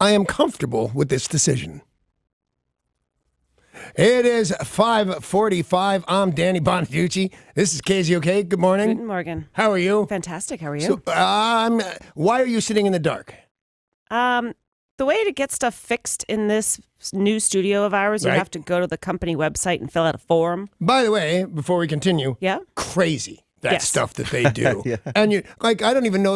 I am comfortable with this decision. It is 5:45. I'm Danny Bonaduce. This is KZOK. Good morning. Good morning. How are you? Fantastic. How are you? So, why are you sitting in the dark? The way to get stuff fixed in this new studio of ours, you have to go to the company website and fill out a form. By the way, before we continue, Yeah? crazy. That Yes. stuff that they do. Yeah. And you I don't even know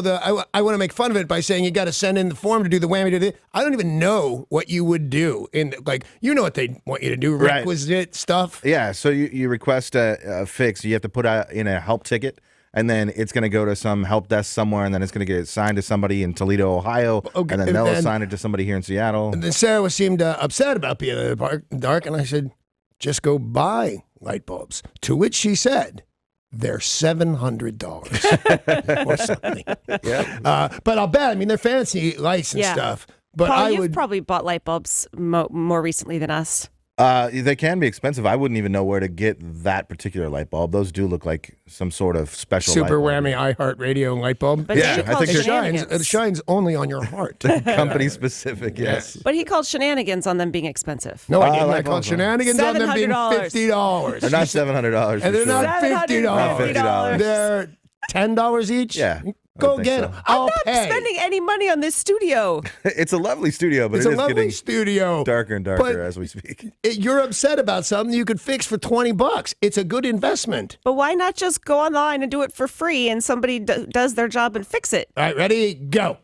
I want to make fun of it by saying you got to send in the form to do the whammy. I don't even know what you would do. You know what they want you to do, Right. requisite stuff. Yeah, so you request a fix. You have to put out in a help ticket, and then it's going to go to some help desk somewhere, and then it's going to get assigned to somebody in Toledo, Ohio, Okay, and then they'll assign it to somebody here in Seattle. And then Sarah seemed upset about being in the dark, and I said, just go buy light bulbs. To which she said, they're $700 or something. Yeah. But I'll bet, they're fancy lights and stuff. But Paul, I you've would probably bought light bulbs more recently than us. They can be expensive. I wouldn't even know where to get that particular light bulb. Those do look like some sort of special super light bulb. whammy iHeartRadio light bulb. But Yeah, he I called think It shines only on your heart. Company specific, yes. But he called shenanigans on them being expensive. No, I didn't. light I called bulbs, shenanigans on them being $700. $50. They're not $700. And they're for sure. not $50. Not $50. They're $10 each? Yeah, I Go think get so. them. I'm I'll not pay. spending any money on this studio. It's a lovely studio, but It's it a is lovely getting studio. darker and darker But as we speak. You're upset about something you could fix for $20. It's a good investment. But why not just go online and do it for free and somebody does their job and fix it? All right, ready? Go.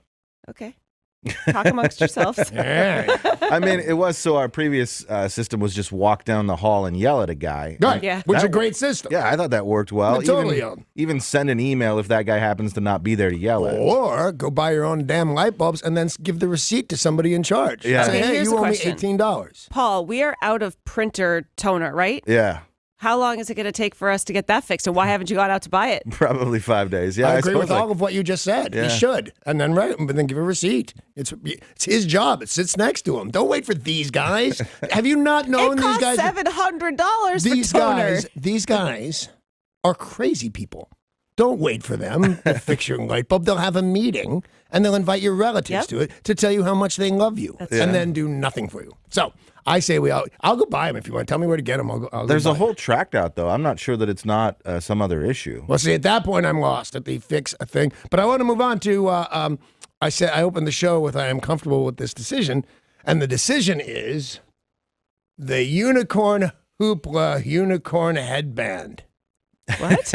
Okay. Talk amongst yourselves. Yeah. It was so our previous system was just walk down the hall and yell at a guy. Right. Yeah. Which is a That- great system. Yeah, I thought that worked well. Yeah, totally. Even send an email if that guy happens to not be there to yell at. Or go buy your own damn light bulbs and then give the receipt to somebody in charge. Yeah. Say, Okay, hey, here's you a owe me question. $18. Paul, we are out of printer toner, right? Yeah, How long is it going to take for us to get that fixed? And why haven't you gone out to buy it? probably 5 days. Yeah, I agree with suppose, all of what you just said. Yeah. He should. And then but then give a receipt. It's his job. It sits next to him. Don't wait for these guys. Have you not known It these costs guys? $700 for toner. These guys are crazy people. Don't wait for them to fix your light bulb. They'll have a meeting and they'll invite your relatives Yep. to it to tell you how much they love you That's and right. then do nothing for you. So I say I'll go buy them if you want. Tell me where to get them. I'll There's go a buy whole tract out, though. I'm not sure that it's not some other issue. Well, see, at that point, I'm lost at the fix a thing. But I want to move on to, I said I opened the show with I am comfortable with this decision. And the decision is the unicorn hoopla unicorn headband. What?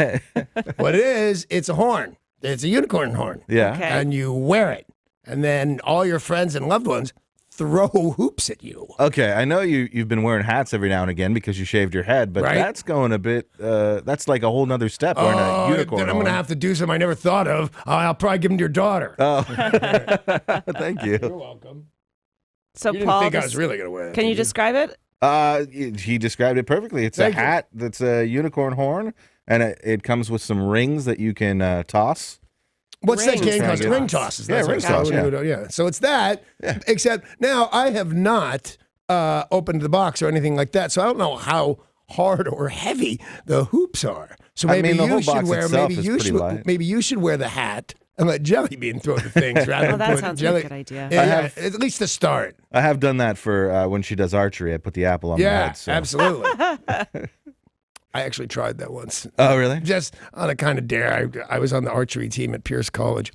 What it is, it's a horn. It's a unicorn horn. Yeah. Okay. And you wear it. And then all your friends and loved ones throw hoops at you. Okay, I know you've been wearing hats every now and again because you shaved your head, but Right. that's going a bit. That's like a whole nother step. Wearing a unicorn. then I'm going to horn. have to do something I never thought of. I'll probably give them to your daughter. Oh, thank You're you. welcome. So, You didn't Paul, think I was really going to wear it. can you did describe it? He described it perfectly. It's Thank a you. hat that's a unicorn horn, and it comes with some rings that you can toss. What's that Rings. game called? Ring Ring toss. tosses. Yeah, That's what ring it's called. toss, Yeah. So it's that, except now I have not opened the box or anything like that, so I don't know how hard or heavy the hoops are. So I maybe mean, the you whole should box wear. itself Maybe is you pretty should. light. Maybe you should wear the hat and let jelly bean throw the things rather Oh, than that put sounds jelly. like a good idea. Yeah, I yeah, have- at least to start. I have done that for when she does archery. I put the apple on my Yeah, head. So. absolutely. I actually tried that once. Oh, really? Just on a kind of dare. I was on the archery team at Pierce College,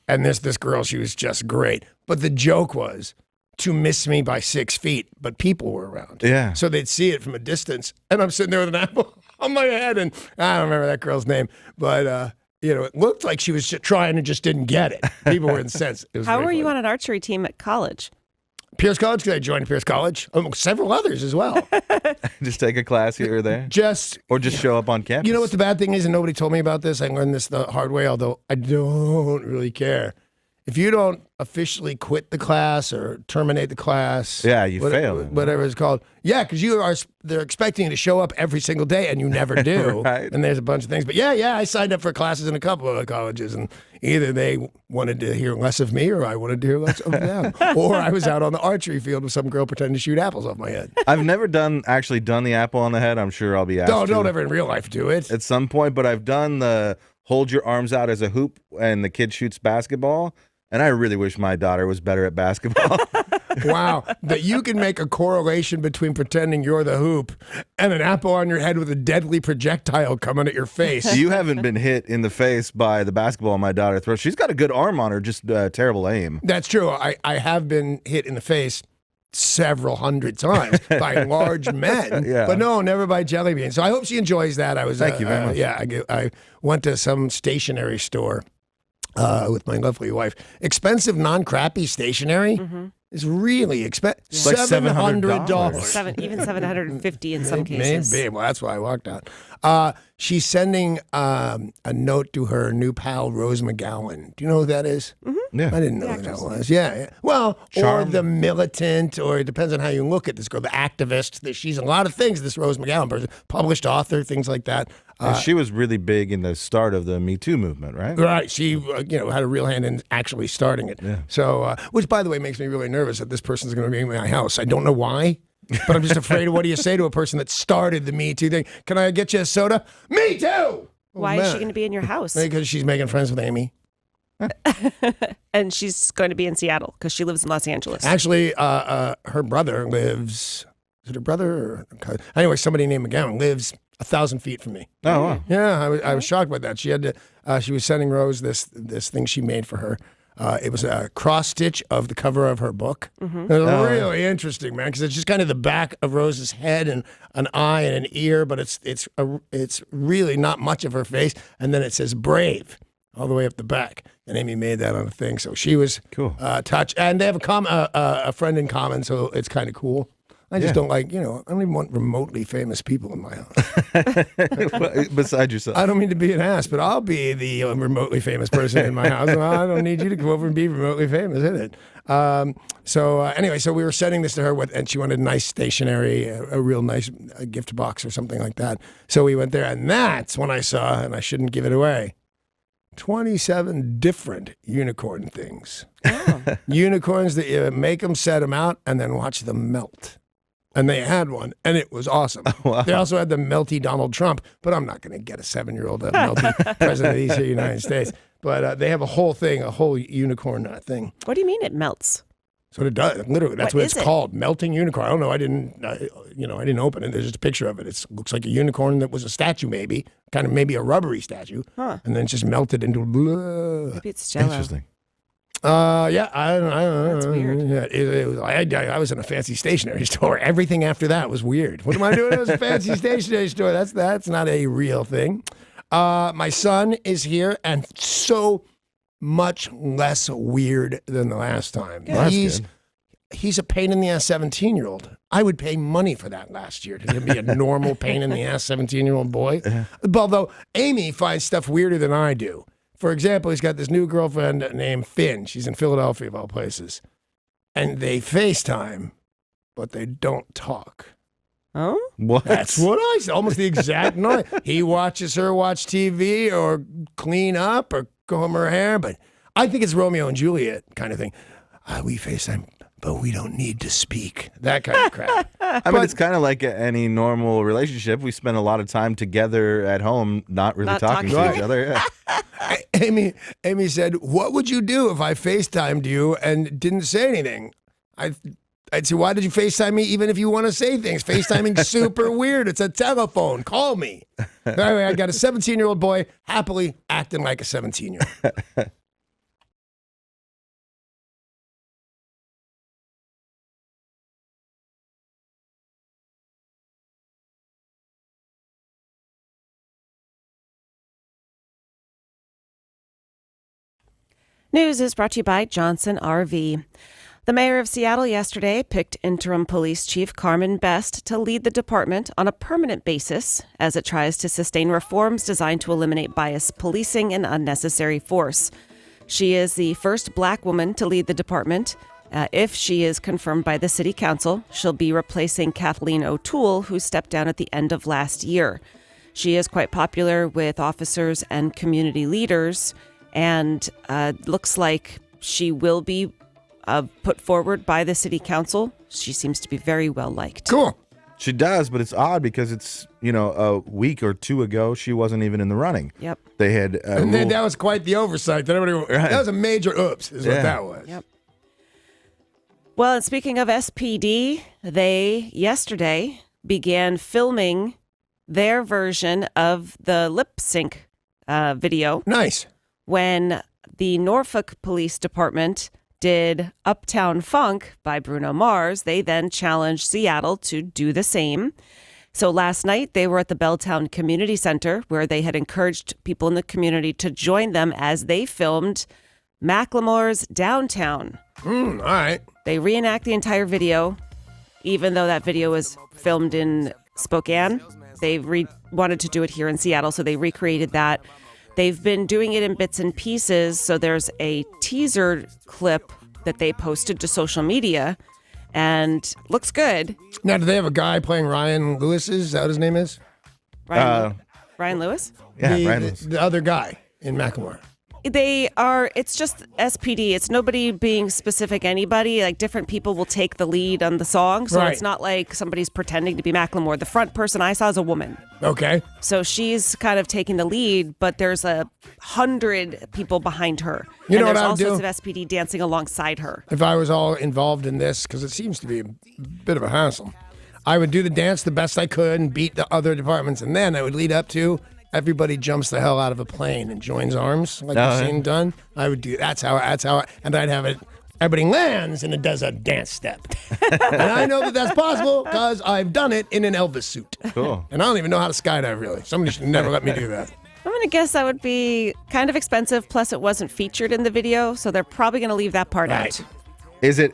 and this girl, she was just great. But the joke was to miss me by 6 feet, but people were around. Yeah. So they'd see it from a distance, and I'm sitting there with an apple on my head, and I don't remember that girl's name, but it looked like she was trying and just didn't get it. People were incensed. It was How very were you funny. on an archery team at college? Pierce College? Because I joined Pierce College. Several others as well. Just take a class here or there, Just or just show up on campus. You know what the bad thing is, and nobody told me about this. I learned this the hard way, although I don't really care. If you don't officially quit the class or terminate the class, Yeah, you fail. whatever it's called. Yeah, because they're expecting you to show up every single day, and you never do. Right. And there's a bunch of things. But yeah, I signed up for classes in a couple of colleges, and either they wanted to hear less of me, or I wanted to hear less of them, or I was out on the archery field with some girl pretending to shoot apples off my head. I've never actually done the apple on the head. I'm sure I'll be asked Don't to ever in real life do it. at some point, but I've done the hold your arms out as a hoop and the kid shoots basketball. And I really wish my daughter was better at basketball. Wow, that you can make a correlation between pretending you're the hoop and an apple on your head with a deadly projectile coming at your face. You haven't been hit in the face by the basketball my daughter throws. She's got a good arm on her, just terrible aim. That's true. I have been hit in the face several hundred times by large men, but no, never by jelly beans. So I hope she enjoys that. I was Thank you very much. Yeah, I went to some stationery store with my lovely wife. Expensive, non-crappy stationery is really expensive. It's like $700. Even $750 in some cases. Maybe. Well, that's why I walked out. She's sending a note to her new pal, Rose McGowan. Do you know who that is? Yeah. I didn't know who that was. Yeah. Well, Charm. or the militant, or it depends on how you look at this girl, the activist. She's a lot of things, this Rose McGowan person. Published author, things like that. And she was really big in the start of the Me Too movement, right? Right. She, had a real hand in actually starting it. Yeah. So, which, by the way, makes me really nervous that this person's going to be in my house. I don't know why, but I'm just afraid of what do you say to a person that started the Me Too thing? Can I get you a soda? Me too! Why is she going to be in your house? Because she's making friends with Amy. And she's going to be in Seattle because she lives in Los Angeles. Actually, her brother lives, is it her brother? Or, anyway, somebody named McGowan lives 1,000 feet from me. Oh, wow. Yeah, I was shocked by that. She had to. She was sending Rose this thing she made for her. It was a cross stitch of the cover of her book. It was really interesting, man, because it's just kind of the back of Rose's head and an eye and an ear, but it's really not much of her face. And then it says "brave" all the way up the back. And Amy made that on a thing, so she was cool. Touched. And they have a friend in common, so it's kind of cool. I just don't like, I don't even want remotely famous people in my house. Besides yourself. I don't mean to be an ass, but I'll be the remotely famous person in my house. Well, I don't need you to come over and be remotely famous, is it? Anyway, so we were sending this to her, and she wanted nice stationery, a real nice gift box or something like that. So we went there, and that's when I saw, and I shouldn't give it away, 27 different unicorn things. Oh. Unicorns that you make them, set them out, and then watch them melt. And they had one, and it was awesome. Wow. They also had the melty Donald Trump, but I'm not going to get a 7-year-old melty president of the United States. But they have a whole thing, a whole unicorn thing. What do you mean it melts? So it does. Literally, that's what it's is it? called, melting unicorn. I don't know. I didn't open it. There's just a picture of it. It looks like a unicorn that was a statue, maybe a rubbery statue, and then it's just melted into. Maybe it's Jell-O. Interesting. Yeah, I don't know. That's weird. Yeah, it was, I was in a fancy stationery store. Everything after that was weird. What am I doing at a fancy stationery store? That's not a real thing. My son is here, and so much less weird than the last time. Well, that's good. He's a pain in the ass 17-year-old. I would pay money for that last year to be a normal pain in the ass 17-year-old boy. Although Amy finds stuff weirder than I do. For example, he's got this new girlfriend named Finn. She's in Philadelphia, of all places. And they FaceTime, but they don't talk. Oh? What? That's what I said. Almost the exact noise. He watches her watch TV or clean up or comb her hair, but I think it's Romeo and Juliet kind of thing. We FaceTime, but we don't need to speak. That kind of crap. I mean, it's kind of like any normal relationship. We spend a lot of time together at home, not really talking to each other. Yeah. Amy said, "What would you do if I FaceTimed you and didn't say anything?" I'd say, "Why did you FaceTime me even if you want to say things? FaceTiming's super weird. It's a telephone. Call me." Anyway, I got a 17-year-old boy happily acting like a 17-year-old. News is brought to you by Johnson RV. The mayor of Seattle yesterday picked interim police chief Carmen Best to lead the department on a permanent basis as it tries to sustain reforms designed to eliminate bias policing and unnecessary force. She is the first black woman to lead the department. If she is confirmed by the city council, she'll be replacing Kathleen O'Toole, who stepped down at the end of last year. She is quite popular with officers and community leaders, and looks like she will be put forward by the city council. She seems to be very well liked. Cool. She does, but it's odd because it's, a week or two ago, she wasn't even in the running. Yep. They had. And then that was quite the oversight. That was a major oops, is what that was. Yep. Well, and speaking of SPD, they yesterday began filming their version of the lip sync video Nice. when the Norfolk Police Department did Uptown Funk by Bruno Mars. They then challenged Seattle to do the same. So last night they were at the Belltown Community Center where they had encouraged people in the community to join them as they filmed Macklemore's Downtown. All right. They reenact the entire video, even though that video was filmed in Spokane. They wanted to do it here in Seattle, so they recreated that. They've been doing it in bits and pieces, so there's a teaser clip that they posted to social media, and looks good. Now, do they have a guy playing Ryan Lewis? Is that what his name is? Ryan Lewis? Yeah, the, Ryan the, Lewis. the other guy in Macklemore. They are, it's just SPD. It's nobody being specific anybody. Like different people will take the lead on the song. So Right. it's not like somebody's pretending to be Macklemore. The front person I saw is a woman. Okay. So she's kind of taking the lead, but there's 100 people behind her. You know and what I would there's all do? sorts of SPD dancing alongside her. If I was all involved in this, because it seems to be a bit of a hassle, I would do the dance the best I could and beat the other departments, and then I would lead up to everybody jumps the hell out of a plane and joins arms like you've seen done. I would do that's how and I'd have it. Everybody lands and it does a dance step, and I know that that's possible because I've done it in an Elvis suit. Cool. And I don't even know how to skydive really. Somebody should never let me do that. I'm going to guess that would be kind of expensive. Plus, it wasn't featured in the video, so they're probably going to leave that part Right. out.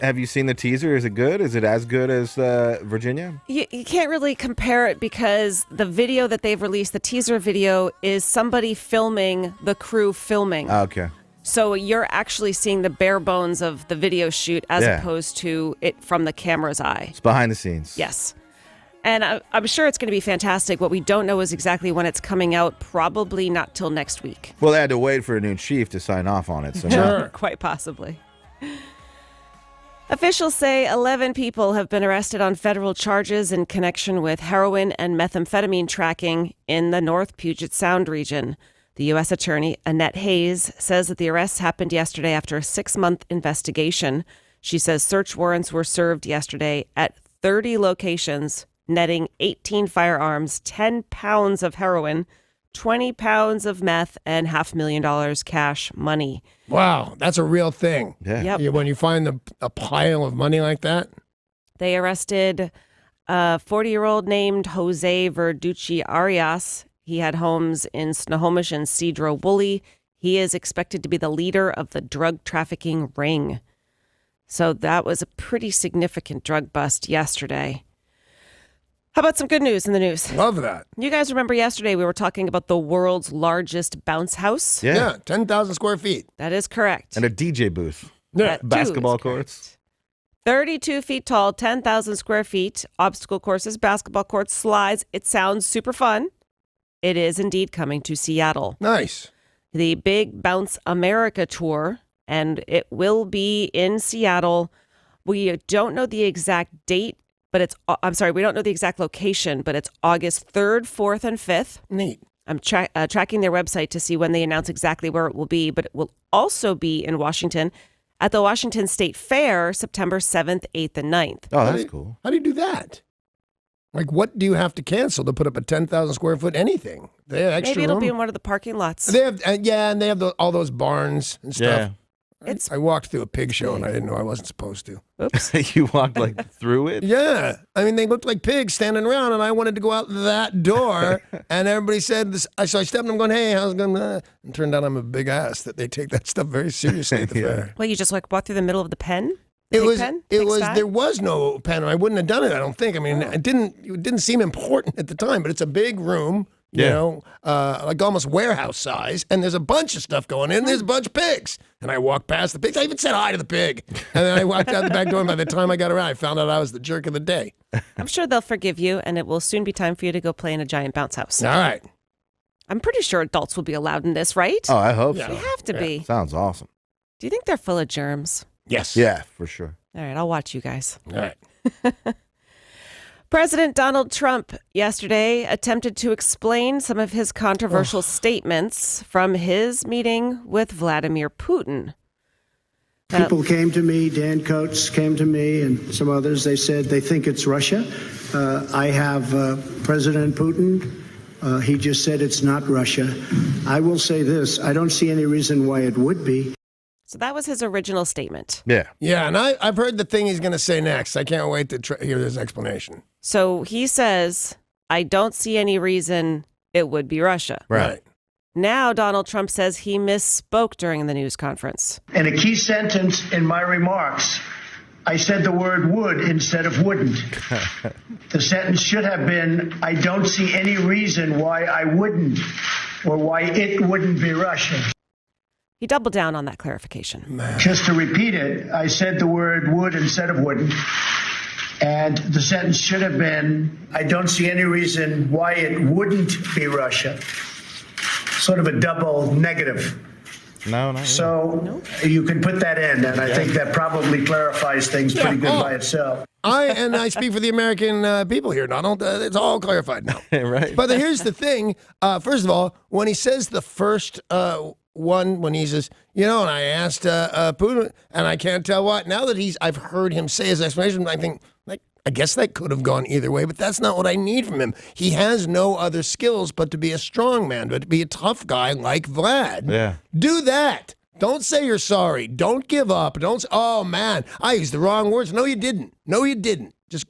Have you seen the teaser? Is it good? Is it as good as Virginia? You can't really compare it because the video that they've released, the teaser video, is somebody filming the crew filming. Okay. So you're actually seeing the bare bones of the video shoot as Yeah. opposed to it from the camera's eye. It's behind the scenes. Yes. And I'm sure it's going to be fantastic. What we don't know is exactly when it's coming out, probably not till next week. Well, they had to wait for a new chief to sign off on it. So now- Sure. Quite possibly. Officials say 11 people have been arrested on federal charges in connection with heroin and methamphetamine tracking in the North Puget Sound region. The U.S. Attorney, Annette Hayes, says that the arrests happened yesterday after a 6-month investigation. She says search warrants were served yesterday at 30 locations, netting 18 firearms, 10 pounds of heroin, 20 pounds of meth, and $500,000 cash money. Wow, that's a real thing. Yeah. Yep. When you find a pile of money like that. They arrested a 40-year-old named Jose Verducci Arias. He had homes in Snohomish and Cedro Woolley. He is expected to be the leader of the drug trafficking ring. So that was a pretty significant drug bust yesterday. How about some good news in the news? Love that. You guys remember yesterday we were talking about the world's largest bounce house? Yeah. 10,000 square feet. That is correct. And a DJ booth. Yeah. That too Basketball is correct. courts. 32 feet tall, 10,000 square feet, obstacle courses, basketball courts, slides. It sounds super fun. It is indeed coming to Seattle. Nice. The Big Bounce America Tour, and it will be in Seattle. We don't know the exact date, but we don't know the exact location, but it's August 3rd, 4th, and 5th. Neat. I'm tracking their website to see when they announce exactly where it will be, but it will also be in Washington at the Washington State Fair, September 7th, 8th, and 9th. Oh, How that's do you- cool. How do you do that? Like, what do you have to cancel to put up a 10,000 square foot anything? They have extra Maybe it'll room? be in one of the parking lots. They have, and they have all those barns and stuff. It's I walked through a pig show and I didn't know I wasn't supposed to. Oops. You walked like through it? Yeah. I mean, they looked like pigs standing around and I wanted to go out that door and everybody said this. So I stepped and I'm going, hey, how's it going? And turned out I'm a big ass that they take that stuff very seriously at the Yeah. fair. Well, you just walk through the middle of the pen? It Pig was, pen? it Pig was, sty? there was no pen. I wouldn't have done it, I don't think. I mean, it didn't seem important at the time, but it's a big room, you Yeah. know, like almost warehouse size. And there's a bunch of stuff going in. There's a bunch of pigs. And I walked past the pigs. I even said hi to the pig. And then I walked out the back door. And by the time I got around, I found out I was the jerk of the day. I'm sure they'll forgive you, and it will soon be time for you to go play in a giant bounce house. All right. I'm pretty sure adults will be allowed in this, right? Oh, I hope Yeah. They so. have to be. Sounds awesome. Do you think they're full of germs? Yes. Yeah, for sure. All right, I'll watch you guys. All right. President Donald Trump yesterday attempted to explain some of his controversial statements from his meeting with Vladimir Putin. People came to me, Dan Coates came to me, and some others. They said they think it's Russia. I have President Putin. He just said it's not Russia. I will say this. I don't see any reason why it would be. So that was his original statement. Yeah. Yeah, and I've heard the thing he's going to say next. I can't wait to hear this explanation. So he says, I don't see any reason it would be Russia. Right. Now Donald Trump says he misspoke during the news conference. In a key sentence in my remarks, I said the word would instead of wouldn't. The sentence should have been, I don't see any reason why I wouldn't or why it wouldn't be Russia. He doubled down on that clarification. Just to repeat it, I said the word would instead of wouldn't. And the sentence should have been, I don't see any reason why it wouldn't be Russia. Sort of a double negative. No. So you can put that in, and I think that probably clarifies things pretty good by itself. I speak for the American people here, Donald. It's all clarified now. Right. But here's the thing. First of all, when he says the first one, when he says, and I asked Putin, and I can't tell what. Now that I've heard him say his explanation, I think, I guess that could have gone either way, but that's not what I need from him. He has no other skills but to be a strong man, but to be a tough guy like Vlad. Yeah. Do that. Don't say you're sorry. Don't give up. Don't say, oh, man, I used the wrong words. No, you didn't. Just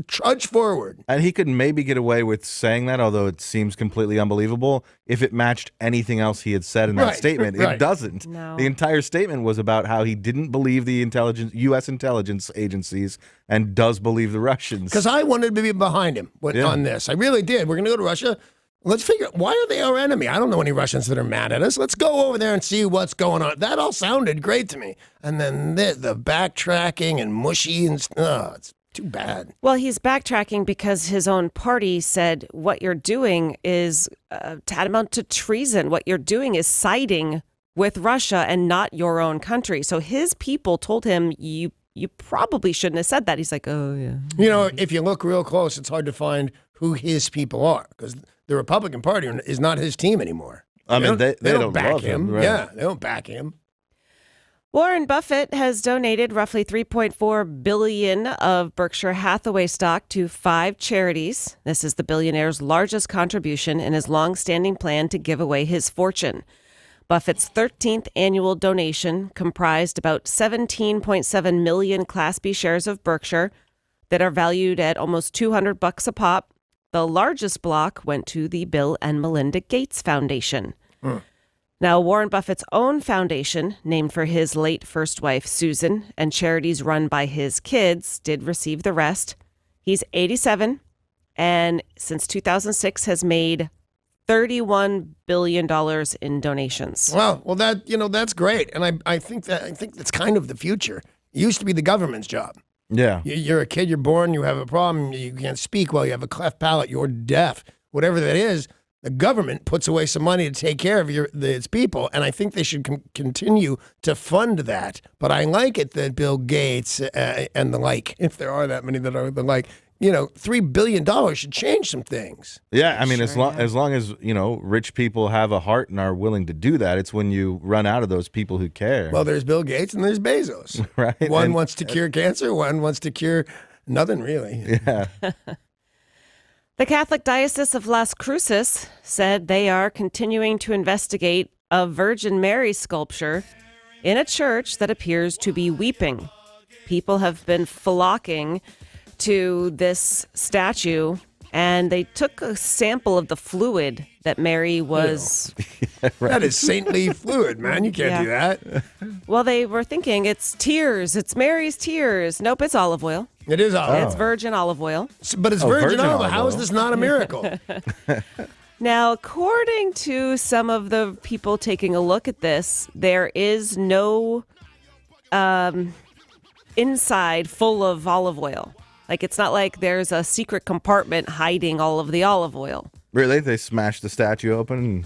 trudge forward. And he could maybe get away with saying that, although it seems completely unbelievable, if it matched anything else he had said in that statement. It doesn't. No. The entire statement was about how he didn't believe the U.S. intelligence agencies and does believe the Russians. Because I wanted to be behind him on this. I really did. We're going to go to Russia. Let's figure out, why are they our enemy? I don't know any Russians that are mad at us. Let's go over there and see what's going on. That all sounded great to me. And then the backtracking and mushy and it's too bad. Well, he's backtracking because his own party said what you're doing is tantamount to treason. What you're doing is siding with Russia and not your own country. So his people told him, you probably shouldn't have said that. He's like, oh, yeah. If you look real close, it's hard to find who his people are because the Republican Party is not his team anymore. I mean, they don't back love him. Right? Yeah, they don't back him. Warren Buffett has donated roughly $3.4 billion of Berkshire Hathaway stock to 5 charities. This is the billionaire's largest contribution in his long-standing plan to give away his fortune. Buffett's 13th annual donation comprised about 17.7 million Class B shares of Berkshire that are valued at almost $200 a pop. The largest block went to the Bill and Melinda Gates Foundation. Now, Warren Buffett's own foundation, named for his late first wife, Susan, and charities run by his kids, did receive the rest. He's 87, and since 2006 has made $31 billion in donations. Well, that's great. And I think that's kind of the future. It used to be the government's job. Yeah. You're a kid, you're born, you have a problem, you can't speak well, you have a cleft palate, you're deaf, whatever that is. The government puts away some money to take care of its people, and I think they should continue to fund that. But I like it that Bill Gates and the like, if there are that many that are the like, $3 billion should change some things. Yeah, I mean, as long as rich people have a heart and are willing to do that, it's when you run out of those people who care. Well, there's Bill Gates and there's Bezos. Right. One wants to cure cancer, one wants to cure nothing really. Yeah. The Catholic Diocese of Las Cruces said they are continuing to investigate a Virgin Mary sculpture in a church that appears to be weeping. People have been flocking to this statue, and they took a sample of the fluid that Mary was... That is saintly fluid, man. You can't do that. Well, they were thinking it's tears. It's Mary's tears. Nope, it's olive oil. It is olive oil. It's virgin olive oil. But it's virgin olive oil. How is this not a miracle? Now, according to some of the people taking a look at this, there is no inside full of olive oil. Like, it's not like there's a secret compartment hiding all of the olive oil. Really? They smashed the statue open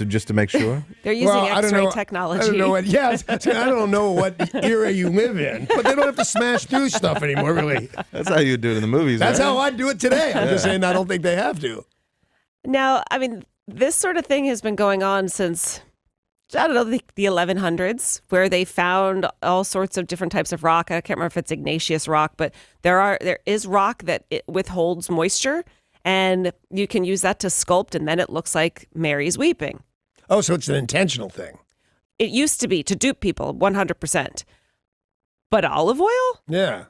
just to make sure? They're using X-ray technology. I don't know what. Yes, I don't know what era you live in, but they don't have to smash through stuff anymore. Really, that's how you do it in the movies. That's right? how I do it today. I'm just saying I don't think they have to. Now, I mean, this sort of thing has been going on since I don't know, the 1100s, where they found all sorts of different types of rock. I can't remember if it's igneous rock, but there is rock that it withholds moisture, and you can use that to sculpt, and then it looks like Mary's weeping. Oh, so it's an intentional thing. It used to be to dupe people, 100%. But olive oil? Yeah.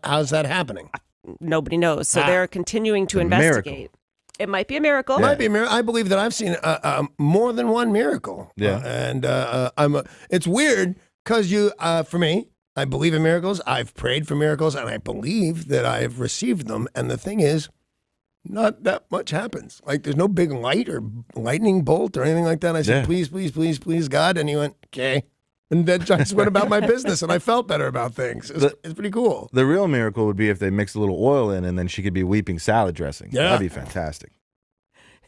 How's that happening? Nobody knows. So they're continuing to investigate. Miracle. It might be a miracle. It might be a miracle. I believe that I've seen more than one miracle. Yeah. It's weird because for me, I believe in miracles. I've prayed for miracles, and I believe that I've received them. And the thing is, not that much happens. Like, there's no big light or lightning bolt or anything like that. I said, please, please, please, please, God. And he went, okay. And then I just went about my business, and I felt better about things. It's pretty cool. The real miracle would be if they mix a little oil in, and then she could be weeping salad dressing. Yeah. That'd be fantastic.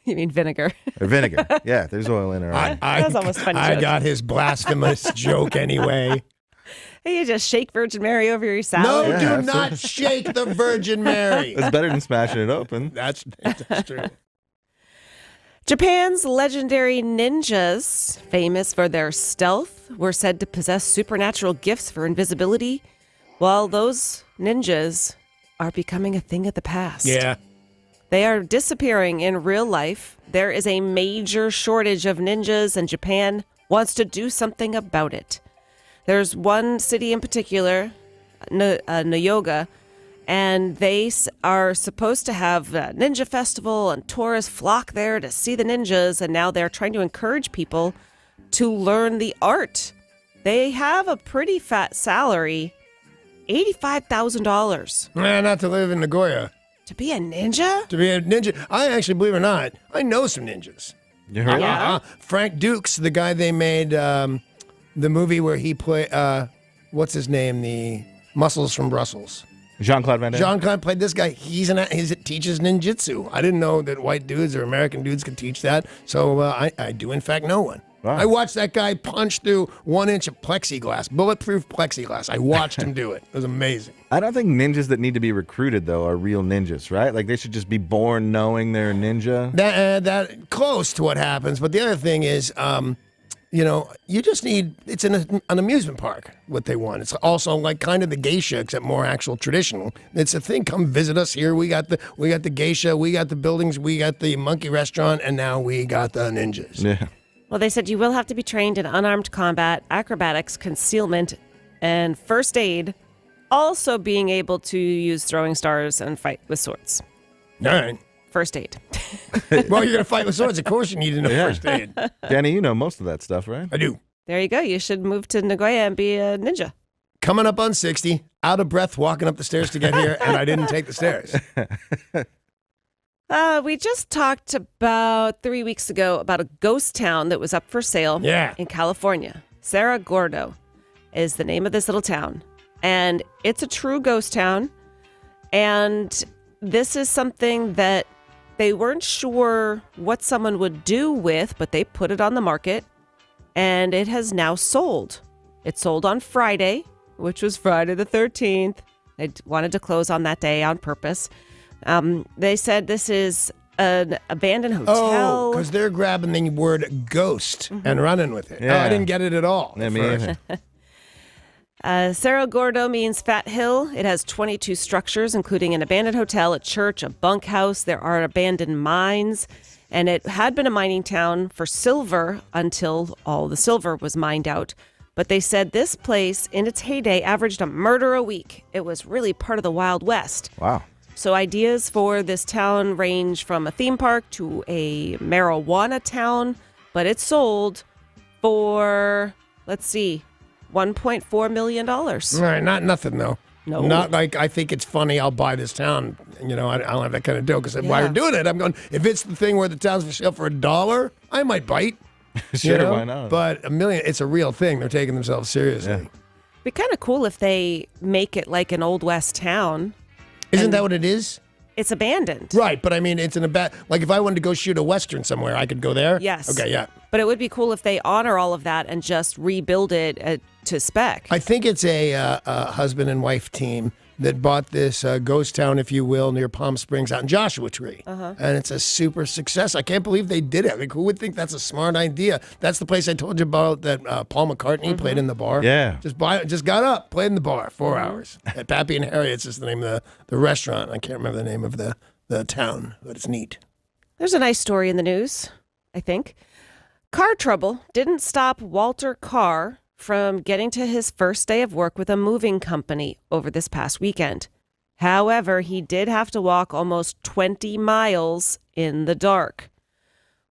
You mean vinegar? Or vinegar. Yeah, there's oil in her. That was almost funny. I got his blasphemous joke anyway. Hey, you just shake Virgin Mary over your salad. No, Yeah, do not shake the Virgin Mary. It's better than smashing it open. That's true. Japan's legendary ninjas, famous for their stealth, were said to possess supernatural gifts for invisibility. Well, those ninjas are becoming a thing of the past. Yeah. They are disappearing in real life. There is a major shortage of ninjas, and Japan wants to do something about it. There's one city in particular, Noyoga, and they are supposed to have a ninja festival, and tourists flock there to see the ninjas, and now they're trying to encourage people to learn the art. They have a pretty fat salary, $85,000. Not to live in Nagoya. To be a ninja? To be a ninja. I actually, believe it or not, I know some ninjas. You heard? Yeah. Frank Dukes, the guy they made the movie where he played, what's his name? The Muscles from Brussels. Jean-Claude Van Damme? Jean-Claude played this guy. He teaches ninjutsu. I didn't know that white dudes or American dudes could teach that. So I do, in fact, know one. Wow. I watched that guy punch through 1 inch of plexiglass, bulletproof plexiglass. I watched him do it. It was amazing. I don't think ninjas that need to be recruited, though, are real ninjas, right? Like, they should just be born knowing they're a ninja. That close to what happens. But the other thing is, you just need, it's an amusement park, what they want. It's also like kind of the geisha, except more actual traditional. It's a thing. Come visit us here. We got the geisha, we got the buildings, we got the monkey restaurant, and now we got the ninjas. Yeah. Well, they said you will have to be trained in unarmed combat, acrobatics, concealment, and first aid. Also being able to use throwing stars and fight with swords. All right. First aid. Well, you're going to fight with swords. Of course you need to know Yeah. first aid. Danny, you know most of that stuff, right? I do. There you go. You should move to Nagoya and be a ninja. Coming up on 60, out of breath, walking up the stairs to get here, and I didn't take the stairs. We just talked about 3 weeks ago about a ghost town that was up for sale in California. Cerro Gordo is the name of this little town. And it's a true ghost town. And this is something that they weren't sure what someone would do with, but they put it on the market. And it has now sold. It sold on Friday, which was Friday the 13th. They wanted to close on that day on purpose. They said this is an abandoned hotel. Oh, because they're grabbing the word ghost and running with it. Yeah. Oh, I didn't get it at all. I at mean, first. Cerro Gordo means fat hill. It has 22 structures, including an abandoned hotel, a church, a bunkhouse. There are abandoned mines. And it had been a mining town for silver until all the silver was mined out. But they said this place, in its heyday, averaged a murder a week. It was really part of the Wild West. wow. So ideas for this town range from a theme park to a marijuana town, but it sold for, $1.4 million. All right, not nothing, though. No. Not like, I think it's funny, I'll buy this town. I don't have that kind of dough, because while you're doing it, I'm going, if it's the thing where the town's for sale for $1, I might bite. Sure, why not? But $1 million, it's a real thing. They're taking themselves seriously. Yeah. Be kind of cool if they make it like an Old West town. Isn't that what it is? It's abandoned. Right, but I mean, it's like if I wanted to go shoot a Western somewhere, I could go there? Yes. Okay, yeah. But it would be cool if they honor all of that and just rebuild it to spec. I think it's a husband and wife team that bought this ghost town, if you will, near Palm Springs out in Joshua Tree. And it's a super success. I can't believe they did it. Like, who would think that's a smart idea? That's the place I told you about that Paul McCartney played in the bar. Yeah. Just got up, played in the bar 4 hours. At Pappy and Harriet's is the name of the restaurant. I can't remember the name of the town, but it's neat. There's a nice story in the news, I think. Car trouble didn't stop Walter Carr from getting to his first day of work with a moving company over this past weekend. However, he did have to walk almost 20 miles in the dark.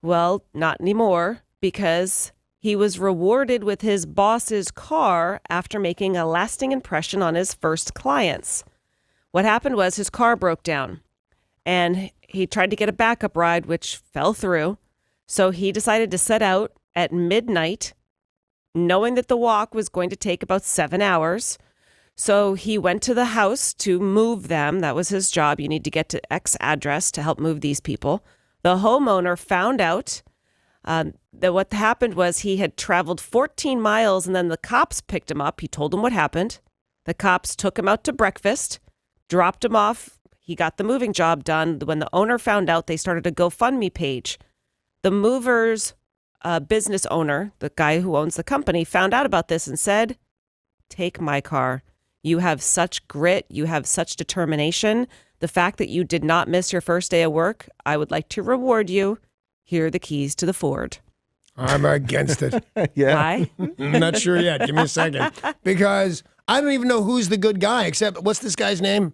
Well, not anymore, because he was rewarded with his boss's car after making a lasting impression on his first clients. What happened was his car broke down, and he tried to get a backup ride, which fell through. So he decided to set out at midnight, knowing that the walk was going to take about 7 hours. So he went to the house to move them. That was his job. You need to get to X address to help move these people. The homeowner found out that what happened was he had traveled 14 miles, and then the cops picked him up. He told them what happened. The cops took him out to breakfast, dropped him off. He got the moving job done. When the owner found out, they started a GoFundMe page. The mover's business owner, the guy who owns the company, found out about this and said, "Take my car. You have such grit. You have such determination. The fact that you did not miss your first day of work, I would like to reward you. Here are the keys to the Ford." I'm against it. Yeah. Why? I'm not sure yet. Give me a second. Because I don't even know who's the good guy, except what's this guy's name?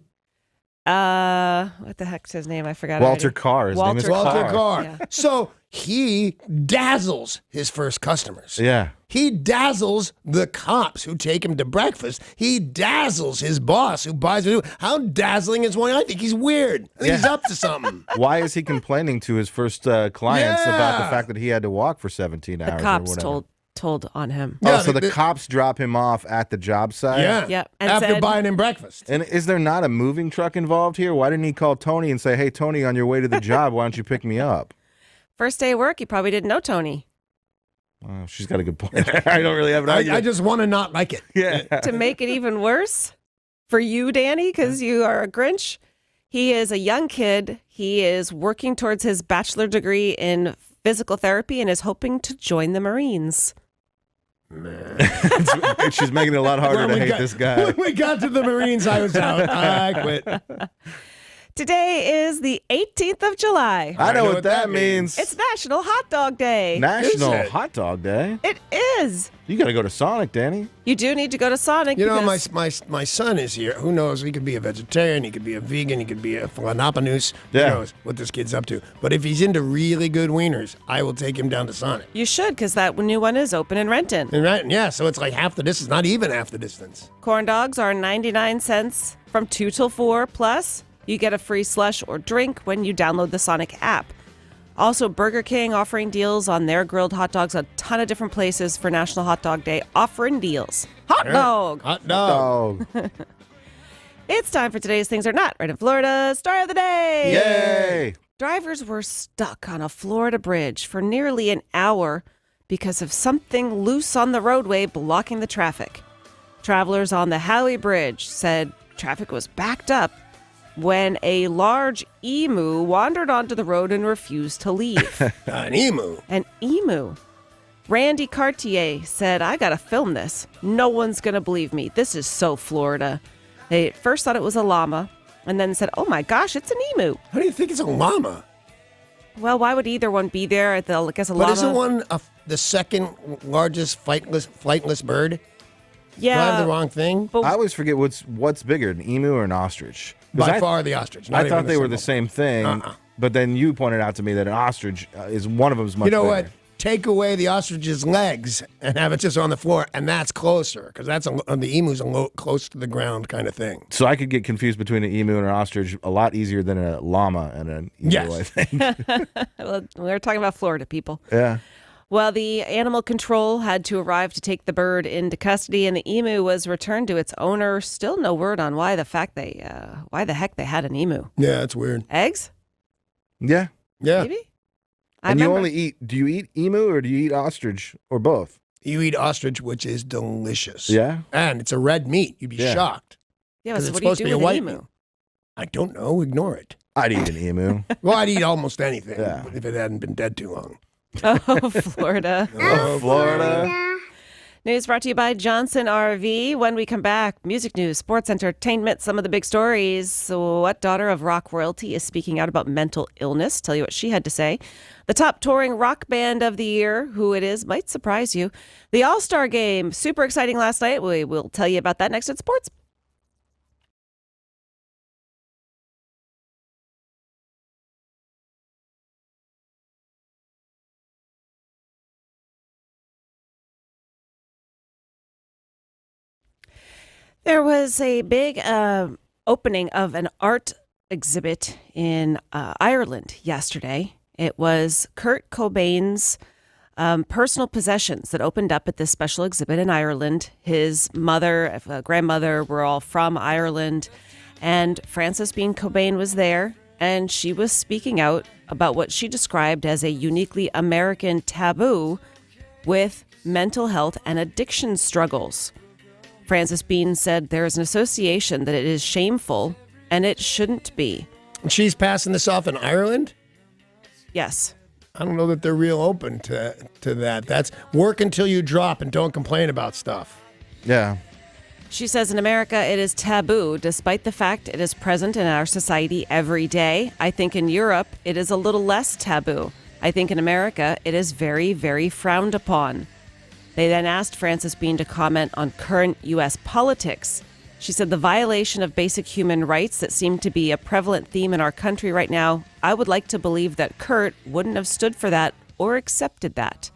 What the heck's his name? I forgot. Walter already. Carr. His name is Walter Carr. Yeah. So he dazzles his first customers. Yeah. He dazzles the cops who take him to breakfast. He dazzles his boss who buys him. How dazzling is one? I think he's weird. I think he's up to something. Why is he complaining to his first clients about the fact that he had to walk for 17 hours The or cops whatever? told on him. Oh, Yeah, so they- the cops drop him off at the job site? Yeah. Yep, and After said- buying him breakfast. And is there not a moving truck involved here? Why didn't he call Tony and say, "Hey, Tony, on your way to the job, why don't you pick me up?" First day of work, he probably didn't know Tony. Oh, she's got a good point. I don't really have an idea. I just want to not like it. yeah. To make it even worse for you, Danny, because you are a Grinch, he is a young kid. He is working towards his bachelor degree in physical therapy and is hoping to join the Marines. She's making it a lot harder When to we hate got- this guy. When we got to the Marines, I was out. I quit. Today is the 18th of July. I know what that means. It's National Hot Dog Day. National Is it? Hot Dog Day. It is. You got to go to Sonic, Danny. You do need to go to Sonic. You know, because my son is here. Who knows? He could be a vegetarian. He could be a vegan. He could be a Felonies. Yeah. Who knows what this kid's up to? But if he's into really good wieners, I will take him down to Sonic. you should, because that new one is open in Renton. And right, yeah, so it's like half the distance, not even half the distance. Corn dogs are 99 cents from 2 till 4. Plus, you get a free slush or drink when you download the Sonic app. Also, Burger King offering deals on their grilled hot dogs. A ton of different places for National Hot Dog Day offering deals. Hot dog! Hot dog. Oh, It's time for today's Things Are Not Right in Florida. Story of the day! yay. Drivers were stuck on a Florida bridge for nearly an hour because of something loose on the roadway blocking the traffic. Travelers on the Howey Bridge said traffic was backed up when a large emu wandered onto the road and refused to leave. An emu. An emu. Randy Cartier said, "I gotta film this. No one's gonna believe me. This is so Florida." They at first thought it was a llama and then said, "Oh my gosh, it's an emu." How do you think it's a llama? Well, why would either one be there? I guess a But llama. isn't one the second largest flightless bird? Do I Yeah. have the wrong thing? But I always forget what's bigger, an emu or an ostrich. 'Cause By I- far the ostrich. I thought they were the same thing, Uh-uh. but then you pointed out to me that an ostrich is one of them's much You know bigger. what? Take away the ostrich's legs and have it just on the floor, and that's closer because that's the emu's close to the ground kind of thing. So I could get confused between an emu and an ostrich a lot easier than a llama and an emu, Yes. I think. well, we're talking about Florida people. Yeah. Well, the animal control had to arrive to take the bird into custody, and the emu was returned to its owner. Still no word on why the heck they had an emu. Yeah, it's weird. Eggs? Yeah. Yeah. Maybe? And you only do you eat emu or do you eat ostrich or both? You eat ostrich, which is delicious. Yeah. And it's a red meat. You'd be Yeah. shocked. Yeah, 'Cause so it's what do you supposed to do be a with white an emu? I don't know. Ignore it. I'd eat an emu. Well, I'd eat almost anything Yeah. if it hadn't been dead too long. Oh, Florida. Oh, Florida. News brought to you by Johnson RV. When we come back, music news, sports, entertainment, some of the big stories. So what daughter of rock royalty is speaking out about mental illness? Tell you what she had to say. The top touring rock band of the year, who it is, might surprise you. The All-Star Game, super exciting last night. We will tell you about that next at Sports. There was a big opening of an art exhibit in Ireland yesterday. It was Kurt Cobain's personal possessions that opened up at this special exhibit in Ireland. His mother, grandmother were all from Ireland, and Frances Bean Cobain was there, and she was speaking out about what she described as a uniquely American taboo with mental health and addiction struggles. Frances Bean said there is an association that it is shameful and it shouldn't be. And she's passing this off in Ireland? Yes. I don't know that they're real open to that. That's work until you drop and don't complain about stuff. Yeah. She says in America it is taboo, despite the fact it is present in our society every day. I think in Europe it is a little less taboo. I think in America it is very, very frowned upon. They then asked Frances Bean to comment on current U.S. politics. She said the violation of basic human rights that seem to be a prevalent theme in our country right now, I would like to believe that Kurt wouldn't have stood for that or accepted that.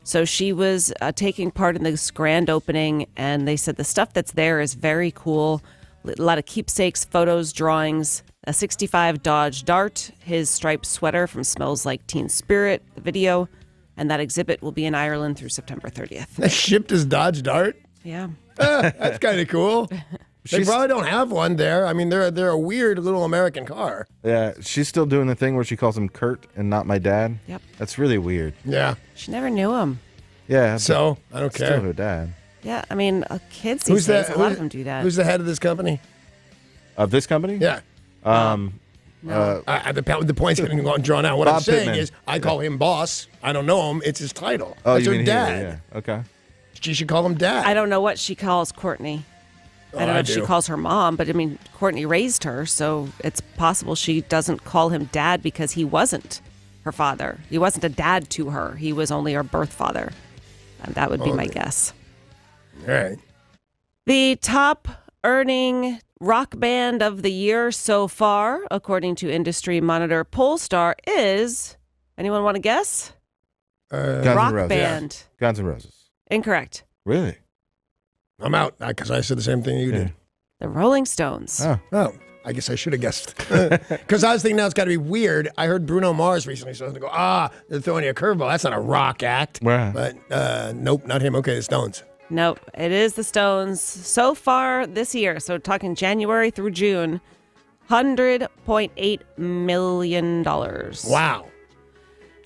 So she was taking part in this grand opening, and they said the stuff that's there is very cool. A lot of keepsakes, photos, drawings, a 65 Dodge Dart, his striped sweater from Smells Like Teen Spirit, the video. And that exhibit will be in Ireland through September 30th. They shipped his Dodge Dart? Yeah. That's kind of cool. They She's- probably don't have one there. I mean, they're a weird little American car. Yeah. She's still doing the thing where she calls him Kurt and not my dad. Yep. That's really weird. Yeah. She never knew him. Yeah. So, I don't still care. her dad. Yeah, I mean, kids these days, a lot of them do that. Who's the head of this company? Of this company? Yeah. The point's getting drawn out. What I'm Bob saying Pittman. is, I call him boss. I don't know him. It's his title. Oh, That's you her mean dad. Here, yeah. Okay. She should call him dad. I don't know what she calls Courtney. I don't know if she do. calls her mom, but I mean, Courtney raised her, so it's possible she doesn't call him dad because he wasn't her father. He wasn't a dad to her. He was only her birth father. And that would be my guess. All right. The top earning rock band of the year so far, according to industry monitor Polestar, is, anyone want to guess? Guns N' Rock Roses. band. Guns N' Roses. Incorrect. Really? I'm out because I said the same thing you did. The Rolling Stones. Oh, I guess I should have guessed. Because I was thinking now it's got to be weird. I heard Bruno Mars recently, so I was going to go, they're throwing you a curveball. That's not a rock act. Right. But nope, not him. Okay, the Stones. Nope, it is the Stones. So far this year, so talking January through June, $100.8 million. Wow.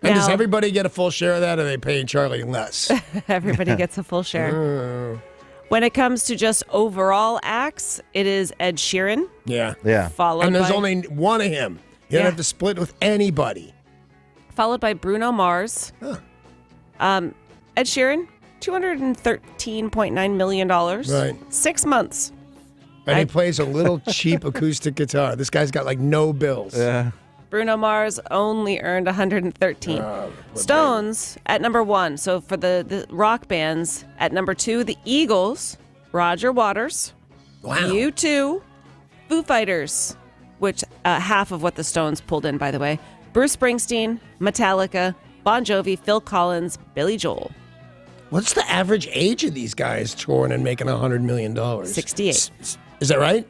And does Now- everybody get a full share of that, or are they paying Charlie less? Everybody gets a full share. When it comes to just overall acts, it is Ed Sheeran, Yeah. Yeah. followed And there's by only one of him. You don't Yeah. have to split with anybody. Bruno Mars. Ed Sheeran, $213.9 million. Right. 6 months. And he plays a little cheap acoustic guitar. This guy's got like no bills. Yeah. Bruno Mars only earned 113. Stones at number 1. So for the rock bands, at number 2, the Eagles, Roger Waters, Wow. U2, Foo Fighters, which half of what the Stones pulled in, by the way, Bruce Springsteen, Metallica, Bon Jovi, Phil Collins, Billy Joel. What's the average age of these guys touring and making $100 million? 68. Is that right?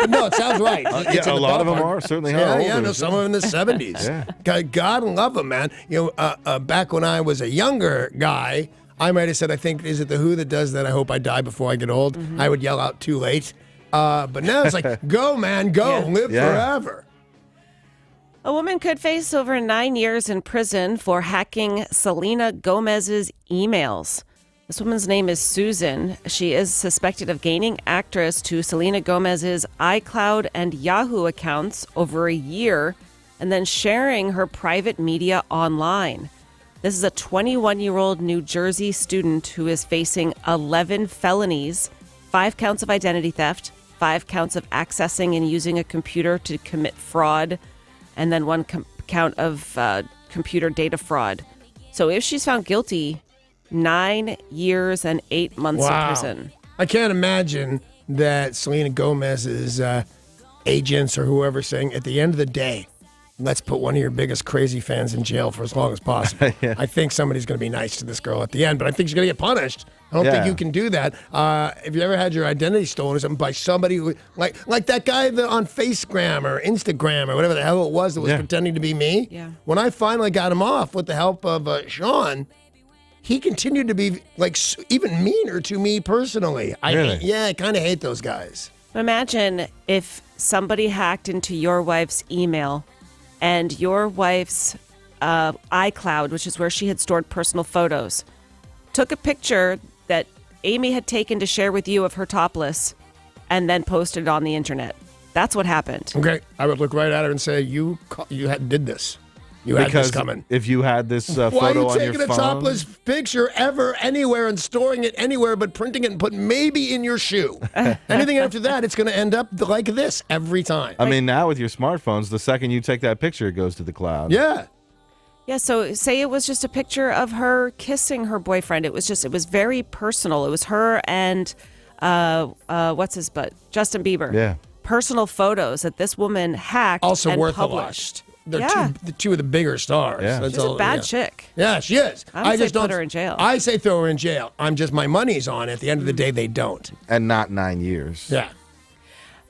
No, it sounds right. It's Yeah, in a the lot of them ballpark. are. Certainly Yeah, how yeah, old no, is some it? of them in the 70s. Yeah. God love them, man. You know, back when I was a younger guy, I might have said, I think, is it The Who that does that? I hope I die before I get old. I would yell out too late. But now it's like, go, man, go. Yeah. Live Yeah. forever. A woman could face over 9 years in prison for hacking Selena Gomez's emails. This woman's name is Susan. She is suspected of gaining access to Selena Gomez's iCloud and Yahoo accounts over a year and then sharing her private media online. This is a 21-year-old New Jersey student who is facing 11 felonies, 5 counts of identity theft, 5 counts of accessing and using a computer to commit fraud, and then 1 count of computer data fraud. So if she's found guilty, 9 years and 8 months in prison. I can't imagine that Selena Gomez's agents or whoever saying, at the end of the day, let's put one of your biggest crazy fans in jail for as long as possible. Yeah. I think somebody's going to be nice to this girl at the end, but I think she's going to get punished. I don't think you can do that. If you ever had your identity stolen or something by somebody who, like that guy on Facegram or Instagram or whatever the hell it was that was pretending to be me, when I finally got him off with the help of Sean, he continued to be even meaner to me personally. Really? I kind of hate those guys. Imagine if somebody hacked into your wife's email and your wife's iCloud, which is where she had stored personal photos, took a picture that Amy had taken to share with you of her topless and then posted it on the internet. That's what happened. Okay, I would look right at her and say, you did this. You had this coming. If you had this photo on your phone. Why are you taking a topless picture ever, anywhere, and storing it anywhere, but printing it and putting maybe in your shoe? Anything after that, it's going to end up like this every time. I mean, now with your smartphones, the second you take that picture, it goes to the cloud. Yeah. Yeah, so say it was just a picture of her kissing her boyfriend. It was very personal. It was her and, what's his butt? Justin Bieber. Yeah. Personal photos that this woman hacked Also and worth published. a watch. They're two of the bigger stars. Yeah. That's She's a bad chick. Yeah, she is. I just put her in jail. I say throw her in jail. My money's on. At the end of the day, they don't. And not 9 years. Yeah.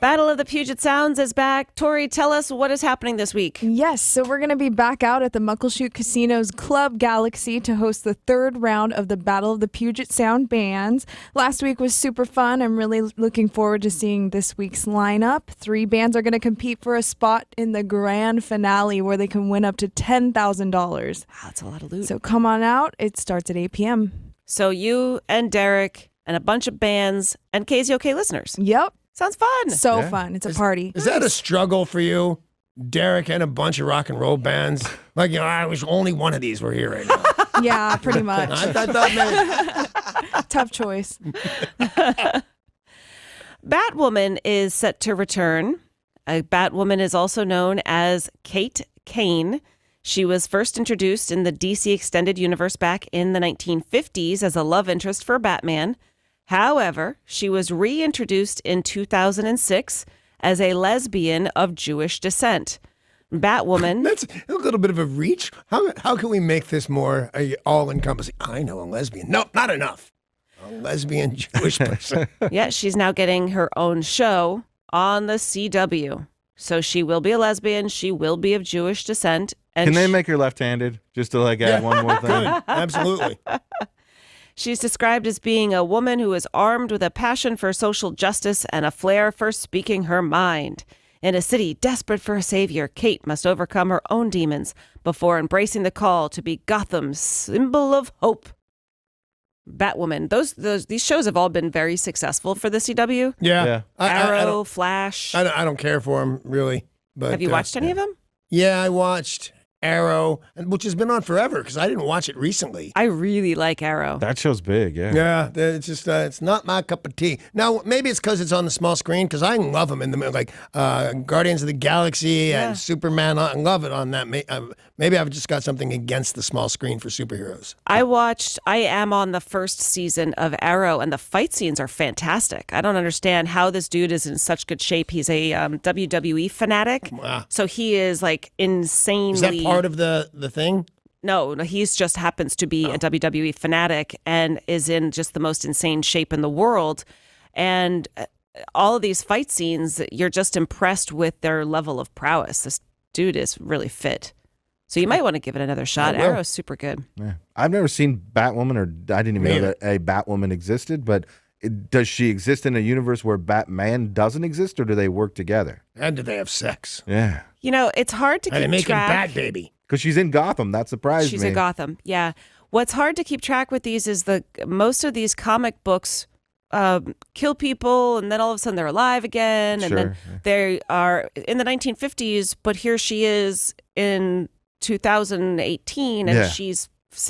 Battle of the Puget Sounds is back. Tori, tell us what is happening this week. Yes, so we're going to be back out at the Muckleshoot Casino's Club Galaxy to host the third round of the Battle of the Puget Sound bands. Last week was super fun. I'm really looking forward to seeing this week's lineup. 3 bands are going to compete for a spot in the grand finale where they can win up to $10,000. Wow, that's a lot of loot. So come on out. It starts at 8 p.m. So you and Derek and a bunch of bands and KZOK listeners. Yep. Sounds fun. So fun. It's a party. Is that a struggle for you, Derek, and a bunch of rock and roll bands? I wish only one of these were here right now. Yeah, pretty much. I thought maybe. Tough choice. Batwoman is set to return. Batwoman is also known as Kate Kane. She was first introduced in the DC Extended Universe back in the 1950s as a love interest for Batman. However, she was reintroduced in 2006 as a lesbian of Jewish descent. Batwoman. That's a little bit of a reach. How can we make this more all-encompassing? I know a lesbian. No, not enough. A lesbian Jewish person. Yeah, she's now getting her own show on the CW. So she will be a lesbian. She will be of Jewish descent. And Can they make her left-handed? Just to add one more thing. Good. Absolutely. She's described as being a woman who is armed with a passion for social justice and a flair for speaking her mind. In a city desperate for a savior, Kate must overcome her own demons before embracing the call to be Gotham's symbol of hope. Batwoman. These shows have all been very successful for the CW. Yeah. Arrow, Flash. I don't care for them, really. But Have you watched any of them? Yeah, I watched Arrow, which has been on forever because I didn't watch it recently. I really like Arrow. That show's big, yeah. Yeah, it's just it's not my cup of tea. Now maybe it's because it's on the small screen because I love them in the Guardians of the Galaxy and Superman. I love it on that. Maybe I've just got something against the small screen for superheroes. I am on the first season of Arrow, and the fight scenes are fantastic. I don't understand how this dude is in such good shape. He's a WWE fanatic. Wow. So he is insanely. Is that part of the thing? No, he's just happens to be a WWE fanatic and is in just the most insane shape in the world. And all of these fight scenes, you're just impressed with their level of prowess. This dude is really fit. So you might want to give it another shot. Arrow's super good. Yeah. I've never seen Batwoman, or I didn't even know that a Batwoman existed, but does she exist in a universe where Batman doesn't exist, or do they work together? And do they have sex? Yeah. It's hard to keep Are they making track. Bat Baby? Because she's in Gotham. That surprised me. She's in Gotham, yeah. What's hard to keep track with these is most of these comic books kill people, and then all of a sudden they're alive again, and then they are in the 1950s, but here she is in 2018, and she's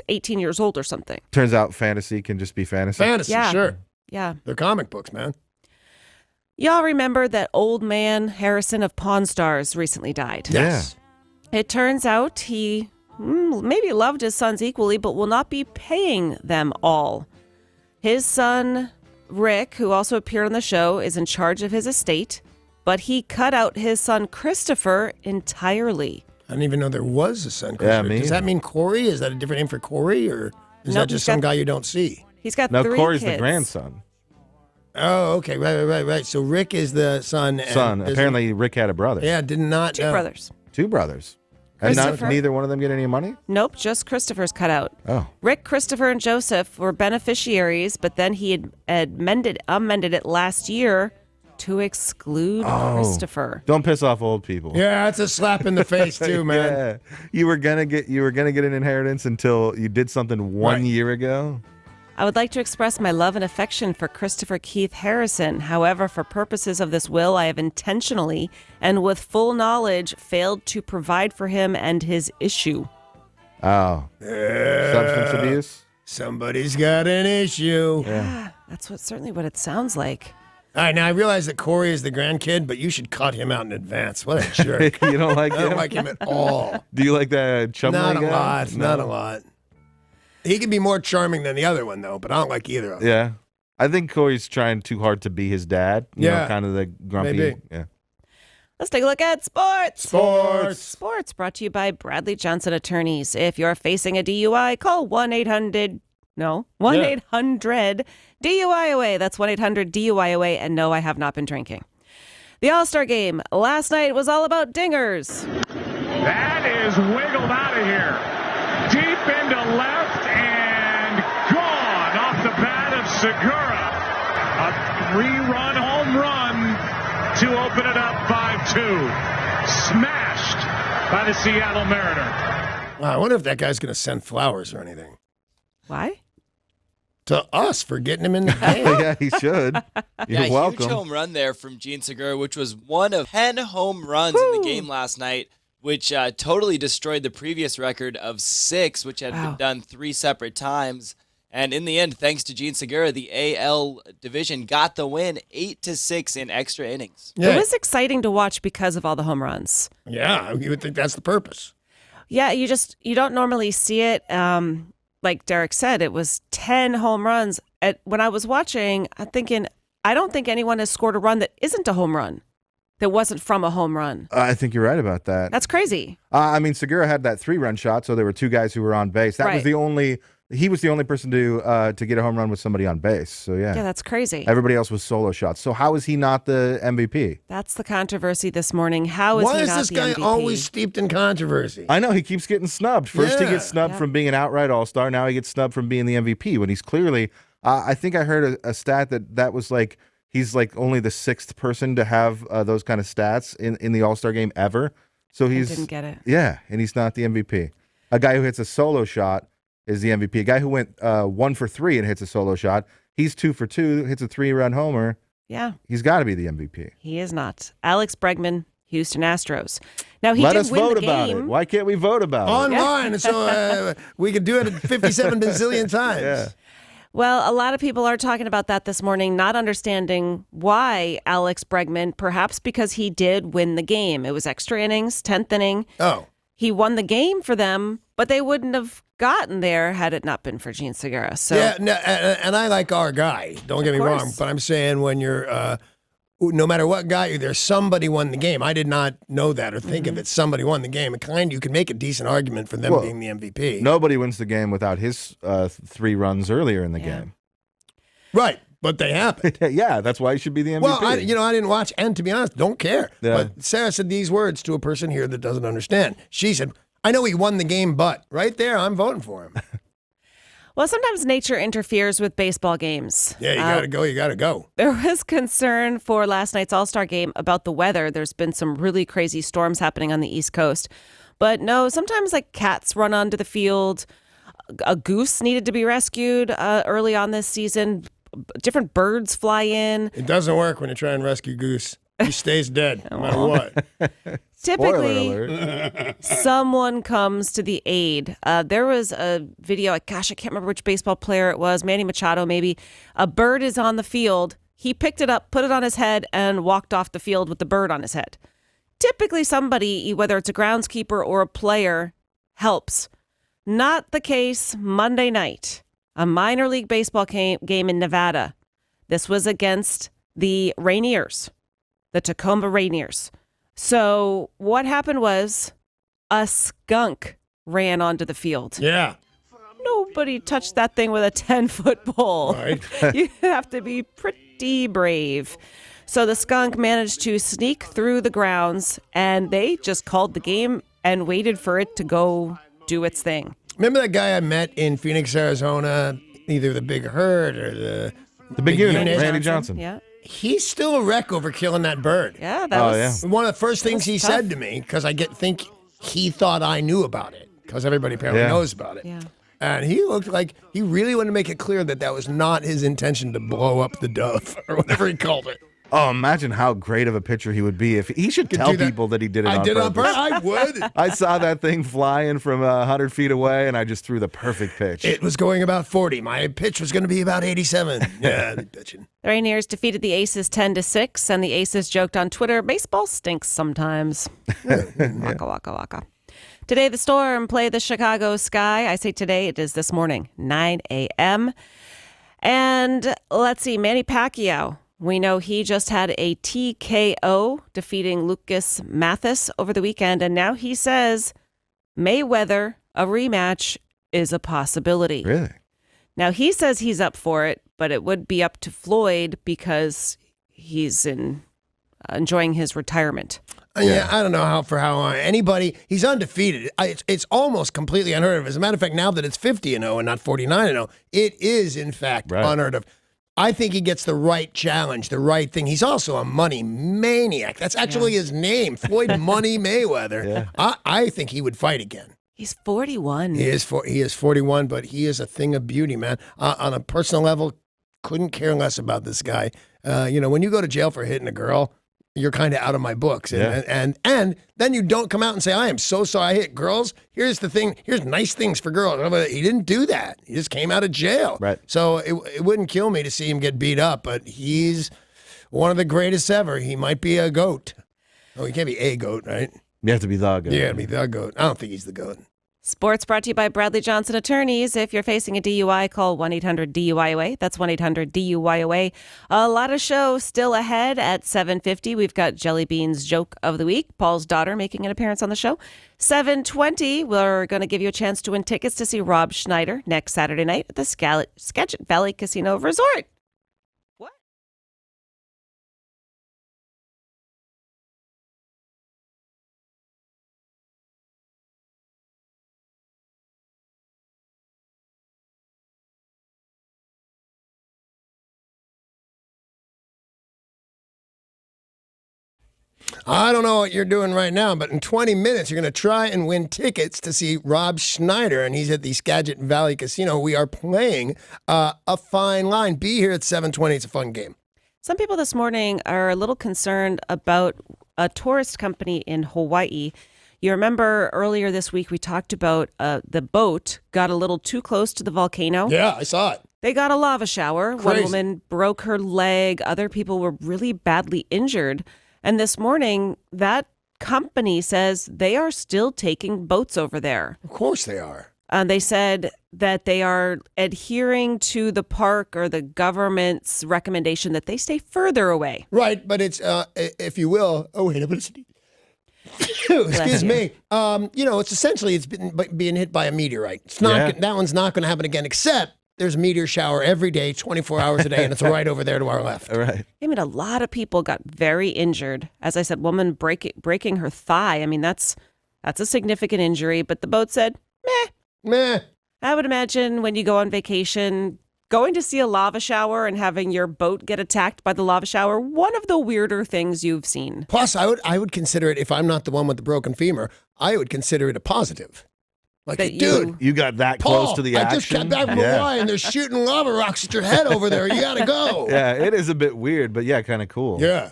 18 years old or something. Turns out fantasy can just be fantasy. Fantasy, sure. Yeah. They're comic books, man. Y'all remember that old man Harrison of Pawn Stars recently died? Yes. It turns out he maybe loved his sons equally, but will not be paying them all. His son, Rick, who also appeared on the show, is in charge of his estate, but he cut out his son Christopher entirely. I didn't even know there was a son. Yeah, Does that mean Corey? Is that a different name for Corey, or is that just some guy you don't see? He's got No, 3 Corey's kids. the grandson. Oh, okay, right. So Rick is the son. And Apparently, Rick had a brother. Yeah, did not. 2 brothers. 2 brothers. And Christopher? neither one of them get any money? Nope, just Christopher's cut out. Oh. Rick, Christopher, and Joseph were beneficiaries, but then he had amended it last year to exclude Christopher. Don't piss off old people. Yeah, that's a slap in the face too, man. Yeah. You were gonna get an inheritance until you did something one year ago. I would like to express my love and affection for Christopher Keith Harrison. However, for purposes of this will, I have intentionally and with full knowledge failed to provide for him and his issue. Oh. Substance abuse? Somebody's got an issue. Yeah, that's certainly what it sounds like. All right, now I realize that Corey is the grandkid, but you should cut him out in advance. What a jerk. You don't like I him? don't like him at all. Do you like that chumley Not a guy? lot. No. Not a lot. He can be more charming than the other one, though, but I don't like either of them. Yeah. I think Corey's trying too hard to be his dad. You know, kind of the grumpy. Maybe. Yeah. Let's take a look at sports. Sports. Sports brought to you by Bradley Johnson Attorneys. If you're facing a DUI, call 1-800-DUI-AWAY. That's 1-800-DUI-AWAY. And no, I have not been drinking. The All-Star Game last night was all about dingers. That is wiggled out of here. Deep into left and gone off the bat of Segura. A 3-run home run to open it up 5-2. Smashed by the Seattle Mariner. I wonder if that guy's going to send flowers or anything Why? to us for getting him in the game. Yeah, he should. You're welcome. Huge home run there from Gene Segura, which was one of 10 home runs in the game last night, which totally destroyed the previous record of 6, which had been done 3 separate times. And in the end, thanks to Gene Segura, the AL division got the win 8-6 in extra innings. Yeah. It was exciting to watch because of all the home runs. Yeah, you would think that's the purpose. Yeah, you don't normally see it. Like Derek said, it was 10 home runs. When I was watching, I'm thinking, I don't think anyone has scored a run that isn't a home run, that wasn't from a home run. I think you're right about that. That's crazy. I mean, Segura had that 3-run shot, so there were 2 guys who were on base. That was he was the only person to get a home run with somebody on base. So Yeah, that's crazy. Everybody else was solo shots. So how is he not the MVP? That's the controversy this morning. How is Why he is not this the guy MVP? always steeped in controversy? I know he keeps getting snubbed. First he gets snubbed Yeah. from being an outright all-star. Now he gets snubbed from being the MVP when he's clearly I think I heard a stat that was like he's like only the 6th person to have those kind of stats in the all-star game ever. So I didn't get it. Yeah, and he's not the MVP. A guy who hits a solo shot is the MVP. A guy who went 1 for 3 and hits a solo shot, he's 2 for 2, hits a 3-run homer. Yeah. He's got to be the MVP. He is not. Alex Bregman, Houston Astros. Now, he Let did us win vote the about game. it. Why can't we vote about it? Online, so we could do it 57 bazillion times. Yeah. Well, a lot of people are talking about that this morning, not understanding why Alex Bregman, perhaps because he did win the game. It was extra innings, 10th inning. Oh. He won the game for them, but they wouldn't have gotten there had it not been for Gene Segura. So Yeah, no, and I like our guy. Don't get me Of wrong, course. but I'm saying when you're, no matter what got you there, somebody won the game. I did not know that or think of it. Somebody won the game. You can make a decent argument for them Well, being the MVP. Nobody wins the game without his 3 runs earlier in the game. Right, but they happened. Yeah, that's why he should be the MVP. Well, I didn't watch, and to be honest, don't care. Yeah. But Sarah said these words to a person here that doesn't understand. She said, I know he won the game, but right there, I'm voting for him. Well, sometimes nature interferes with baseball games. Yeah, you gotta go. You gotta go. There was concern for last night's All-Star game about the weather. There's been some really crazy storms happening on the East Coast. But no, sometimes like cats run onto the field. A goose needed to be rescued early on this season. Different birds fly in. It doesn't work when you try and rescue Goose. He stays dead no matter what. Typically, someone comes to the aid. There was a video, I can't remember which baseball player it was, Manny Machado maybe. A bird is on the field. He picked it up, put it on his head, and walked off the field with the bird on his head. Typically, somebody, whether it's a groundskeeper or a player, helps. Not the case Monday night. A minor league baseball game in Nevada. This was against the Rainiers, the Tacoma Rainiers. So what happened was a skunk ran onto the field. Yeah. Nobody touched that thing with a 10-foot pole. Right. You have to be pretty brave. So the skunk managed to sneak through the grounds, and they just called the game and waited for it to go do its thing. Remember that guy I met in Phoenix, Arizona? Either the Big Herd or the Big unit, Randy Johnson. Yeah. He's still a wreck over killing that bird. Yeah, that was One of the first things he tough. said to me, because I think he thought I knew about it, because everybody apparently knows about it. Yeah. And he looked like he really wanted to make it clear that was not his intention to blow up the dove or whatever he called it. Oh, imagine how great of a pitcher he would be if he should tell people that he did it on purpose. I would. I saw that thing flying from 100 feet away, and I just threw the perfect pitch. It was going about 40. My pitch was going to be about 87. Yeah, they pitching. The Rainiers defeated the Aces 10-6, and the Aces joked on Twitter, baseball stinks sometimes. Waka, waka, waka. Today, the Storm play the Chicago Sky. I say today, it is this morning, 9 a.m. And let's see, Manny Pacquiao. We know he just had a TKO defeating Lucas Mathis over the weekend, and now he says Mayweather, a rematch, is a possibility. Really? Now, he says he's up for it, but it would be up to Floyd because he's enjoying his retirement. Yeah, I don't know how long. He's undefeated. It's almost completely unheard of. As a matter of fact, now that it's 50-0 and not 49-0, it is, in fact, unheard of. I think he gets the right challenge, the right thing. He's also a money maniac. That's actually his name, Floyd Money Mayweather. Yeah. I think he would fight again. He's 41. He is 41, but he is a thing of beauty, man. On a personal level, couldn't care less about this guy. When you go to jail for hitting a girl, you're kind of out of my books. And then you don't come out and say, I am so sorry I hit girls. Here's the thing. Here's nice things for girls. He didn't do that. He just came out of jail. Right. So it wouldn't kill me to see him get beat up, but he's one of the greatest ever. He might be a GOAT. Oh, he can't be a GOAT, right? You have to be the GOAT. Yeah, be the GOAT. I don't think he's the GOAT. Sports brought to you by Bradley Johnson Attorneys. If you're facing a DUI, call 1-800-DUIOA. That's 1-800-DUIOA. A lot of shows still ahead at 7:50. We've got Jelly Bean's Joke of the Week, Paul's daughter making an appearance on the show. 7:20, we're going to give you a chance to win tickets to see Rob Schneider next Saturday night at the Skagit Valley Casino Resort. What? I don't know what you're doing right now, but in 20 minutes, you're going to try and win tickets to see Rob Schneider, and he's at the Skagit Valley Casino. We are playing a fine line. Be here at 7:20. It's a fun game. Some people this morning are a little concerned about a tourist company in Hawaii. You remember earlier this week we talked about the boat got a little too close to the volcano. Yeah, I saw it. They got a lava shower. Crazy. One woman broke her leg. Other people were really badly injured. And this morning, that company says they are still taking boats over there. Of course they are. They said that they are adhering to the park or the government's recommendation that they stay further away. Right, but it's, if you will, oh, wait, but it's, excuse me. It's essentially, it's been being hit by a meteorite. It's not, that one's not going to happen again, except there's a meteor shower every day, 24 hours a day, and it's right over there to our left. All right. I mean, a lot of people got very injured. As I said, woman breaking her thigh. I mean, that's a significant injury. But the boat said, meh. I would imagine when you go on vacation, going to see a lava shower and having your boat get attacked by the lava shower, one of the weirder things you've seen. Plus, I would consider it, if I'm not the one with the broken femur, I would consider it a positive. Like, That dude, You got that Paul, close to the I action. just got back from Hawaii and they're shooting lava rocks at your head over there. You got to go. Yeah, it is a bit weird, but yeah, kind of cool. Yeah.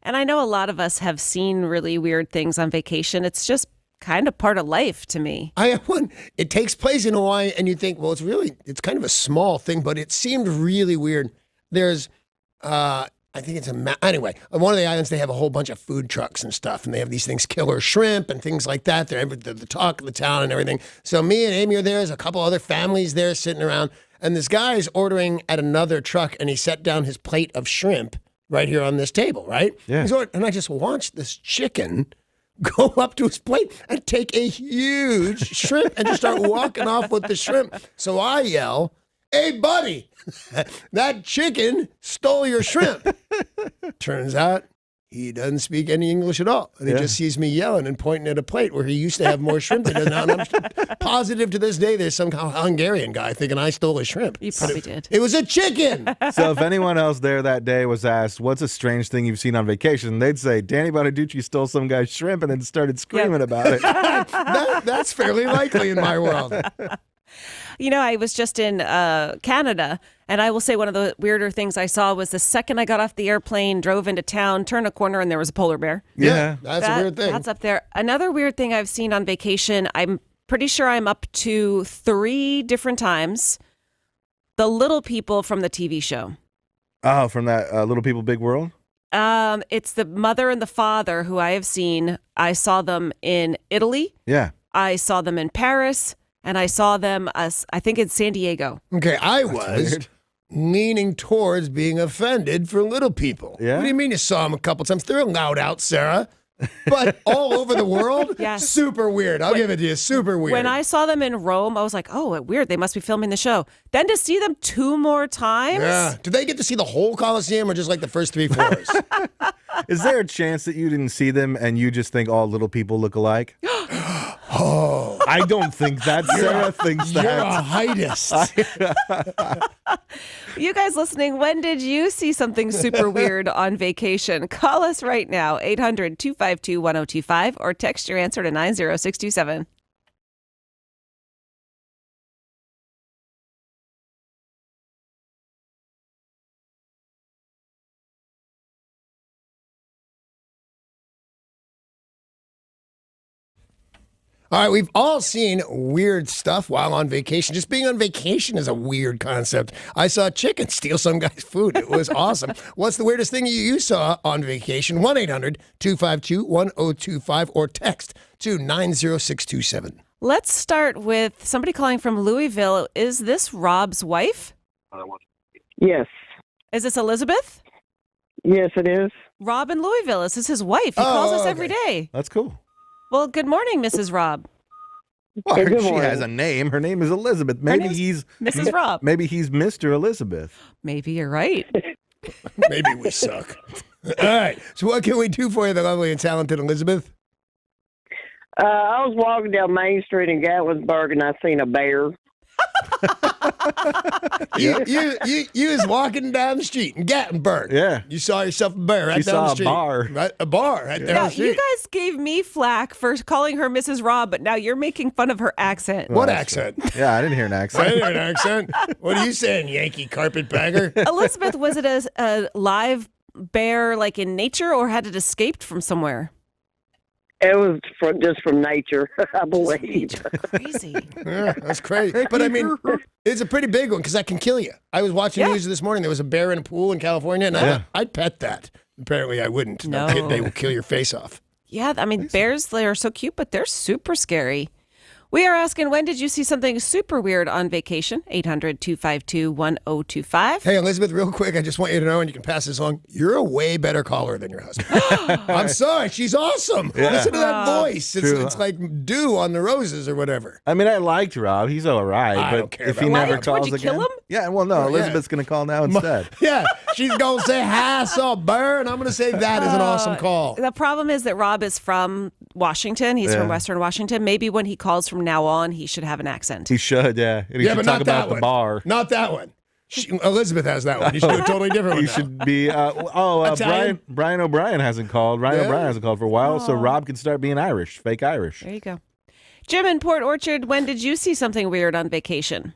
And I know a lot of us have seen really weird things on vacation. It's just kind of part of life to me. I have one. It takes place in Hawaii, and you think, well, it's kind of a small thing, but it seemed really weird. There's, I think it's anyway, on one of the islands, they have a whole bunch of food trucks and stuff, and they have these things, killer shrimp and things like that. They're the talk of the town and everything. So me and Amy are there. There's a couple other families there sitting around, and this guy is ordering at another truck, and he set down his plate of shrimp right here on this table, right? Yeah. And I just watched this chicken go up to his plate and take a huge shrimp and just start walking off with the shrimp. So I yell, "Hey, buddy, that chicken stole your shrimp." Turns out he doesn't speak any English at all. And he just sees me yelling and pointing at a plate where he used to have more shrimp than he does now. And I'm positive to this day there's some Hungarian guy thinking I stole his shrimp. You probably did. It was a chicken. So if anyone else there that day was asked, what's a strange thing you've seen on vacation? They'd say, Danny Bonaduce stole some guy's shrimp and then started screaming about it. That's fairly likely in my world. You know, I was just in Canada, and I will say one of the weirder things I saw was the second I got off the airplane, drove into town, turned a corner, and there was a polar bear. Yeah. That's a weird thing. That's up there. Another weird thing I've seen on vacation, I'm pretty sure I'm up to 3 different times. The little people from the TV show. Oh, from that Little People, Big World? It's the mother and the father who I have seen. I saw them in Italy. Yeah. I saw them in Paris. And I saw them, I think, in San Diego. Okay, I was leaning towards being offended for little people. Yeah? What do you mean you saw them a couple times? They're allowed out, Sarah. But all over the world? Yes. Super weird. I'll give it to you. Super weird. When I saw them in Rome, I was like, oh, weird. They must be filming the show. Then to see them 2 more times. Yeah. Do they get to see the whole Coliseum or just like the first 3 floors? Is there a chance that you didn't see them and you just think all little people look alike? Oh. I don't think that. Sarah thinks You're that. a heightist. You guys listening, when did you see something super weird on vacation? Call us right now, 800-252-1025, or text your answer to 90627. All right, we've all seen weird stuff while on vacation. Just being on vacation is a weird concept. I saw a chicken steal some guy's food. It was awesome. What's the weirdest thing you saw on vacation? 1-800-252-1025 or text to 90627. Let's start with somebody calling from Louisville. Is this Rob's wife? Yes. Is this Elizabeth? Yes, it is. Rob in Louisville. This is his wife. He calls us every day. That's cool. Well, good morning, Mrs. Rob. Well, Hey, good she morning. has a name. Her name is Elizabeth. Maybe name's he's Mrs. Rob. Maybe he's Mr. Elizabeth. Maybe you're right. Maybe we suck. All right, so what can we do for you, the lovely and talented Elizabeth? I was walking down Main Street in Gatlinburg and I seen a bear. You was walking down the street in Gatlinburg. Yeah. You saw yourself a bear right You down saw the a street. bar. Right, a bar right there Now, on the street. you guys gave me flack for calling her Mrs. Rob, but now you're making fun of her accent. What that's accent? Yeah, I didn't hear an I accent. didn't hear an accent. What are you saying, Yankee carpetbagger? Elizabeth, was it a live bear like in nature or had it escaped from somewhere? It was just from nature, I believe. Crazy. Yeah, that's crazy. But I mean, it's a pretty big one because that can kill you. I was watching news this morning. There was a bear in a pool in California, and I'd pet that. Apparently, I wouldn't. No. They will kill your face off. Yeah, I mean, bears, they are so cute, but they're super scary. We are asking, when did you see something super weird on vacation? 800-252-1025. Hey, Elizabeth, real quick, I just want you to know, and you can pass this along, you're a way better caller than your husband. I'm sorry. She's awesome. Yeah. Listen to that voice. True. It's like dew on the roses or whatever. I mean, I liked Rob. He's all right. I but don't care if he about never Rob. calls Would you again, kill him? Yeah. Well, no. Oh, yeah. Elizabeth's gonna call now instead. Yeah, she's going to say, hi, I saw a bear, and I'm going to say that is an awesome call. The problem is that Rob is from Washington. He's from Western Washington. Maybe when he calls from now on, he should have an accent. He should. Yeah. And he Yeah, should but talk not about that the one. bar. Not that one. Elizabeth has that one. You should do a totally different one. He now. should be. Italian? Brian O'Brien hasn't called. Ryan Yeah. O'Brien hasn't called for a while, so Rob can start being Irish, fake Irish. There you go. Jim in Port Orchard, when did you see something weird on vacation?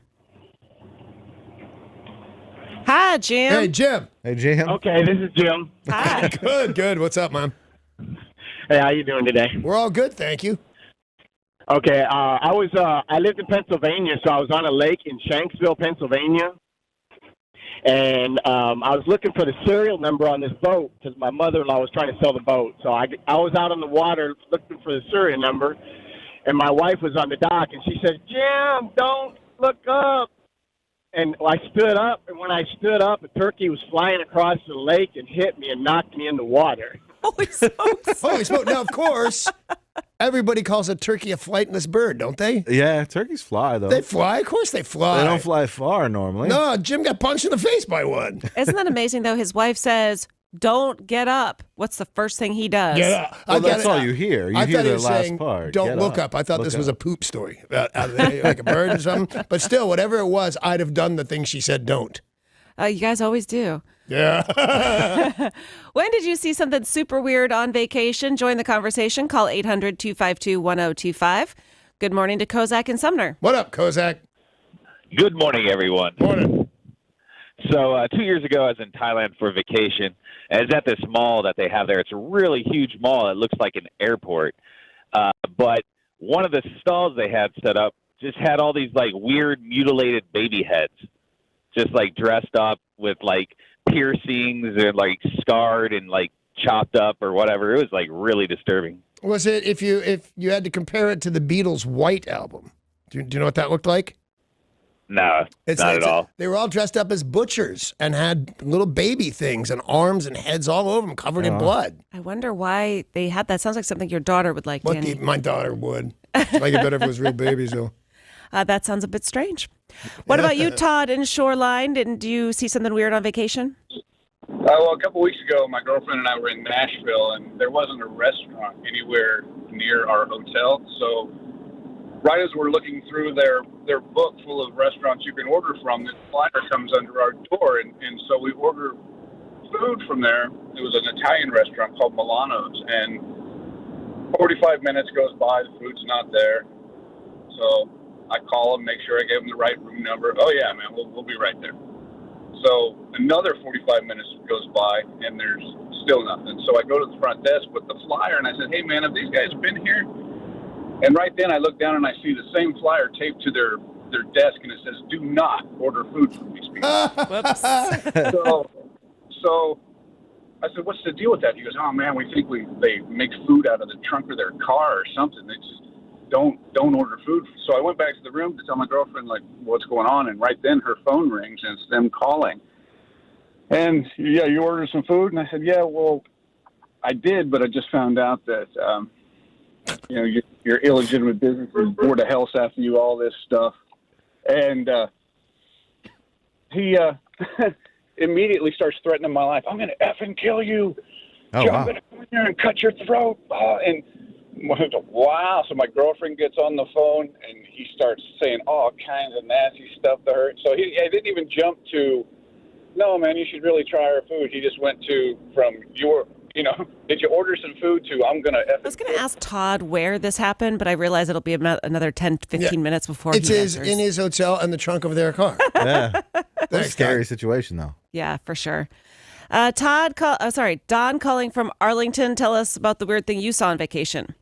Hi, Jim. Hey, Jim. Hey, Jim. Okay, this is Jim. Hi. Good. What's up, man? Hey, how you doing today? We're all good, thank you. Okay, I lived in Pennsylvania, so I was on a lake in Shanksville, Pennsylvania, and I was looking for the serial number on this boat because my mother-in-law was trying to sell the boat. So I was out on the water looking for the serial number, and my wife was on the dock, and she said, "Jim, don't look up." And I stood up, and when I stood up, a turkey was flying across the lake and hit me and knocked me in the water. Holy smokes. Holy smoke. Now, of course, everybody calls a turkey a flightless bird, don't they? Yeah, turkeys fly, though. They fly. Of course they fly. They don't fly far normally. No, Jim got punched in the face by one. Isn't that amazing, though? His wife says, don't get up. What's the first thing he does? Get up. Well, that's all you hear. You I hear thought he the was last saying, part. don't Get look up. I thought Look this was up. a poop story, like a bird or something. But still, whatever it was, I'd have done the thing she said don't. You guys always do. Yeah. When did you see something super weird on vacation? Join the conversation. Call 800-252-1025. Good morning to KZOK and Sumner. What up, Kozak? Good morning, everyone. Morning. So 2 years ago, I was in Thailand for vacation. And I was at this mall that they have there. It's a really huge mall. It looks like an airport. But one of the stalls they had set up just had all these, like, weird mutilated baby heads, just, like, dressed up with, like, piercings and, like, scarred and, like, chopped up or whatever. It was, like, really disturbing. Was it if you had to compare it to the Beatles' White album? Do you know what that looked like? No, not at all. They were all dressed up as butchers and had little baby things and arms and heads all over them covered in blood. I wonder why they had that. Sounds like something your daughter would like, Danny. My daughter would. Like it better if it was real babies, though. That sounds a bit strange. What about you, Todd, in Shoreline? Didn't you see something weird on vacation? Well, a couple weeks ago, my girlfriend and I were in Nashville, and there wasn't a restaurant anywhere near our hotel. So right as we're looking through their book full of restaurants you can order from, this flyer comes under our door, and so we order food from there. It was an Italian restaurant called Milano's, and 45 minutes goes by, the food's not there. So I call them, make sure I gave them the right room number. Oh, yeah, man, we'll be right there. So another 45 minutes goes by, and there's still nothing. So I go to the front desk with the flyer, and I said, hey, man, have these guys been here? And right then I look down, and I see the same flyer taped to their desk, and it says, do not order food from these people. Whoops. So I said, what's the deal with that? He goes, oh, man, we think they make food out of the trunk of their car or something. They just don't order food. So I went back to the room to tell my girlfriend, like, what's going on. And right then her phone rings, and it's them calling. And, yeah, you ordered some food? And I said, yeah, well, I did, but I just found out that, your illegitimate business is Board of Health after you, all this stuff. And he immediately starts threatening my life. I'm going to effing kill you. Oh, I'm wow. going to come in here and cut your throat. And wow. So my girlfriend gets on the phone, and he starts saying all kinds of nasty stuff to her. So he didn't even jump to, no, man, you should really try our food. He just went to, from your, did you order some food, to I'm going to effing I was going to ask Todd where this happened, but I realize it'll be another 10, 15 minutes before It's he answers. in his hotel in the trunk of their car. Yeah. What a Thanks, scary Todd. situation, though. Yeah, for sure. Don calling from Arlington. Tell us about the weird thing you saw on vacation.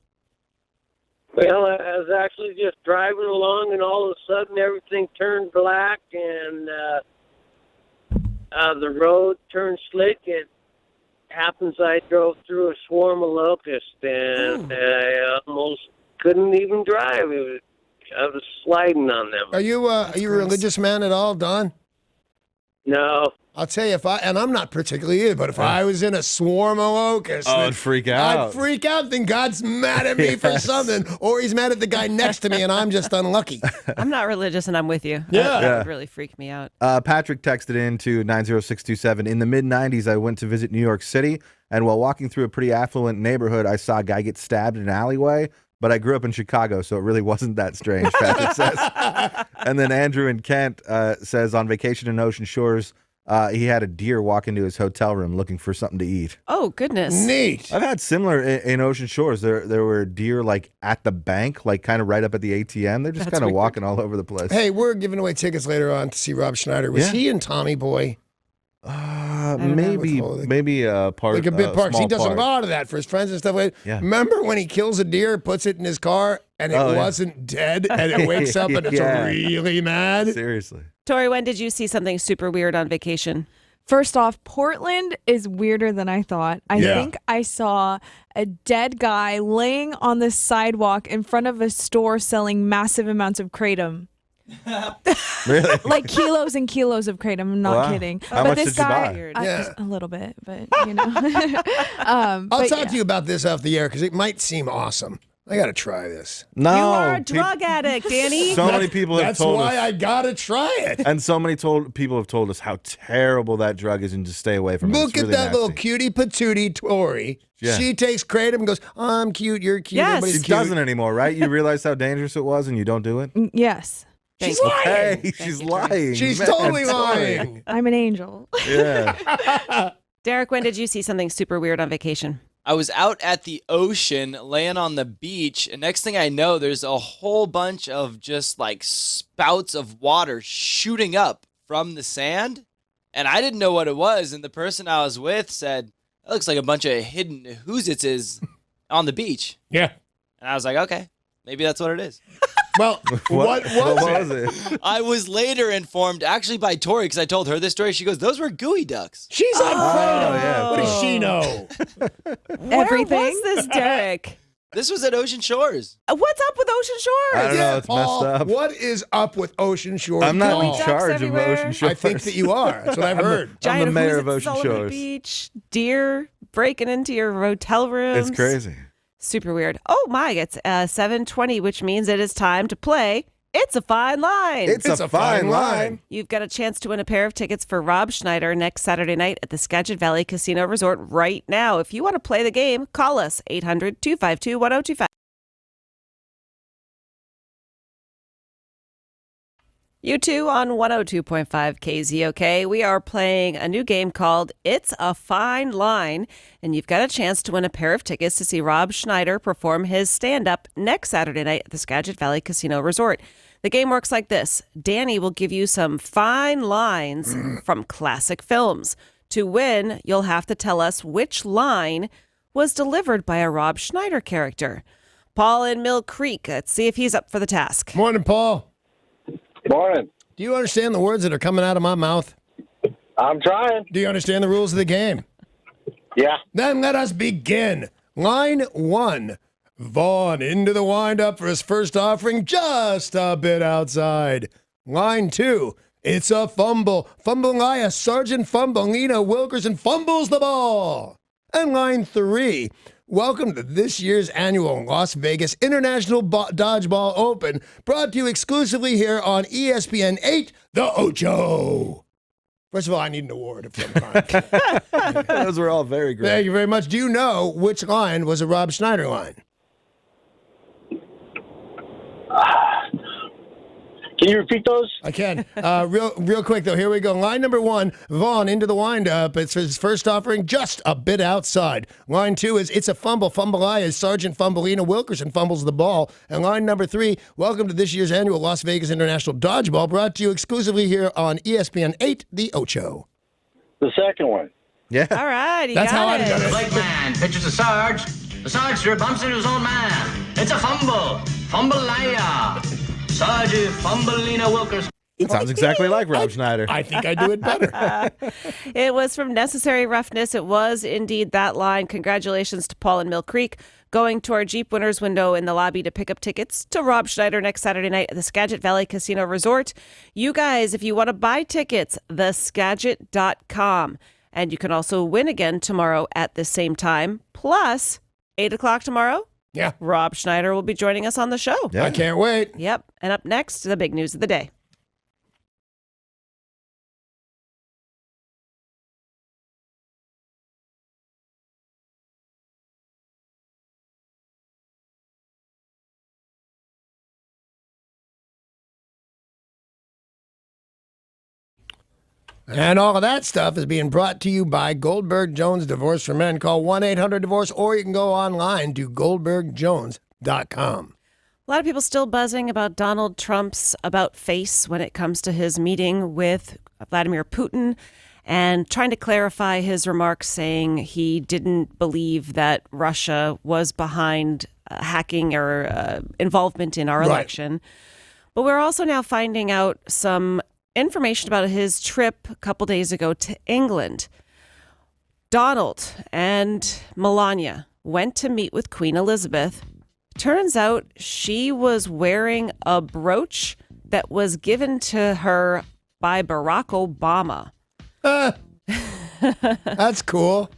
Well, I was actually just driving along, and all of a sudden everything turned black, and the road turned slick. It happens I drove through a swarm of locusts, and I almost couldn't even drive. I was sliding on them. Are you a religious man at all, Don? No. I'll tell you, and I'm not particularly either, but if I was in a swarm of locusts, I'd freak out. I'd freak out, then God's mad at me for something, or he's mad at the guy next to me, and I'm just unlucky. I'm not religious, and I'm with you. Yeah. That would really freak me out. Patrick texted in to 90627. In the mid-'90s, I went to visit New York City, and while walking through a pretty affluent neighborhood, I saw a guy get stabbed in an alleyway. But I grew up in Chicago, so it really wasn't that strange, Patrick says. And then Andrew in Kent says, on vacation in Ocean Shores, he had a deer walk into his hotel room looking for something to eat. Oh, goodness. Neat. I've had similar in Ocean Shores. There were deer like at the bank, like kind of right up at the ATM. They're just kind of walking all over the place. Hey, we're giving away tickets later on to see Rob Schneider. Was he in Tommy Boy? Maybe a part. Like a bit part. He does part. a lot of that for his friends and stuff like that. Yeah. Remember when he kills a deer, puts it in his car, and it wasn't dead, and it wakes up and it's really mad? Seriously. Tori, when did you see something super weird on vacation? First off, Portland is weirder than I thought. I think I saw a dead guy laying on the sidewalk in front of a store selling massive amounts of kratom. Really? Like kilos and kilos of kratom. I'm not kidding. How much did you buy? A little bit, but you know. I'll talk to you about this off the air because it might seem awesome. I got to try this. No. You are a drug addict, Danny. So many people have told us. That's why I got to try it. And so many people have told us how terrible that drug is and to stay away from it. Look It's at really that nasty. little cutie patootie Tori. Yeah. She takes kratom and goes, I'm cute, you're cute. Yes. everybody's She cute. doesn't anymore, right? You realize how dangerous it was and you don't do it? Yes. She's lying. Hey, she's lying. She's Man, totally sorry. lying. I'm an angel. Yeah. Derek, when did you see something super weird on vacation? I was out at the ocean, laying on the beach, and next thing I know, there's a whole bunch of just like spouts of water shooting up from the sand, and I didn't know what it was, and the person I was with said, that looks like a bunch of hidden whoositzes on the beach. Yeah. And I was like, okay, maybe that's what it is. Well, what was it? I was later informed, actually by Tori, because I told her this story. She goes, those were gooey ducks. She's on kratom. yeah. What does she know? Everything. Where was this, Derek? This was at Ocean Shores. What's up with Ocean Shores? I don't know. It's Paul, messed up. what is up with Ocean Shores? I'm not Paul? in charge of everywhere. Ocean Shores. I think that you are. That's what I've heard. I'm Giant the mayor of whoositzes Ocean all over the Shores. beach, deer breaking into your hotel rooms. It's crazy. Super weird. Oh my, it's 7:20, which means it is time to play It's a Fine Line. It's a fine line. You've got a chance to win a pair of tickets for Rob Schneider next Saturday night at the Skagit Valley Casino Resort right now. If you want to play the game, call us 800-252-1025. You two on 102.5 KZOK. We are playing a new game called It's a Fine Line, and you've got a chance to win a pair of tickets to see Rob Schneider perform his stand-up next Saturday night at the Skagit Valley Casino Resort. The game works like this. Danny will give you some fine lines from classic films. To win, you'll have to tell us which line was delivered by a Rob Schneider character. Paul in Mill Creek. Let's see if he's up for the task. Morning, Paul. Morning. Do you understand the words that are coming out of my mouth? I'm trying. Do you understand the rules of the game? Yeah. Then let us begin. Line 1. Vaughn into the windup for his first offering, just a bit outside. Line 2. It's a fumble. Fumbleiah, Sergeant Fumbleina Wilkerson fumbles the ball. And line 3. Welcome to this year's annual Las Vegas International Dodgeball Open, brought to you exclusively here on ESPN 8, The Ocho. First of all, I need an award of some kind. Those were all very great. Thank you very much. Do you know which line was a Rob Schneider line? Can you repeat those? I can. Real quick, though. Here we go. Line number 1, Vaughn into the windup. It's his first offering, just a bit outside. Line 2 is It's a fumble. Fumbleiah, Sergeant Fumbleina Wilkerson fumbles the ball. And line number 3, welcome to this year's annual Las Vegas International Dodgeball, brought to you exclusively here on ESPN 8, The Ocho. The second one. Yeah. All right, That's how got I it. done it. Blake man pitches to Sarge. The Sarge bumps into his own man. It's a fumble. Fumbleiah. Sergeant Fumbleina Wilkerson. It sounds exactly like Rob Schneider. I think I do it better. It was from Necessary Roughness. It was indeed that line. Congratulations to Paul in Mill Creek. Going to our Jeep winners window in the lobby to pick up tickets to Rob Schneider next Saturday night at the Skagit Valley Casino Resort. You guys, if you want to buy tickets, theskagit.com. And you can also win again tomorrow at the same time. Plus, 8 o'clock tomorrow, Yeah. Rob Schneider will be joining us on the show. Yeah. I can't wait. Yep. And up next, the big news of the day. And all of that stuff is being brought to you by Goldberg Jones Divorce for Men. Call 1-800-DIVORCE, or you can go online to goldbergjones.com. A lot of people still buzzing about Donald Trump's about face when it comes to his meeting with Vladimir Putin and trying to clarify his remarks, saying he didn't believe that Russia was behind hacking or involvement in our election. But we're also now finding out some information about his trip a couple days ago to England. Donald and Melania went to meet with Queen Elizabeth. Turns out she was wearing a brooch that was given to her by Barack Obama. That's cool.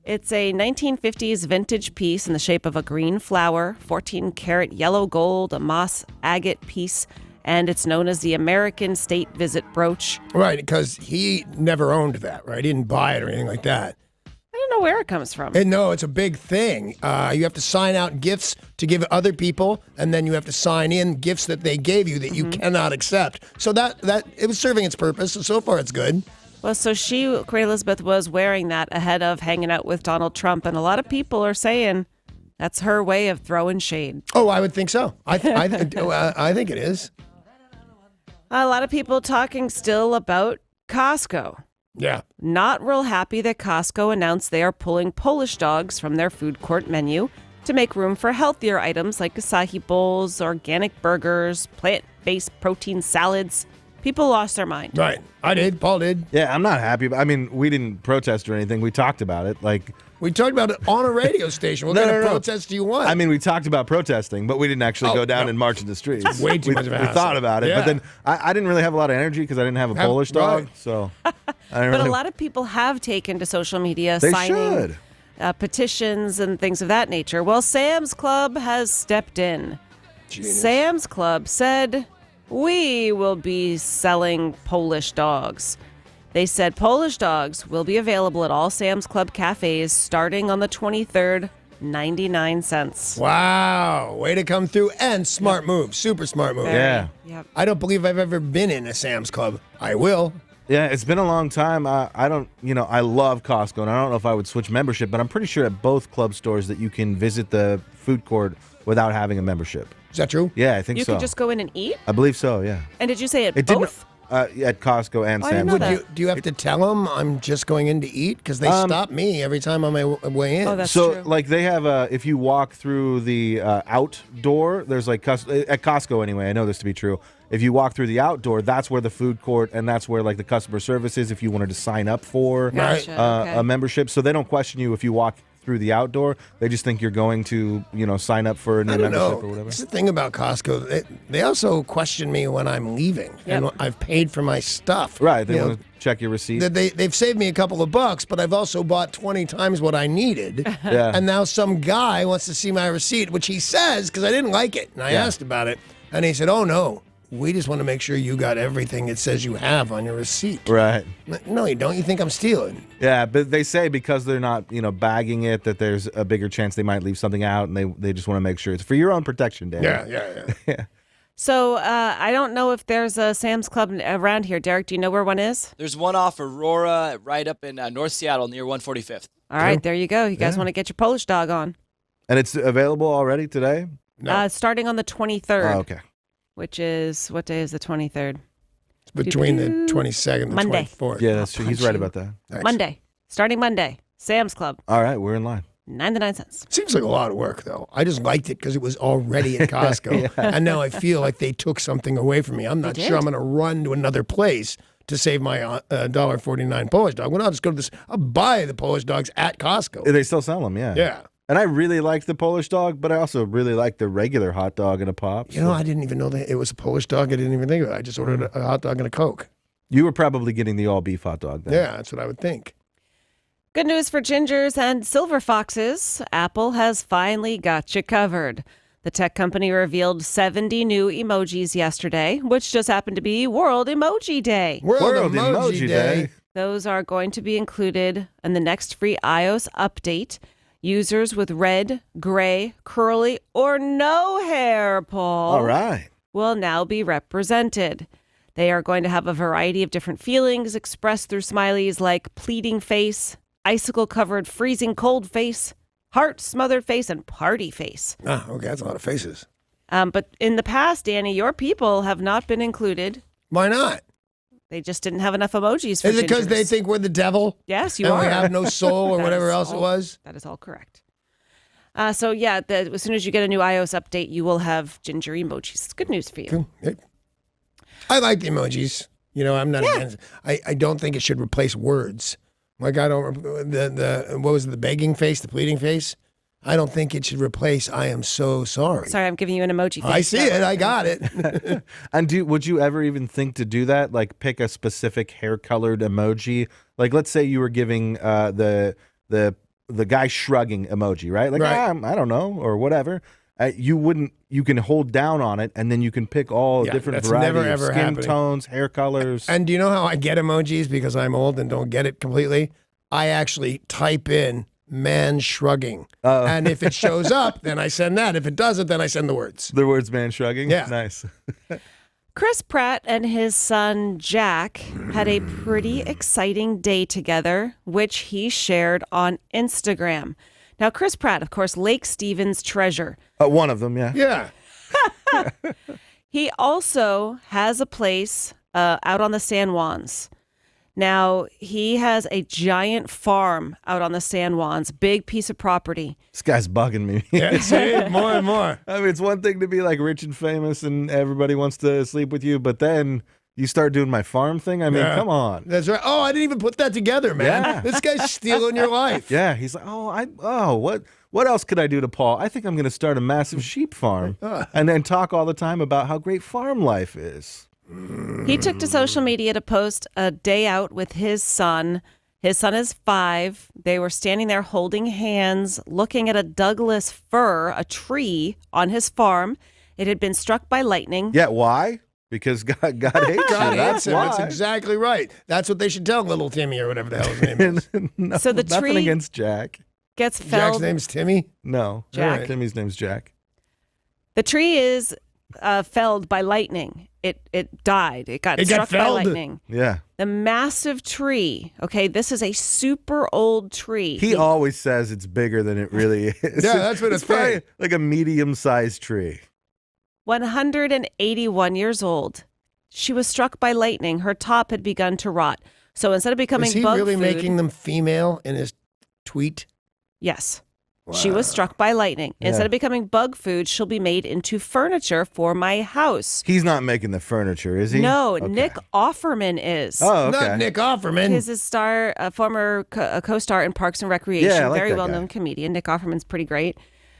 It's a 1950s vintage piece in the shape of a green flower, 14-karat yellow gold, a moss agate piece, and it's known as the American State Visit brooch. Right, because he never owned that, right? He didn't buy it or anything like that. I don't know where it comes from. And no, it's a big thing. You have to sign out gifts to give other people, and then you have to sign in gifts that they gave you that you cannot accept. So that it was serving its purpose, and so far it's good. Well, so Queen Elizabeth was wearing that ahead of hanging out with Donald Trump, and a lot of people are saying that's her way of throwing shade. Oh, I would think so. I think it is. A lot of people talking still about Costco. Yeah. Not real happy that Costco announced they are pulling Polish dogs from their food court menu to make room for healthier items like acai bowls, organic burgers, plant-based protein salads. People lost their mind. Right. I did. Paul did. Yeah, I'm not happy. I mean, we didn't protest or anything. We talked about it. We talked about it on a radio station. What kind of protest do you want? I mean, we talked about protesting, but we didn't actually go down and march in the streets. Way too much of a We hassle. thought about it, Yeah. but then I didn't really have a lot of energy because I didn't have a Polish dog. right. So, I didn't But really, a lot of people have taken to social media They signing should. petitions and things of that nature. Well, Sam's Club has stepped in. Genius. Sam's Club said, we will be selling Polish dogs. They said Polish dogs will be available at all Sam's Club cafes starting on the 23rd, 99 cents. Wow. Way to come through. And smart move. Super smart move. Yeah. Yep. I don't believe I've ever been in a Sam's Club. I will. Yeah, it's been a long time. I love Costco, and I don't know if I would switch membership, but I'm pretty sure at both club stores that you can visit the food court without having a membership. Is that true? Yeah, I think You so. can just go in and eat? I believe so, yeah. And did you say at It both? At Costco and Oh, I didn't Sam's. know Would that. do you have to tell them I'm just going in to eat? Because they stop me every time on my way in. Oh, that's So, true. like, they have if you walk through the outdoor, there's like at Costco anyway. I know this to be true. If you walk through the outdoor, that's where the food court and that's where like the customer service is. If you wanted to sign up for Gotcha, okay. a membership, so they don't question you if you walk through the outdoor. They just think you're going to sign up for a new I don't membership know. or whatever. That's the thing about Costco. They also question me when I'm leaving. Yep. And I've paid for my stuff. Right? They You know, want to check your receipt. They've saved me a couple of bucks, but I've also bought 20 times what I needed. Yeah. And now some guy wants to see my receipt, which he says, because I didn't like it. And I asked about it. And he said, oh, no. We just want to make sure you got everything it says you have on your receipt. Right. No, you don't. You think I'm stealing? Yeah, but they say because they're not, bagging it, that there's a bigger chance they might leave something out, and they just want to make sure it's for your own protection, Dan. Yeah. So I don't know if there's a Sam's Club around here. Derek, do you know where one is? There's one off Aurora right up in North Seattle near 145th. All right, there you go. You guys want to get your Polish dog on. And it's available already today? No. Starting on the 23rd. Oh, okay. Which is, what day is the 23rd? It's between the 22nd and the Monday. 24th. Yeah, that's true. He's right you. about that. Thanks. Monday. Starting Monday. Sam's Club. All right, we're in line. 99 cents. Seems like a lot of work, though. I just liked it because it was already at Costco. And now I feel like they took something away from me. I'm not They sure did. I'm going to run to another place to save my $1.49 Polish dog. Well, I'll just go to this. I'll buy the Polish dogs at Costco. They still sell them, yeah. Yeah. And I really like the Polish dog, but I also really like the regular hot dog and a pop. You know, I didn't even know that it was a Polish dog. I didn't even think of it. I just ordered a hot dog and a Coke. You were probably getting the all beef hot dog then. Yeah, that's what I would think. Good news for gingers and silver foxes. Apple has finally got you covered. The tech company revealed 70 new emojis yesterday, which just happened to be World Emoji Day. World Emoji Day. Those are going to be included in the next free iOS update. Users with red, gray, curly, or no hair, Paul, All right. will now be represented. They are going to have a variety of different feelings expressed through smileys like pleading face, icicle-covered freezing cold face, heart-smothered face, and party face. Ah, okay, that's a lot of faces. But in the past, Danny, your people have not been included. Why not? They just didn't have enough emojis for Is it because gingers. they think we're the devil? Yes, you and are. we have no soul or That whatever is else it all- was? That is all correct. As soon as you get a new iOS update, you will have ginger emojis. It's good news for you. Cool. Yeah. I like the emojis. I'm not against. I don't think it should replace words. Like I don't what was it, the begging face, the pleading face? I don't think it should replace I am so sorry. Sorry, I'm giving you an emoji face. I see it. I got it. And would you ever even think to do that? Like pick a specific hair-colored emoji? Like let's say you were giving the guy shrugging emoji, right? Like Right. I don't know or whatever. You can hold down on it and then you can pick all different that's varieties never, of ever skin happening. tones, hair colors. And do you know how I get emojis because I'm old and don't get it completely? I actually type in man shrugging. And if it shows up, then I send that. If it doesn't, then I send the words. The words man shrugging? Yeah. Nice. Chris Pratt and his son Jack had a pretty exciting day together, which he shared on Instagram. Now, Chris Pratt, of course, Lake Stevens' treasure. One of them, yeah. Yeah. He also has a place out on the San Juans. Now, he has a giant farm out on the San Juans, big piece of property. This guy's bugging me. Yeah, see, more and more. I mean, it's one thing to be like rich and famous and everybody wants to sleep with you, but then you start doing my farm thing. I mean, Yeah. come on. That's right. Oh, I didn't even put that together, man. Yeah. This guy's stealing your life. Yeah, he's like, what else could I do to Paul? I think I'm going to start a massive sheep farm and then talk all the time about how great farm life is. He took to social media to post a day out with his son. His son is 5. They were standing there holding hands, looking at a Douglas fir, a tree on his farm. It had been struck by lightning. Yeah, why? Because God hates God you. hates That's him. why. That's exactly right. That's what they should tell little Timmy or whatever the hell his name is. No, So the nothing tree- against Jack. Gets Jack's felled. name's Timmy? No, Jack. Timmy's name's Jack. The tree is felled by lightning. It died. It got It got struck by felled? lightning. Yeah. The massive tree. Okay, this is a super old tree. He always says it's bigger than it really is. Yeah, that's what it's it's probably saying. like a medium-sized tree. 181 years old. She was struck by lightning. Her top had begun to rot. So instead of becoming Is he bug really food, making them female in his tweet? yes. She was struck by lightning. Instead Yeah. of becoming bug food, she'll be made into furniture for my house. He's not making the furniture, is he? No, Okay. Nick Offerman is. Oh, okay. Not Nick Offerman. He's a former co-star in Parks and Recreation, Yeah, I like very that well-known guy. comedian. Nick Offerman's pretty great.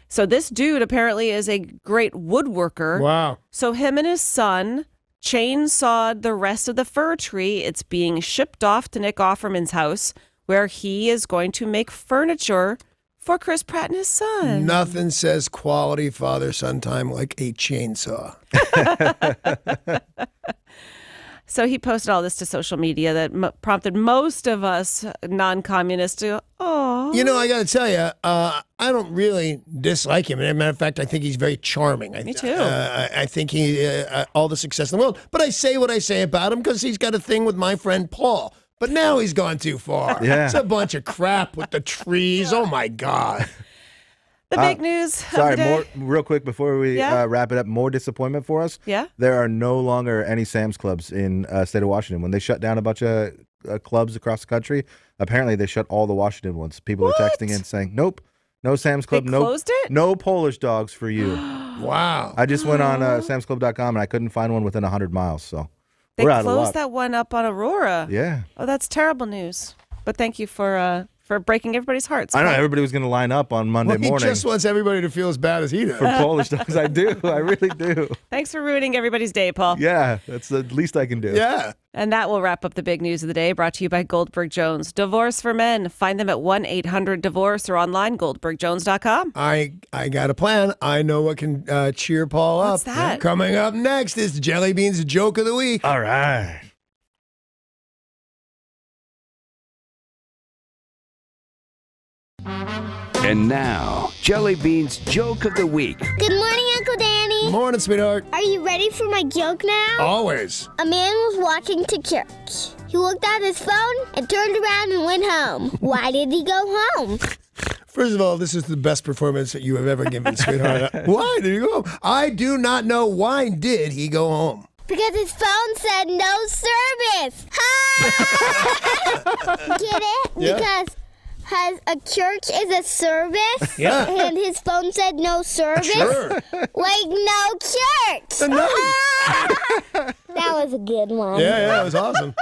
So this dude apparently is a great woodworker. Wow. So him and his son chainsawed the rest of the fir tree. It's being shipped off to Nick Offerman's house, where he is going to make furniture for Chris Pratt and his son. Nothing says quality father-son time like a chainsaw. So he posted all this to social media that prompted most of us non-communists to go, oh. You know, I got to tell you, I don't really dislike him. As a matter of fact, I think he's very charming. Me too. I think he all the success in the world. But I say what I say about him because he's got a thing with my friend Paul. But now he's gone too far. Yeah. It's a bunch of crap with the trees. Oh, my God. The big news Sorry, of the day. real quick before we Yeah? wrap it up, more disappointment for us. Yeah? There are no longer any Sam's Clubs in state of Washington. When they shut down a bunch of clubs across the country, apparently they shut all the Washington ones. People are texting in saying, nope, no Sam's Club. They no, closed it? No Polish dogs for you. Wow. I just went on samsclub.com and I couldn't find one within 100 miles. So They we're out of luck. closed that one up on Aurora. Yeah. Oh, that's terrible news. But thank you for breaking everybody's hearts. I know everybody was going to line up on Monday Well, he morning just wants everybody to feel as bad as he does. for Polish dogs. I do. I really do. Thanks for ruining everybody's day, Paul. Yeah, that's the least I can do. Yeah. And that will wrap up the big news of the day, brought to you by Goldberg Jones. Divorce for men. Find them at 1-800-DIVORCE or online, goldbergjones.com. I got a plan. I know what can cheer Paul What's up. that? Coming up next is Jelly Bean's Joke of the Week. All right. And now, Jelly Bean's Joke of the Week. Good morning, Uncle Danny. Morning, sweetheart. Are you ready for my joke now? Always. A man was walking to church. He looked at his phone and turned around and went home. Why did he go home? First of all, this is the best performance that you have ever given, sweetheart. Why did he go home? I do not know. Why did he go home? Because his phone said no service. Get it? Yeah. Because a church is a service. Yeah. And his phone said no service. Sure. Like no church. No. That was a good one. Yeah, it was awesome.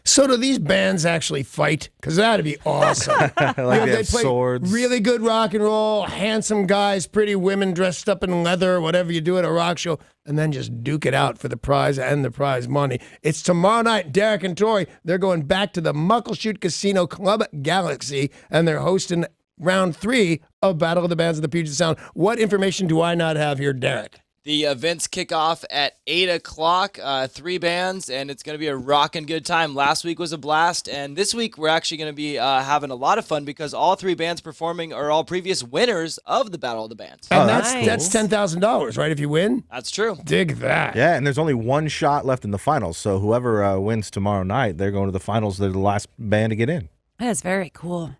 So do these bands actually fight? Because that'd be awesome. Like they have play swords. really good rock and roll, handsome guys, pretty women dressed up in leather, whatever you do at a rock show, and then just duke it out for the prize and the prize money. It's tomorrow night. Derek and Tori, they're going back to the Muckleshoot Casino Club Galaxy, and they're hosting round 3 of Battle of the Bands of the Puget Sound. What information do I not have here, Derek? The events kick off at 8 o'clock, 3 bands, and it's going to be a rockin' good time. Last week was a blast, and this week we're actually going to be having a lot of fun because all 3 bands performing are all previous winners of the Battle of the Bands. And that's $10,000, right, if you win? That's true. Dig that. Yeah, and there's only one shot left in the finals, so whoever wins tomorrow night, they're going to the finals. They're the last band to get in. That's very cool.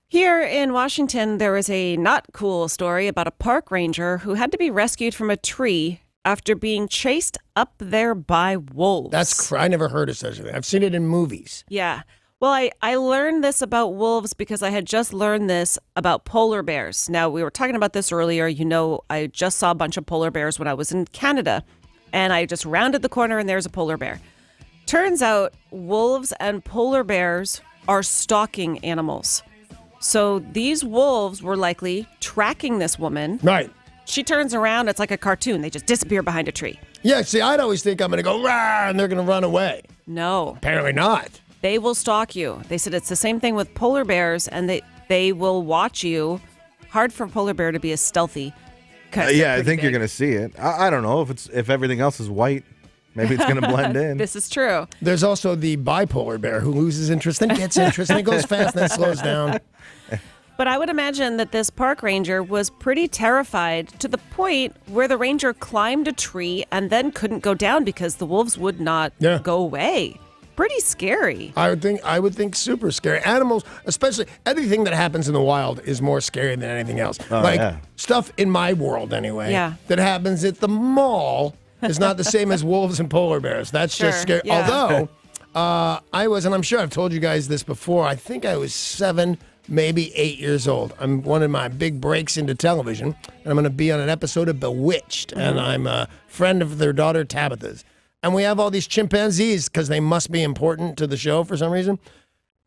Here in Washington, there was a not cool story about a park ranger who had to be rescued from a tree after being chased up there by wolves. I never heard of such a thing. I've seen it in movies. Yeah. Well, I learned this about wolves because I had just learned this about polar bears. Now, we were talking about this earlier. You know, I just saw a bunch of polar bears when I was in Canada, and I just rounded the corner and there's a polar bear. Turns out wolves and polar bears are stalking animals. So these wolves were likely tracking this woman. Right. She turns around. It's like a cartoon. They just disappear behind a tree. Yeah, see, I'd always think I'm going to go, rah, and they're going to run away. No. Apparently not. They will stalk you. They said it's the same thing with polar bears, and they will watch you. Hard for a polar bear to be as stealthy. Yeah, I think you're going to see it. I don't know if everything else is white. Maybe it's going to blend in. This is true. There's also the bipolar bear who loses interest, then gets interest, then goes fast, then slows down. But I would imagine that this park ranger was pretty terrified to the point where the ranger climbed a tree and then couldn't go down because the wolves would not go away. Pretty scary. I would think super scary. Animals, especially anything that happens in the wild, is more scary than anything else. Stuff in my world anyway. Yeah. That happens at the mall is not the same as wolves and polar bears. That's just scary. Yeah. Although I was, and I'm sure I've told you guys this before, I think I was 7, maybe 8 years old. I'm one of my big breaks into television, and I'm going to be on an episode of Bewitched, and I'm a friend of their daughter Tabitha's. And we have all these chimpanzees because they must be important to the show for some reason.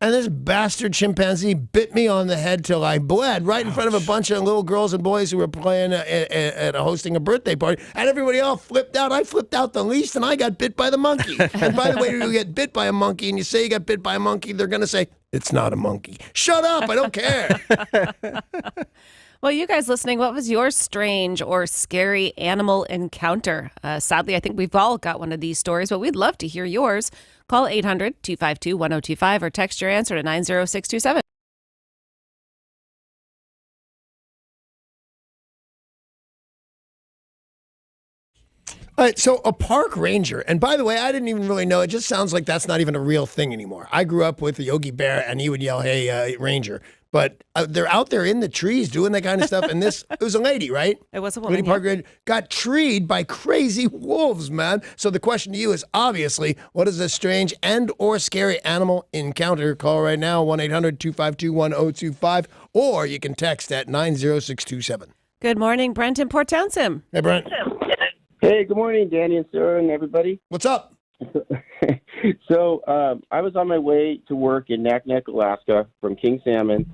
And this bastard chimpanzee bit me on the head till I bled right in front of a bunch of little girls and boys who were playing at hosting a birthday party. And everybody else flipped out. I flipped out the least, and I got bit by the monkey. And by the way, if you get bit by a monkey and you say you got bit by a monkey, they're going to say, it's not a monkey. Shut up. I don't care. Well, you guys listening, what was your strange or scary animal encounter? Sadly, I think we've all got one of these stories, but we'd love to hear yours. Call 800-252-1025 or text your answer to 90627. All right, so a park ranger, and by the way, I didn't even really know, it just sounds like that's not even a real thing anymore. I grew up with a Yogi Bear, and he would yell, hey, ranger. But they're out there in the trees doing that kind of stuff, and it was a lady, right? It was a woman, Lady park ranger got treed by crazy wolves, man. So the question to you is, obviously, what is a strange and or scary animal encounter? Call right now, 1-800-252-1025, or you can text at 90627. Good morning, Brent in Port Townsend. Hey, Brent. Hey, good morning, Danny and Sarah and everybody. What's up? So I was on my way to work in Naknek, Alaska from King Salmon,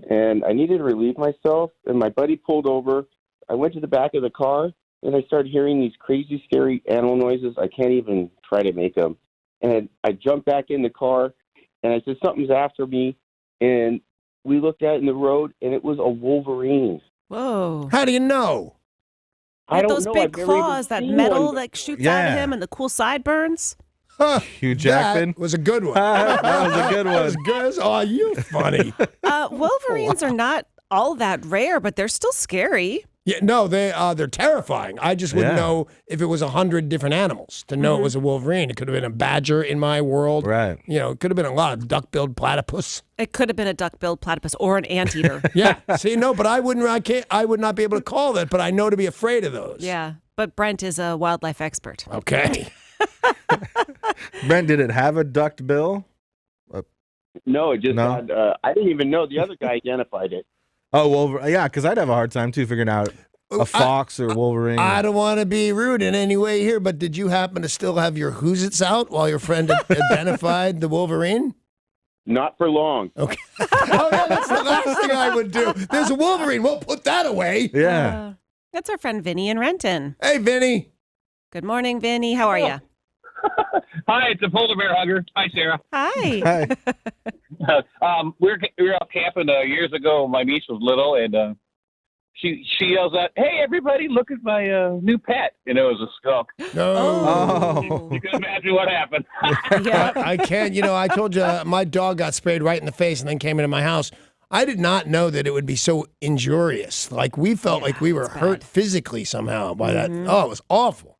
and I needed to relieve myself, and my buddy pulled over. I went to the back of the car, and I started hearing these crazy, scary animal noises. I can't even try to make them. And I jumped back in the car, and I said, something's after me. And we looked at it in the road, and it was a wolverine. Whoa. How do you know? I don't those know. big I've never even claws, that seen metal one that shoots Yeah. out of him and the cool sideburns. Huh, Hugh Jackman. That was a good one. that was a good That was one. good. Oh, you funny. Wolverines are not all that rare, but they're still scary. Yeah, no, they're terrifying. I just wouldn't Yeah. know if it was 100 different animals to know it was a wolverine. It could have been a badger in my world. Right. You know, it could have been a lot of duck-billed platypus. It could have been a duck-billed platypus or an anteater. Yeah. See, no, but I would not be able to call that, but I know to be afraid of those. Yeah, but Brent is a wildlife expert. Okay. Brent, did it have a ducked bill? No, it just No? had, I didn't even know. The other guy identified it. Oh, well, yeah, because I'd have a hard time, too, figuring out a fox or Wolverine. I don't want to be rude in any way here, but did you happen to still have your Who's-Its out while your friend identified the wolverine? Not for long. Okay. Oh, yeah, that's the last thing I would do. There's a wolverine. We'll put that away. Yeah. That's our friend Vinny in Renton. Hey, Vinny. Good morning, Vinny. How are you? Hi, it's a polar bear hugger. Hi, Sarah. Hi. We were out camping years ago. My niece was little, and she yells out, "Hey, everybody, look at my new pet!" And it was a skunk. No. You can imagine what happened. I can't. You know, I told you my dog got sprayed right in the face and then came into my house. I did not know that it would be so injurious. Like, we felt like we were hurt physically somehow by that. Oh, it was awful.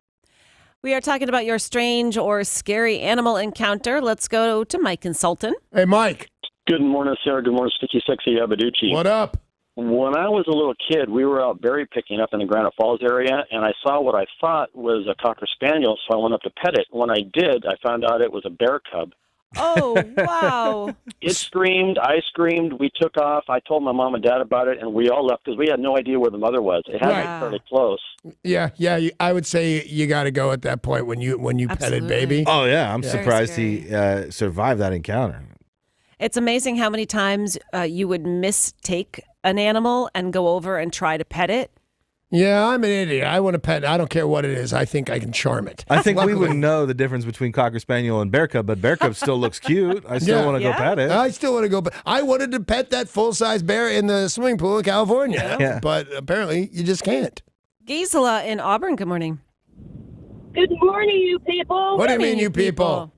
We are talking about your strange or scary animal encounter. Let's go to Mike in Sultan. Hey, Mike. Good morning, Sarah. Good morning, Sticky Sexy Abaducci. What up? When I was a little kid, we were out berry picking up in the Granite Falls area, and I saw what I thought was a Cocker Spaniel, so I went up to pet it. When I did, I found out it was a bear cub. Oh, wow. It screamed, I screamed, we took off. I told my mom and dad about it, and we all left because we had no idea where the mother was. It had to be fairly close. Yeah. I would say you got to go at that point when you petted baby. Oh, yeah. I'm surprised he survived that encounter. It's amazing how many times you would mistake an animal and go over and try to pet it. Yeah, I'm an idiot. I want to pet. I don't care what it is. I think I can charm it. I think we Luckily- would know the difference between Cocker Spaniel and Bear Cub, but Bear Cub still looks cute. I still want to go pet it. I still want to go. I wanted to pet that full-size bear in the swimming pool in California, Yeah. but apparently you just can't. Gisela in Auburn, good morning. Good morning, you people. What do you mean, you people?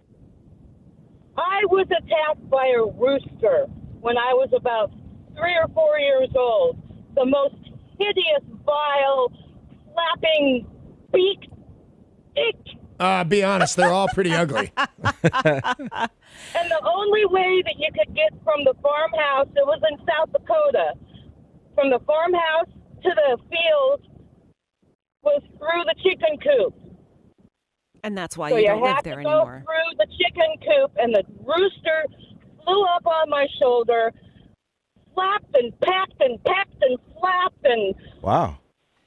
I was attacked by a rooster when I was about 3 or 4 years old. The most hideous, vile, flapping beak. Be honest, they're all pretty ugly. And the only way that you could get from the farmhouse, it was in South Dakota, from the farmhouse to the field was through the chicken coop. And that's why So you you don't live had there to go anymore. through the chicken coop, and the rooster flew up on my shoulder, flapped and pecked and pecked and flapped, and Wow.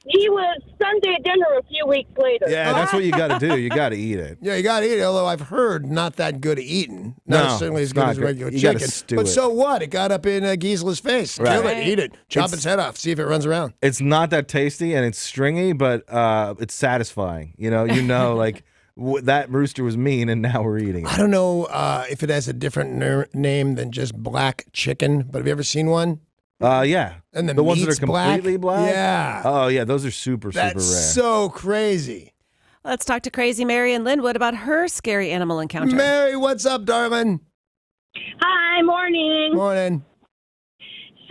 he was Sunday dinner a few weeks later. Yeah, that's what you got to do. You got to eat it. Yeah, you got to eat it, although I've heard not that good at eating. Not No, certainly as it's good not as good. regular You gotta chicken. stew But it. so what? It got up in Gisela's face. Right. Kill it, eat it, chop its head off, see if it runs around. It's not that tasty and it's stringy, but it's satisfying. You know, like that rooster was mean, and now we're eating it. I don't know if it has a different name than just black chicken, but have you ever seen one? Yeah. And the ones that are meat's black? completely black? Yeah. Oh, yeah. Those are super That's rare. so crazy. Let's talk to Crazy Mary in Linwood about her scary animal encounter. Mary, what's up, darling? Hi, morning. Morning.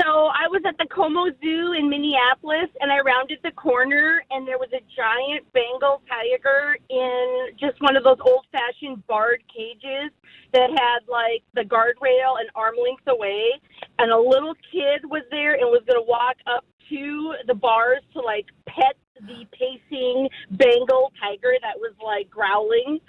So I was at the Como Zoo in Minneapolis, and I rounded the corner, and there was a giant Bengal tiger in just one of those old-fashioned barred cages that had, like, the guardrail an arm length away, and a little kid was there and was going to walk up to the bars to, like, pet the pacing Bengal tiger that was, like, growling.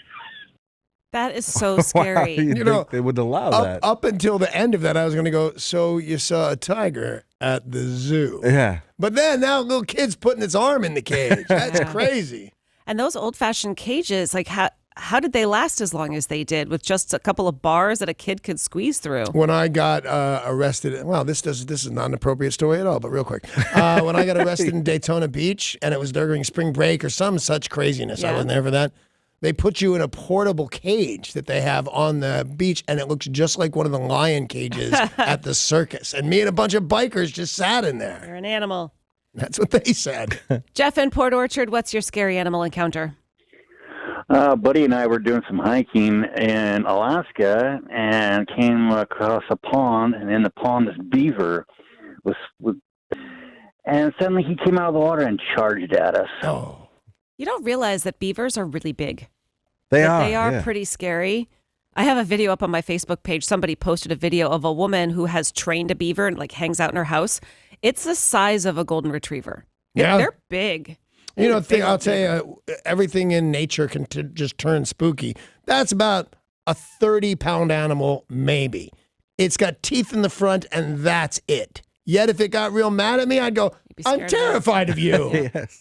That is so scary. You know, they would allow that. Up until the end of that, I was going to go, so you saw a tiger at the zoo. Yeah. But then now a little kid's putting its arm in the cage. That's Yeah. crazy. And those old-fashioned cages, like how did they last as long as they did with just a couple of bars that a kid could squeeze through? When I got arrested, well, this is not an appropriate story at all, but real quick. When I got arrested in Daytona Beach, and it was during spring break or some such craziness, I Yeah. wasn't there for that. They put you in a portable cage that they have on the beach, and it looks just like one of the lion cages at the circus. And me and a bunch of bikers just sat in there. You're an animal. That's what they said. Jeff in Port Orchard, what's your scary animal encounter? Buddy and I were doing some hiking in Alaska and came across a pond, and in the pond this beaver was and suddenly he came out of the water and charged at us. Oh. You don't realize that beavers are really big. They They are. are Yeah. pretty scary. I have a video up on my Facebook page. Somebody posted a video of a woman who has trained a beaver and like hangs out in her house. It's the size of a golden retriever. Yeah. They're big. You know, Big I'll old tell you, everything in nature can just turn spooky. That's about a 30-pound animal, maybe. It's got teeth in the front, and that's it. Yet if it got real mad at me, I'd go, I'm scared of it." terrified of you. Yes.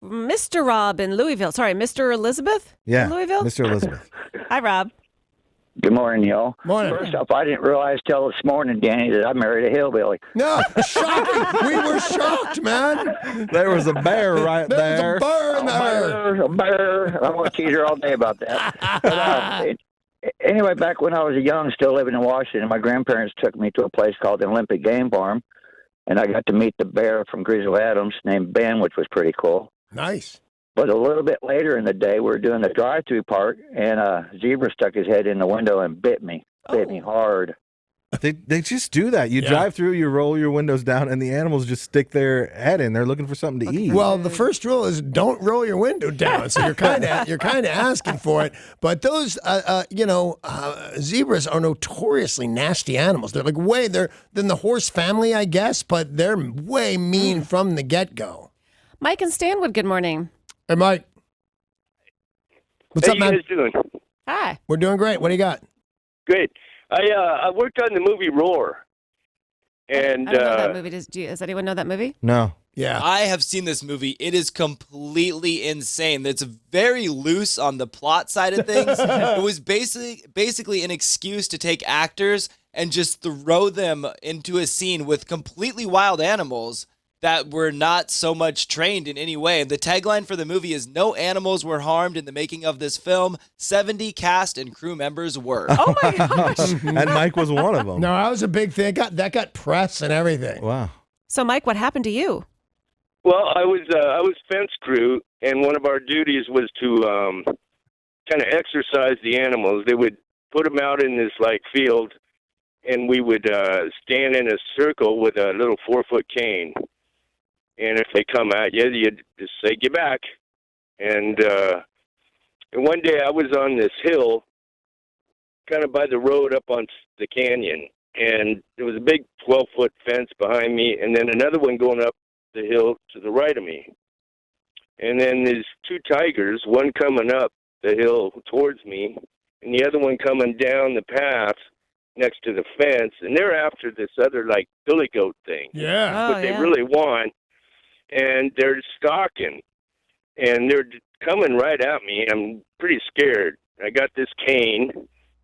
Mr. Rob in Louisville. Sorry, Mr. Elizabeth Yeah. in Louisville? Mr. Elizabeth. Hi, Rob. Good morning, y'all. Morning. First off, I didn't realize till this morning, Danny, that I married a hillbilly. No, shocking. We were shocked, man. There was a bear right there. there. Was a bear in there. A bear. I want to tease her all day about that. But, anyway, back when I was young, still living in Washington, my grandparents took me to a place called the Olympic Game Farm, and I got to meet the bear from Grizzly Adams named Ben, which was pretty cool. Nice. But a little bit later in the day, we were doing the drive-through part, and a zebra stuck his head in the window and bit me hard. They just do that. You Yeah. drive through, you roll your windows down, and the animals just stick their head in. They're looking for something to eat. Well, the first rule is don't roll your window down. So you're kind of asking for it. But those, zebras are notoriously nasty animals. They're like they're than the horse family, I guess, but they're way mean from the get-go. Mike and Stanwood, good morning. Hey, Mike. What's How up, man? you guys doing? Hi. We're doing great. What do you got? Great. I worked on the movie Roar, and I don't know that movie. Does anyone know that movie? No. Yeah. I have seen this movie. It is completely insane. It's very loose on the plot side of things. It was basically an excuse to take actors and just throw them into a scene with completely wild animals that were not so much trained in any way. The tagline for the movie is "No animals were harmed in the making of this film. 70 cast and crew members were." Oh my gosh. And Mike was one of them. No, that was a big thing. That got press and everything. Wow. So, Mike, what happened to you? well, I was fence crew, and one of our duties was to kind of exercise the animals. They would put them out in this field, and we would stand in a circle with a little 4-foot cane. And if they come at you, you just say, "Get back." And one day I was on this hill, kind of by the road up on the canyon, and there was a big 12-foot fence behind me, and then another one going up the hill to the right of me. And then there's two tigers, one coming up the hill towards me, and the other one coming down the path next to the fence, and they're after this other billy goat thing. Yeah. What they really want. And they're stalking, and they're coming right at me. I'm pretty scared. I got this cane,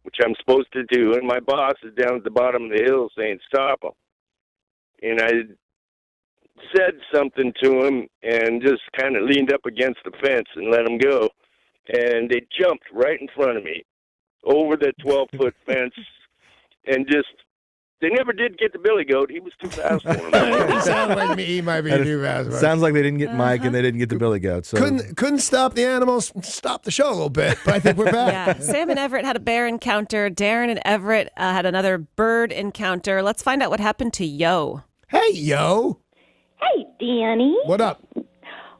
which I'm supposed to do, and my boss is down at the bottom of the hill saying, "Stop them." And I said something to him and just kind of leaned up against the fence and let them go. And they jumped right in front of me over the 12-foot fence and just... They never did get the billy goat. He was too fast for him. It sounds like me. He might be too fast. but- Sounds like they didn't get Mike and they didn't get the billy goat. So Couldn't stop the animals. Stop the show a little bit, but I think we're back. Yeah. Sam and Everett had a bear encounter. Darren and Everett had another bird encounter. Let's find out what happened to Yo. Hey, Yo. Hey, Danny. What up?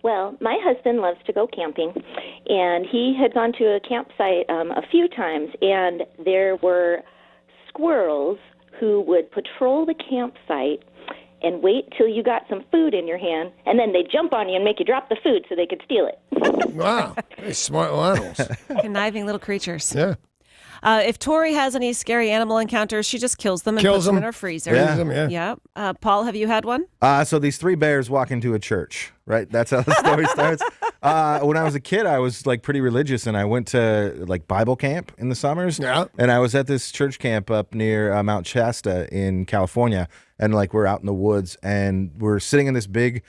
Well, my husband loves to go camping, and he had gone to a campsite a few times, and there were squirrels who would patrol the campsite and wait till you got some food in your hand, and then they'd jump on you and make you drop the food so they could steal it. Wow. Very smart little animals. Conniving little creatures. Yeah. If Tori has any scary animal encounters, she just kills them and puts them in her freezer. Yeah. Yeah. Paul, have you had one? So these three bears walk into a church, right? That's how the story starts. When I was a kid, I was pretty religious, and I went to Bible camp in the summers. Yeah. And I was at this church camp up near Mount Shasta in California, and we're out in the woods, and we're sitting in this big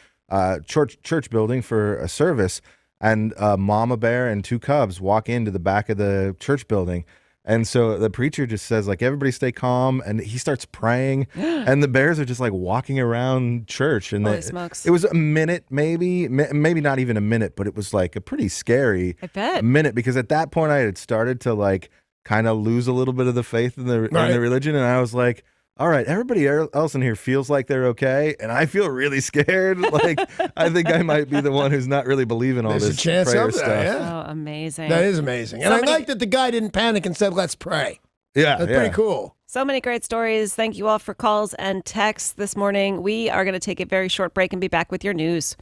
church building for a service. and a mama bear and 2 cubs walk into the back of the church building. And so the preacher just says, like, everybody stay calm. And he starts praying. And the bears are just like walking around church. And Holy smokes. it was a minute, maybe not even a minute, but it was like a pretty scary minute, because at that point I had started to like kind of lose a little bit of the faith in the religion. And I was like, all right, everybody else in here feels like they're okay, and I feel really scared. Like, I think I might be the one who's not really believing all There's this a chance prayer of that, stuff. yeah. Oh, amazing. That is amazing. And I like that the guy didn't panic and said, let's pray. Yeah, That's pretty cool. So many great stories. Thank you all for calls and texts this morning. We are going to take a very short break and be back with your news.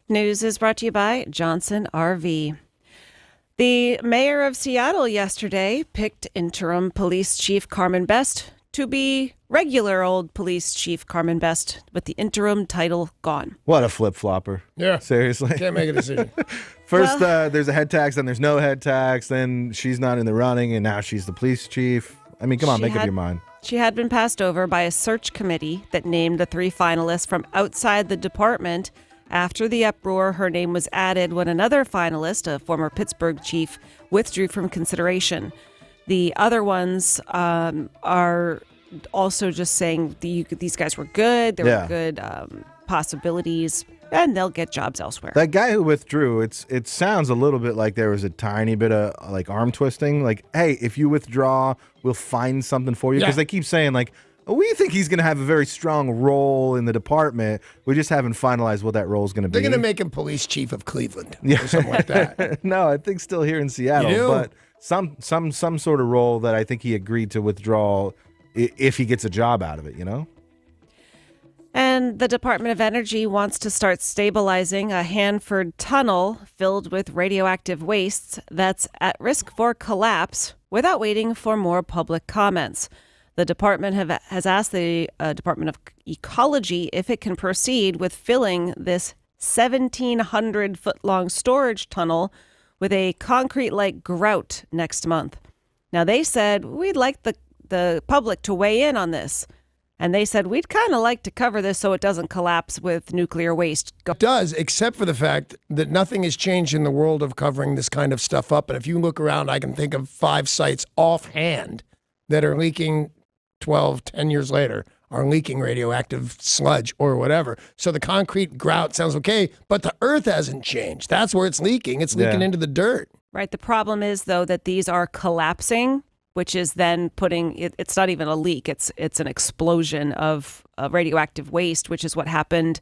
News is brought to you by Johnson RV. The mayor of Seattle yesterday picked interim police chief Carmen Best to be regular old police chief Carmen Best, with the interim title gone. What a flip-flopper. Yeah. Seriously. Can't make a decision. First, there's a head tax, then there's no head tax, then she's not in the running, and now she's the police chief. I mean, come on, make up your mind. She had been passed over by a search committee that named the 3 finalists from outside the department. After the uproar, her name was added when another finalist, a former Pittsburgh chief, withdrew from consideration. The other ones are also just saying these guys were good. There were good possibilities, and they'll get jobs elsewhere. That guy who withdrew, it sounds a little bit like there was a tiny bit of like arm twisting. Like, hey, if you withdraw, we'll find something for you. Because they keep saying like, we think he's going to have a very strong role in the department. We just haven't finalized what that role is going to be. They're going to make him police chief of Cleveland or something like that. No, I think still here in Seattle, but some sort of role that I think he agreed to withdraw if he gets a job out of it, you know? And the Department of Energy wants to start stabilizing a Hanford tunnel filled with radioactive wastes that's at risk for collapse without waiting for more public comments. The department has asked the Department of Ecology if it can proceed with filling this 1,700-foot-long storage tunnel with a concrete-like grout next month. Now, they said, we'd like the public to weigh in on this. And they said, we'd kind of like to cover this so it doesn't collapse with nuclear waste. It does, except for the fact that nothing has changed in the world of covering this kind of stuff up. And if you look around, I can think of 5 sites offhand that are leaking 10 years later, are leaking radioactive sludge or whatever. So the concrete grout sounds okay, but the earth hasn't changed. That's where it's leaking. It's leaking into the dirt. Right. The problem is, though, that these are collapsing, which is then putting it's not even a leak. It's an explosion of radioactive waste, which is what happened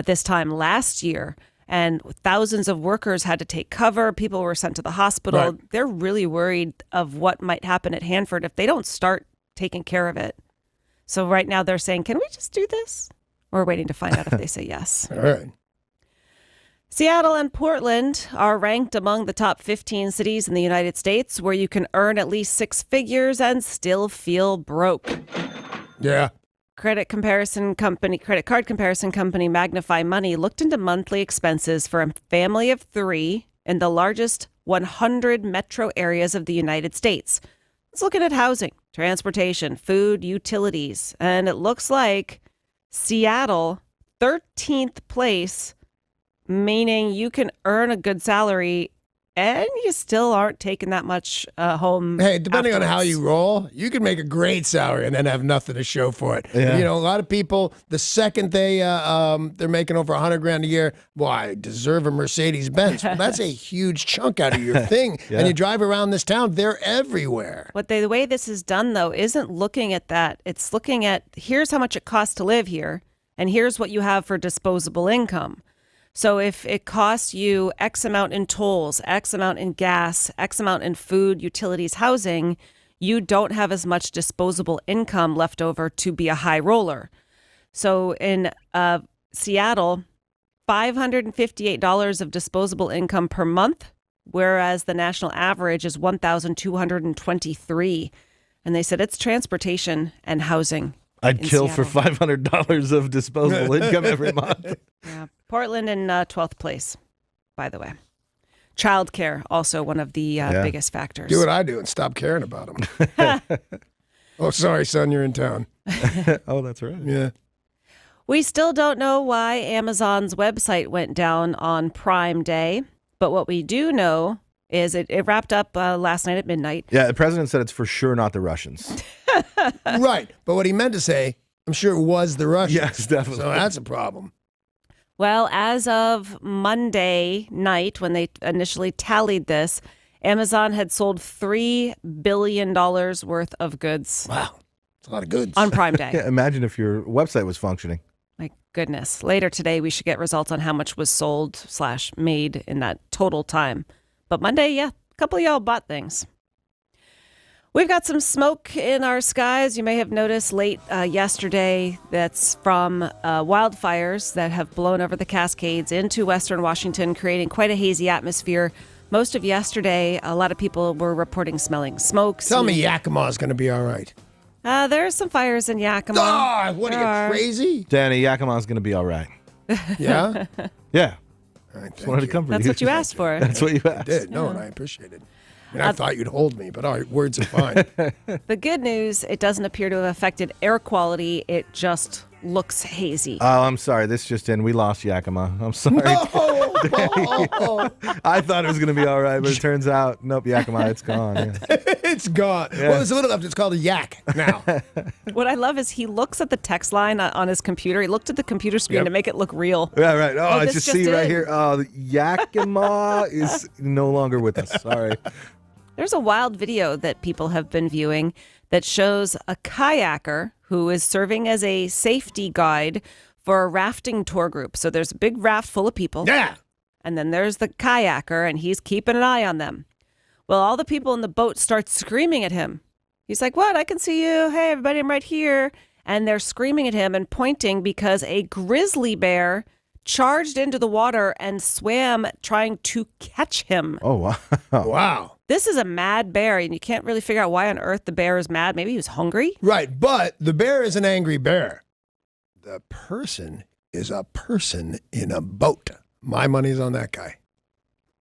this time last year. And thousands of workers had to take cover. People were sent to the hospital. Right. They're really worried of what might happen at Hanford if they don't start taking care of it. So right now they're saying, can we just do this? We're waiting to find out if they say yes. All right. Seattle and Portland are ranked among the top 15 cities in the United States where you can earn at least 6 figures and still feel broke. Yeah. Credit card comparison company Magnify Money looked into monthly expenses for a family of 3 in the largest 100 metro areas of the United States. It's looking at housing, transportation, food, utilities, and it looks like Seattle, 13th place, meaning you can earn a good salary and you still aren't taking that much home. Hey, depending on how afterwards. you roll, you can make a great salary and then have nothing to show for it. Yeah. You know, a lot of people, the second they're making over $100,000 a year, well, I deserve a Mercedes Benz. Well, that's a huge chunk out of your thing. Yeah. And you drive around this town, they're everywhere. The way this is done, though, isn't looking at that. It's looking at here's how much it costs to live here, and here's what you have for disposable income. So if it costs you X amount in tolls, X amount in gas, X amount in food, utilities, housing, you don't have as much disposable income left over to be a high roller. So in Seattle, $558 of disposable income per month, whereas the national average is $1,223. And they said it's transportation and housing. I'd in kill Seattle. for $500 of disposable income every month. Yeah. Portland in 12th place, by the way. Childcare, also one of the biggest factors. Do what I do and stop caring about them. Oh, sorry, son, you're in town. Oh, that's right. Yeah. We still don't know why Amazon's website went down on Prime Day, but what we do know is it wrapped up last night at midnight. Yeah, the president said it's for sure not the Russians. Right. But what he meant to say, I'm sure it was the Russians. Yes, definitely. So that's a problem. Well, as of Monday night, when they initially tallied this, Amazon had sold $3 billion worth of goods. Wow. That's a lot of goods. On Prime Day. Yeah, imagine if your website was functioning. My goodness. Later today, we should get results on how much was sold / made in that total time. But Monday, yeah, a couple of y'all bought things. We've got some smoke in our skies. You may have noticed late yesterday that's from wildfires that have blown over the Cascades into western Washington, creating quite a hazy atmosphere. Most of yesterday, a lot of people were reporting smelling smoke. Tell me Yakima's going to be all right. There are some fires in Yakima. Oh, what are you, crazy? Danny, Yakima's going to be all right. Yeah? Yeah. All right, Just wanted to comfort That's you. what you asked for. That's what you I asked. did. No, and I appreciate it. I mean, I thought you'd hold me, but all right, words are fine. The good news, it doesn't appear to have affected air quality. It just looks hazy. Oh, I'm sorry. This just in. We lost Yakima. I'm sorry. No! I thought it was going to be all right, but it turns out, nope, Yakima, it's gone. Yeah. It's gone. Yeah. Well, there's a little left. It's called a yak now. What I love is he looks at the text line on his computer. He looked at the computer screen to make it look real. Yeah, right. Oh, I this just see right in. here. Oh, Yakima is no longer with us. Sorry. There's a wild video that people have been viewing that shows a kayaker who is serving as a safety guide for a rafting tour group. So there's a big raft full of people. Yeah. And then there's the kayaker, and he's keeping an eye on them. Well, all the people in the boat start screaming at him. He's like, what? I can see you. Hey, everybody, I'm right here. And they're screaming at him and pointing because a grizzly bear charged into the water and swam trying to catch him. Oh, wow. Wow. This is a mad bear, and you can't really figure out why on earth the bear is mad. Maybe he was hungry. Right, but the bear is an angry bear. The person is a person in a boat. My money's on that guy.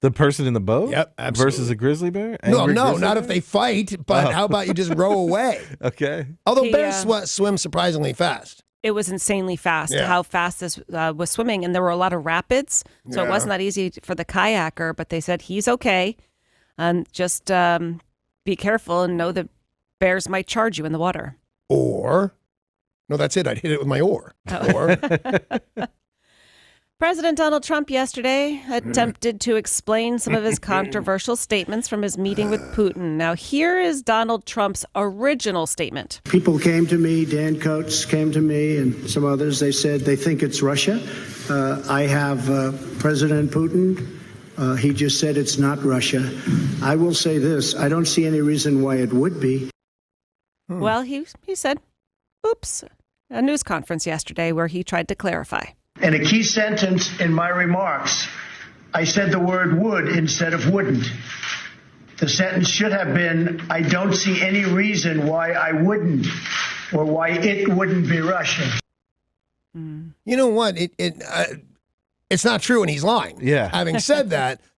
The person in the boat? Yep, absolutely. Versus a grizzly bear? No, Angry no, grizzly not bear? if they fight, but how about you just row away? Okay. Although He, bears swim surprisingly fast. It was insanely fast, Yeah. how fast this was swimming, and there were a lot of rapids, so Yeah. it wasn't that easy for the kayaker, but they said he's okay, and just be careful and know that bears might charge you in the water. Or, no, that's it. I'd hit it with my oar. Or, President Donald Trump yesterday attempted to explain some of his controversial statements from his meeting with Putin. Now, here is Donald Trump's original statement. People came to me, Dan Coates came to me, and some others. They said they think it's Russia. I have President Putin. He just said it's not Russia. I will say this. I don't see any reason why it would be. Well, he said, oops, a news conference yesterday where he tried to clarify. In a key sentence in my remarks, I said the word would instead of wouldn't. The sentence should have been, I don't see any reason why I wouldn't or why it wouldn't be Russia. you know what? It's not true and he's lying. Yeah. Having said that,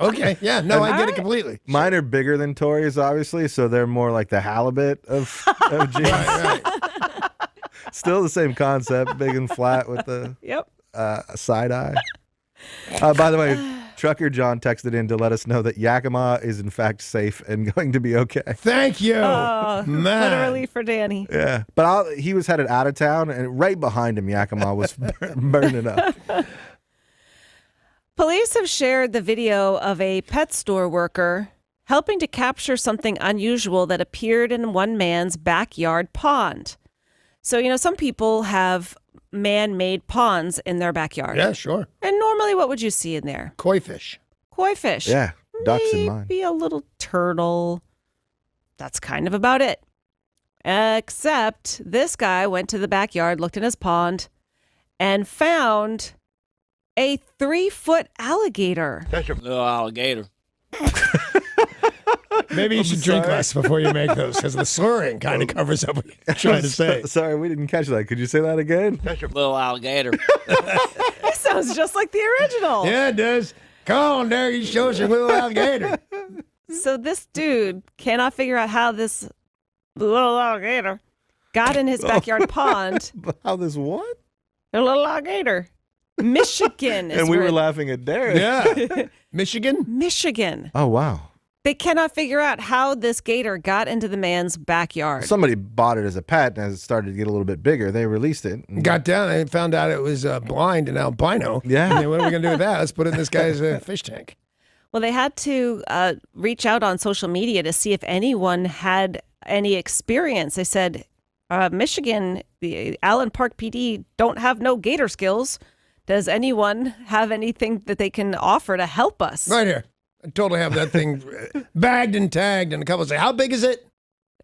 Okay, yeah, no, I get it completely. Mine are bigger than Tori's, obviously, so they're more like the halibut of jeans. Right. Still the same concept, big and flat with the side eye. By the way, Trucker John texted in to let us know that Yakima is in fact safe and going to be okay. Thank you, Oh, man. what a relief for Danny. Yeah, but he was headed out of town, and right behind him, Yakima was burning up. Police have shared the video of a pet store worker helping to capture something unusual that appeared in one man's backyard pond. So, some people have man-made ponds in their backyard. Yeah, sure. And normally, what would you see in there? Koi fish. Koi fish. Yeah, ducks in mine. Maybe a little turtle. That's kind of about it. Except this guy went to the backyard, looked in his pond, and found a 3-foot alligator. Little alligator. Maybe you should drink sorry. less before you make those, because the slurring kind of covers up what you're trying to say. Sorry, we didn't catch that. Could you say that again? Little alligator. It sounds just like the original. Yeah, it does. Come on, there, you show us your little alligator. So this dude cannot figure out how this little alligator got in his backyard pond. How this what? A little alligator. Michigan is And we where were laughing at Derek. Yeah. Michigan? Michigan. Oh, wow. They cannot figure out how this gator got into the man's backyard. Somebody bought it as a pet, and as it started to get a little bit bigger, they released it. Got down and found out it was blind and albino. Yeah. And what are we going to do with that? Let's put it in this guy's fish tank. Well, they had to reach out on social media to see if anyone had any experience. They said, Michigan, the Allen Park PD don't have no gator skills. Does anyone have anything that they can offer to help us? Right here. I totally have that thing bagged and tagged, and a couple say, how big is it?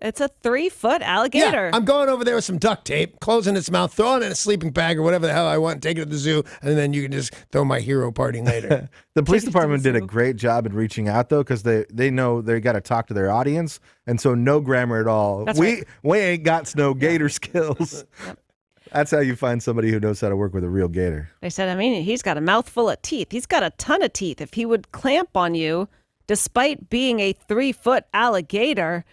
It's a 3-foot alligator. Yeah, I'm going over there with some duct tape, closing its mouth, throwing it in a sleeping bag or whatever the hell I want, take it to the zoo, and then you can just throw my hero party later. The police department did a great job in reaching out, though, because they know they got to talk to their audience, and so no grammar at all. That's we right. we ain't got no gator skills. That's how you find somebody who knows how to work with a real gator. They said, he's got a mouthful of teeth. He's got a ton of teeth. If he would clamp on you, despite being a 3-foot alligator.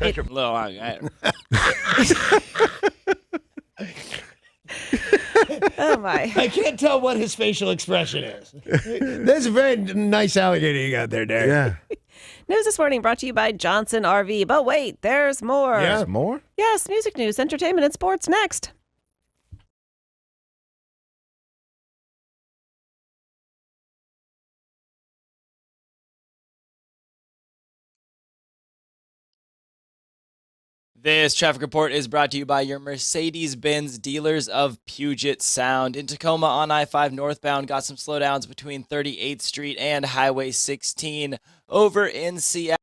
Little alligator. Oh, my. I can't tell what his facial expression is. There's a very nice alligator you got there, Derek. Yeah. News this morning brought to you by Johnson RV. But wait, there's more. Yeah. There's more? Yes, music news, entertainment, and sports next. This traffic report is brought to you by your Mercedes-Benz dealers of Puget Sound. In Tacoma on I-5 northbound, got some slowdowns between 38th Street and Highway 16. Over in Seattle.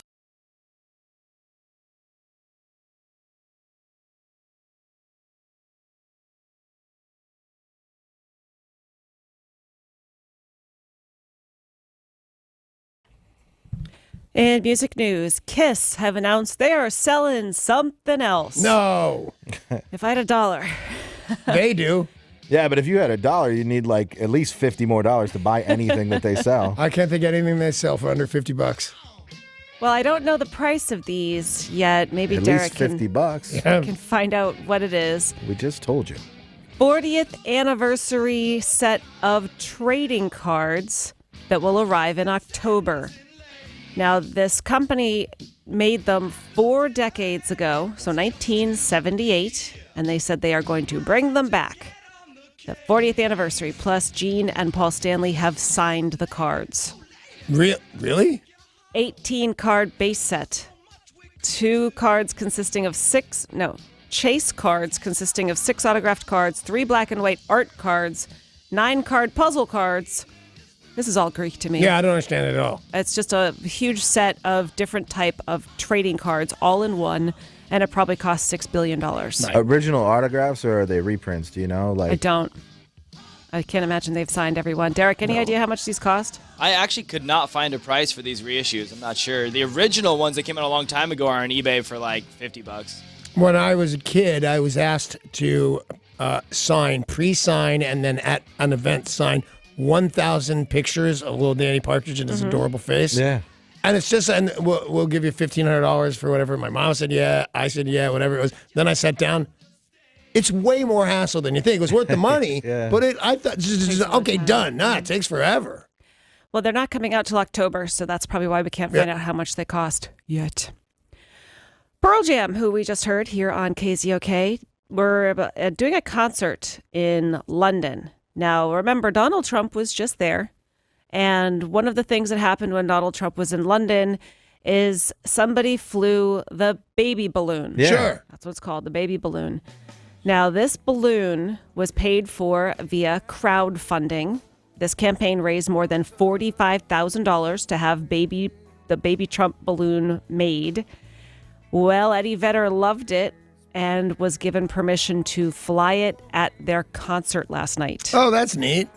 In music news, Kiss have announced they are selling something else. No. If I had $1. They do. Yeah, but if you had $1, you need like at least $50 more to buy anything that they sell. I can't think of anything they sell for under $50. Well, I don't know the price of these yet. Maybe At Derek least $50. can find out what it is. We just told you. 40th anniversary set of trading cards that will arrive in October. Now, this company made them 4 decades ago, so 1978, and they said they are going to bring them back. The 40th anniversary, plus Gene and Paul Stanley have signed the cards. Really? 18 card base set. 2 cards consisting of chase cards consisting of 6 autographed cards, 3 black and white art cards, 9 card puzzle cards. This is all Greek to me. Yeah, I don't understand it at all. It's just a huge set of different type of trading cards all in one, and it probably costs $6 billion. Original autographs, or are they reprints? Do you know? I don't. I can't imagine they've signed everyone. Derek, any idea how much these cost? I actually could not find a price for these reissues. I'm not sure. The original ones that came out a long time ago are on eBay for like $50. When I was a kid, I was asked to pre-sign, and then at an event sign 1,000 pictures of little Danny Partridge and his adorable face. Yeah. And it's just, and we'll give you $1,500 for whatever. My mom said, yeah. I said, yeah, whatever it was. Then I sat down. It's way more hassle than you think. It was worth the money, but I thought, okay, done. Nah, it takes forever. Well, they're not coming out till October, so that's probably why we can't find out how much they cost yet. Pearl Jam, who we just heard here on KZOK, we're doing a concert in London. Now, remember, Donald Trump was just there. And one of the things that happened when Donald Trump was in London is somebody flew the baby balloon. Yeah. Sure. That's what it's called, the baby balloon. Now, this balloon was paid for via crowdfunding. This campaign raised more than $45,000 to have the baby Trump balloon made. Well, Eddie Vedder loved it and was given permission to fly it at their concert last night. Oh, that's neat.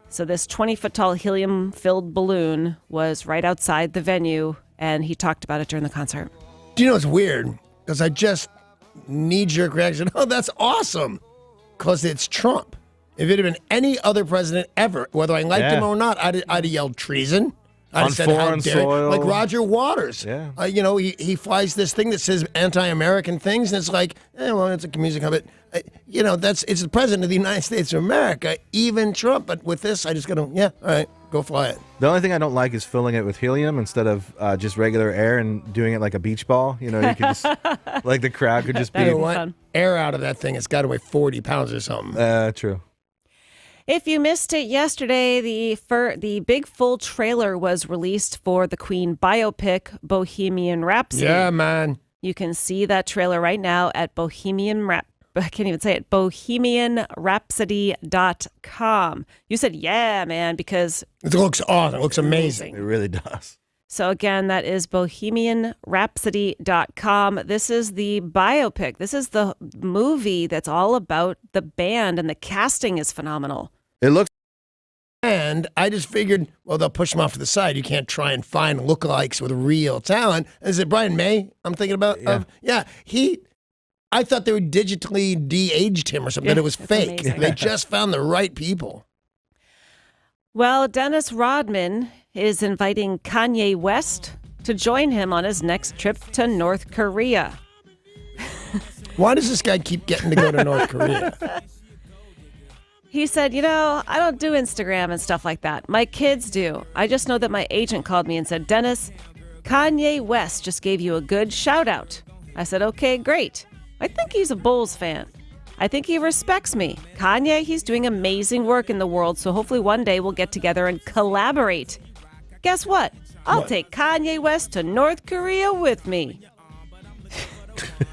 So this 20-foot-tall helium-filled balloon was right outside the venue, and he talked about it during the concert. Do you know what's weird? Because I just knee-jerk reaction, oh, that's awesome, because it's Trump. If it had been any other president ever, whether I liked him or not, I'd have yelled treason. I'd have said, how dare you? Like Roger Waters. Yeah. He flies this thing that says anti-American things, and it's like, well, it's a music of it. It's the president of the United States of America, even Trump. But with this, I just got to, all right, go fly it. The only thing I don't like is filling it with helium instead of just regular air and doing it like a beach ball. You know, you could just, like the crowd could just be. You know what? Air out of that thing, it's got to weigh 40 pounds or something. True. If you missed it yesterday, the big full trailer was released for the Queen biopic, Bohemian Rhapsody. Yeah, man. You can see that trailer right now at bohemianrhapsody.com. You said, yeah, man, because it looks awesome. It looks amazing. It really does. So again, that is bohemianrhapsody.com. This is the biopic. This is the movie that's all about the band, and the casting is phenomenal. It looks. And I just figured, well, they'll push them off to the side. You can't try and find lookalikes with real talent. Is it Brian May I'm thinking about? I thought they were digitally de-aged him or something, that it was fake. Amazing. They just found the right people. Well, Dennis Rodman is inviting Kanye West to join him on his next trip to North Korea. Why does this guy keep getting to go to North Korea? He said, I don't do Instagram and stuff like that. My kids do. I just know that my agent called me and said, Dennis, Kanye West just gave you a good shout out. I said, okay, great. I think he's a Bulls fan. I think he respects me. Kanye, he's doing amazing work in the world, so hopefully one day we'll get together and collaborate. Guess what? I'll take Kanye West to North Korea with me.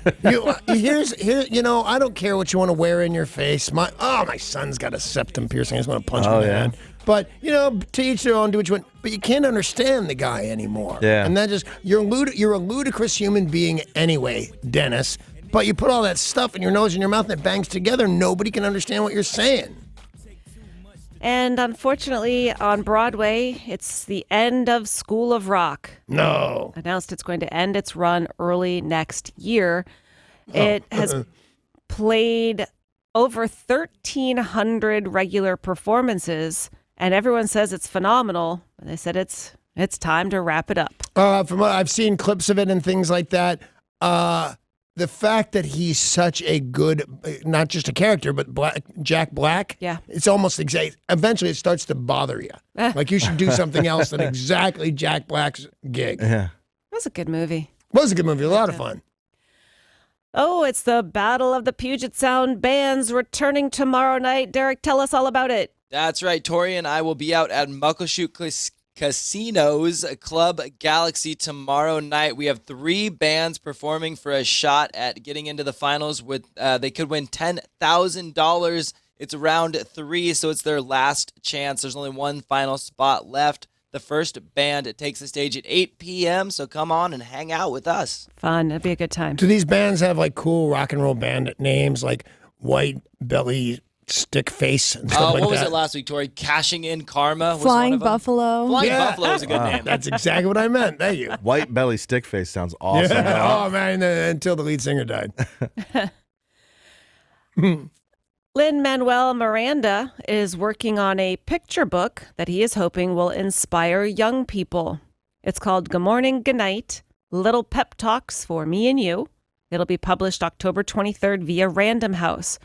I don't care what you want to wear in your face. My son's got a septum piercing. I just want to punch him in the head. But, to each their own, do what you want. But you can't understand the guy anymore. Yeah. And that you're a ludicrous human being anyway, Dennis. But you put all that stuff in your nose and your mouth and it bangs together, nobody can understand what you're saying. And unfortunately, on Broadway, it's the end of School of Rock. No. Announced it's going to end its run early next year. It has played over 1,300 regular performances, and everyone says it's phenomenal. And they said it's time to wrap it up. From what I've seen clips of it and things like that, the fact that he's such a good, not just a character, but Jack Black, it's almost exact. Eventually, it starts to bother you. Like you should do something else than exactly Jack Black's gig. Yeah, it was a good movie. It was a good movie. A lot of fun. Oh, it's the Battle of the Puget Sound Bands returning tomorrow night. Derek, tell us all about it. That's right. Tori and I will be out at Muckleshoot Casino's Club Galaxy tomorrow night. We have 3 bands performing for a shot at getting into the finals. With they could win $10,000. It's round 3, so it's their last chance. There's only one final spot left. The first band takes the stage at 8 p.m., so come on and hang out with us. Fun. It'll be a good time. Do these bands have like cool rock and roll band names like White Belly Stick Face and stuff like that? What was it last week, Tori? Cashing in Karma was Flying one of them. Buffalo. Flying Buffalo is a good name. That's exactly what I meant. Thank you. White Belly Stick Face sounds awesome. Yeah. Oh, man, until the lead singer died. Lin-Manuel Miranda is working on a picture book that he is hoping will inspire young people. It's called Good Morning, Good Night, Little Pep Talks for Me and You. It'll be published October 23rd via Random House.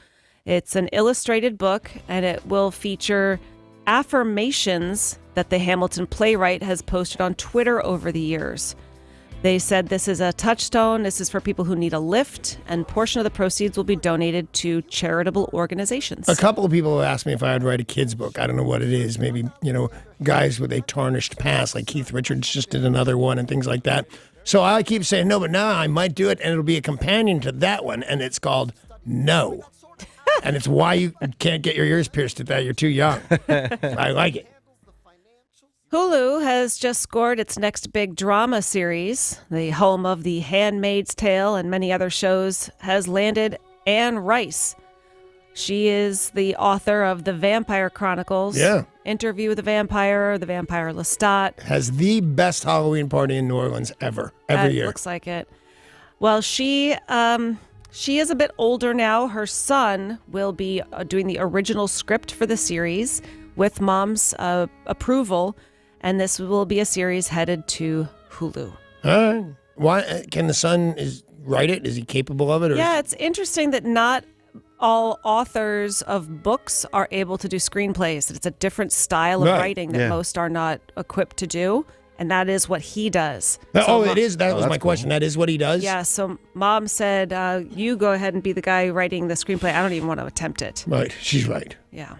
It's an illustrated book, and it will feature affirmations that the Hamilton playwright has posted on Twitter over the years. They said this is a touchstone. This is for people who need a lift, and portion of the proceeds will be donated to charitable organizations. A couple of people have asked me if I would write a kid's book. I don't know what it is. Maybe, guys with a tarnished past, like Keith Richards just did another one and things like that. So I keep saying no, but now I might do it, and it'll be a companion to that one, and it's called No. And it's why you can't get your ears pierced at that. You're too young. I like it. Hulu has just scored its next big drama series. The home of The Handmaid's Tale and many other shows has landed Anne Rice. She is the author of The Vampire Chronicles, Interview with the Vampire Lestat. Has the best Halloween party in New Orleans every year. Looks like it. Well, she is a bit older now. Her son will be doing the original script for the series with mom's approval. And this will be a series headed to Hulu. Why can the son write it? Is he capable of it? Yeah, it's interesting that not all authors of books are able to do screenplays. That it's a different style of writing that most are not equipped to do, and that is what he does. It is. That was my question. That is what he does? Yeah, so mom said, you go ahead and be the guy writing the screenplay. I don't even want to attempt it. Right, she's right. Yeah.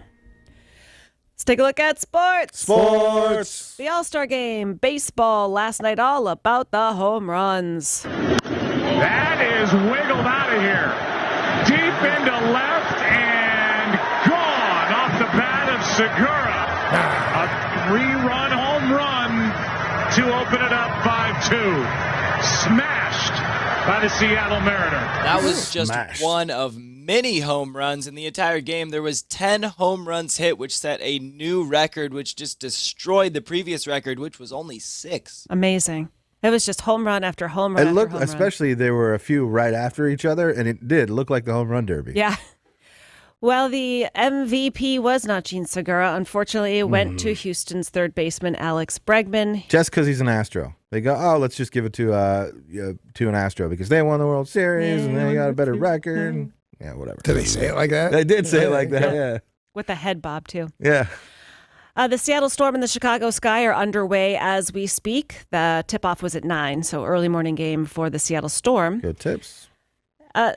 Let's take a look at sports. Sports. The All-Star Game, baseball last night, all about the home runs. That is wiggled out of here. Deep into left and gone off the bat of Segura. A 3-run home run to open it up 5-2. Smashed by the Seattle Mariners. That was just one of many home runs in the entire game. There was 10 home runs hit, which set a new record, which just destroyed the previous record, which was only 6. Amazing. It was just home run after home run. It looked, home run. especially there were a few right after each other, and it did look like the home run derby. Yeah. Well, the MVP was not Gene Segura. Unfortunately, it went to Houston's third baseman, Alex Bregman. Just because he's an Astro. They go, let's just give it to an Astro because they won the World Series and they got a better record. Yeah, whatever. Did they say it like that? They did say it like that, yeah. With a head bob, too. Yeah. The Seattle Storm and the Chicago Sky are underway as we speak. The tip-off was at 9, so early morning game for the Seattle Storm. Good tips.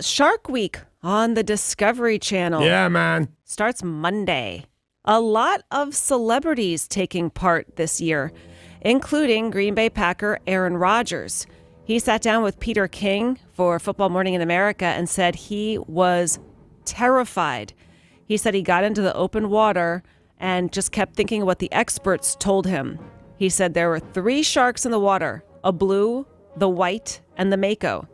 Shark Week on the Discovery Channel. Yeah, man. Starts Monday. A lot of celebrities taking part this year, including Green Bay Packer Aaron Rodgers. He sat down with Peter King for Football Morning in America and said he was terrified. He said he got into the open water and just kept thinking of what the experts told him. He said there were 3 sharks in the water, a blue, the white, and the mako.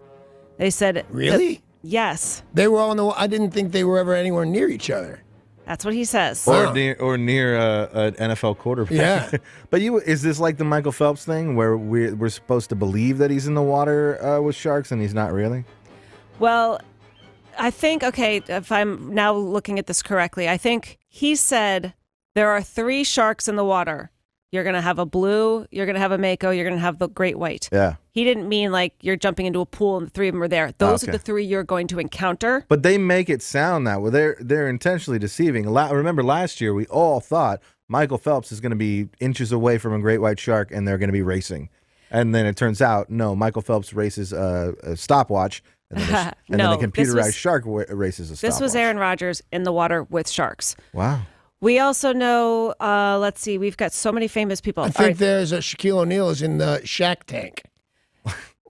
They said... Really? Yes. They were all in the... I didn't think they were ever anywhere near each other. That's what he says. Or near an NFL quarterback. Yeah. But is this like the Michael Phelps thing where we're supposed to believe that he's in the water with sharks and he's not really? Well, I think, if I'm now looking at this correctly, I think he said there are 3 sharks in the water. You're going to have a blue, you're going to have a mako, you're going to have the great white. Yeah. He didn't mean like you're jumping into a pool and the 3 of them are there. Those are the 3 you're going to encounter. But they make it sound that way. They're intentionally deceiving. Remember last year we all thought Michael Phelps is going to be inches away from a great white shark and they're going to be racing. And then it turns out, no, Michael Phelps races a stopwatch and then then a computerized shark races a stopwatch. This was Aaron Rodgers in the water with sharks. Wow. We also know, let's see, we've got so many famous people. I think there's a Shaquille O'Neal is in the Shaq Tank.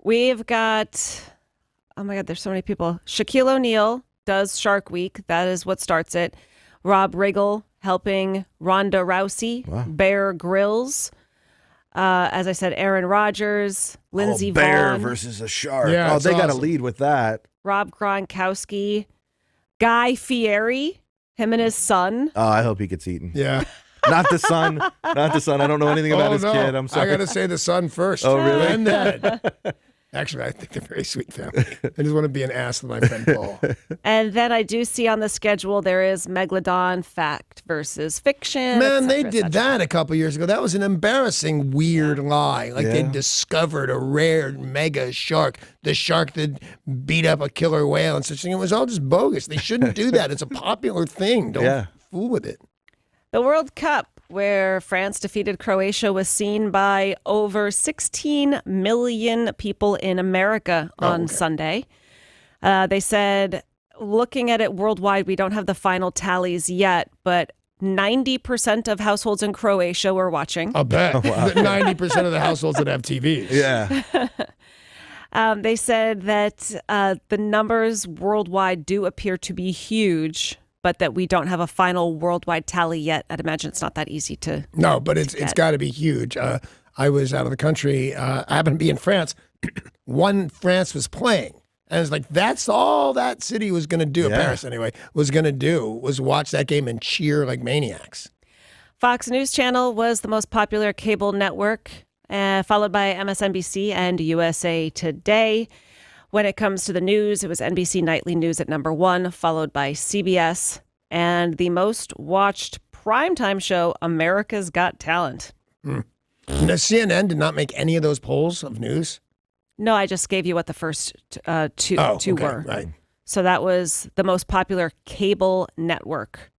We've got, oh my God, there's so many people. Shaquille O'Neal does Shark Week. That is what starts it. Rob Riggle helping Ronda Rousey. Wow. Bear Grylls. As I said, Aaron Rodgers, Lindsey Vonn. Bear versus a shark. Yeah, they got to awesome. lead with that. Rob Gronkowski. Guy Fieri. Him and his son. Oh, I hope he gets eaten. Yeah. Not the son. Not the son. I don't know anything about his kid. I'm sorry. I got to say the son first. Oh, really? And then. Actually, I think they're a very sweet family. I just want to be an ass with my friend Paul. And then I do see on the schedule there is Megalodon, fact versus fiction. Man, et they cetera, et did cetera. that a couple years ago. That was an embarrassing, weird lie. Like they discovered a rare mega shark, the shark that beat up a killer whale and such thing. It was all just bogus. They shouldn't do that. It's a popular thing. Don't fool with it. The World Cup, where France defeated Croatia, was seen by over 16 million people in America on Sunday. They said, looking at it worldwide, we don't have the final tallies yet, but 90% of households in Croatia were watching. I'll bet. 90% of the households that have TVs. Yeah. They said that the numbers worldwide do appear to be huge, but that we don't have a final worldwide tally yet. I'd imagine it's not that easy to. No, but it's got to be huge. I was out of the country. I happened to be in France when France was playing. And it's like, that's all that city was going to do, Paris anyway, was going to do, was watch that game and cheer like maniacs. Fox News Channel was the most popular cable network, followed by MSNBC and USA Today. When it comes to the news, it was NBC Nightly News at number 1, followed by CBS, and the most watched primetime show, America's Got Talent. Now, CNN did not make any of those polls of news? No, I just gave you what the first two were. Right. So that was the most popular cable network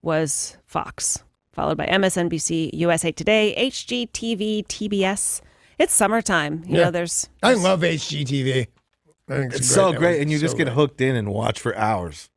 was Fox, followed by MSNBC, USA Today, HGTV, TBS. It's summertime. You know, there's I love HGTV. I think It's a so network. great, and you just So get great. hooked in and watch for hours.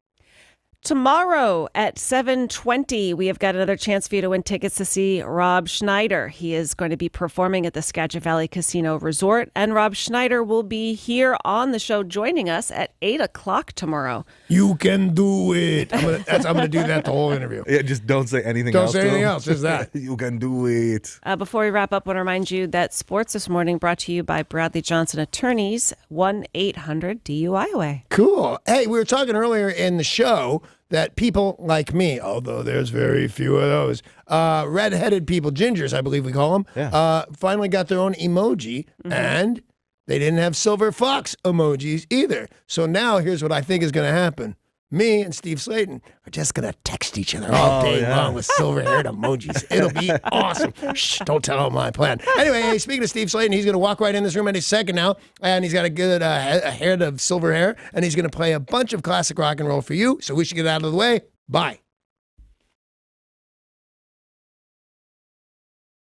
Tomorrow at 7:20, we have got another chance for you to win tickets to see Rob Schneider. He is going to be performing at the Skagit Valley Casino Resort, and Rob Schneider will be here on the show joining us at 8 o'clock tomorrow. You can do it. I'm gonna do that the whole interview. Yeah, just don't say anything Don't else. say to anything him. else, just that. You can do it. Before we wrap up, I want to remind you that sports this morning brought to you by Bradley Johnson Attorneys, 1-800-DUI-AWAY. Cool. Hey, we were talking earlier in the show that people like me, although there's very few of those, red-headed people, gingers, I believe we call them, finally got their own emoji, and they didn't have silver fox emojis either. So now here's what I think is going to happen. Me and Steve Slayton are just going to text each other all day long with silver-haired emojis. It'll be awesome. Shh, don't tell them my plan. Anyway, hey, speaking of Steve Slayton, he's going to walk right in this room any second now, and he's got a good head of silver hair, and he's going to play a bunch of classic rock and roll for you, so we should get out of the way. Bye.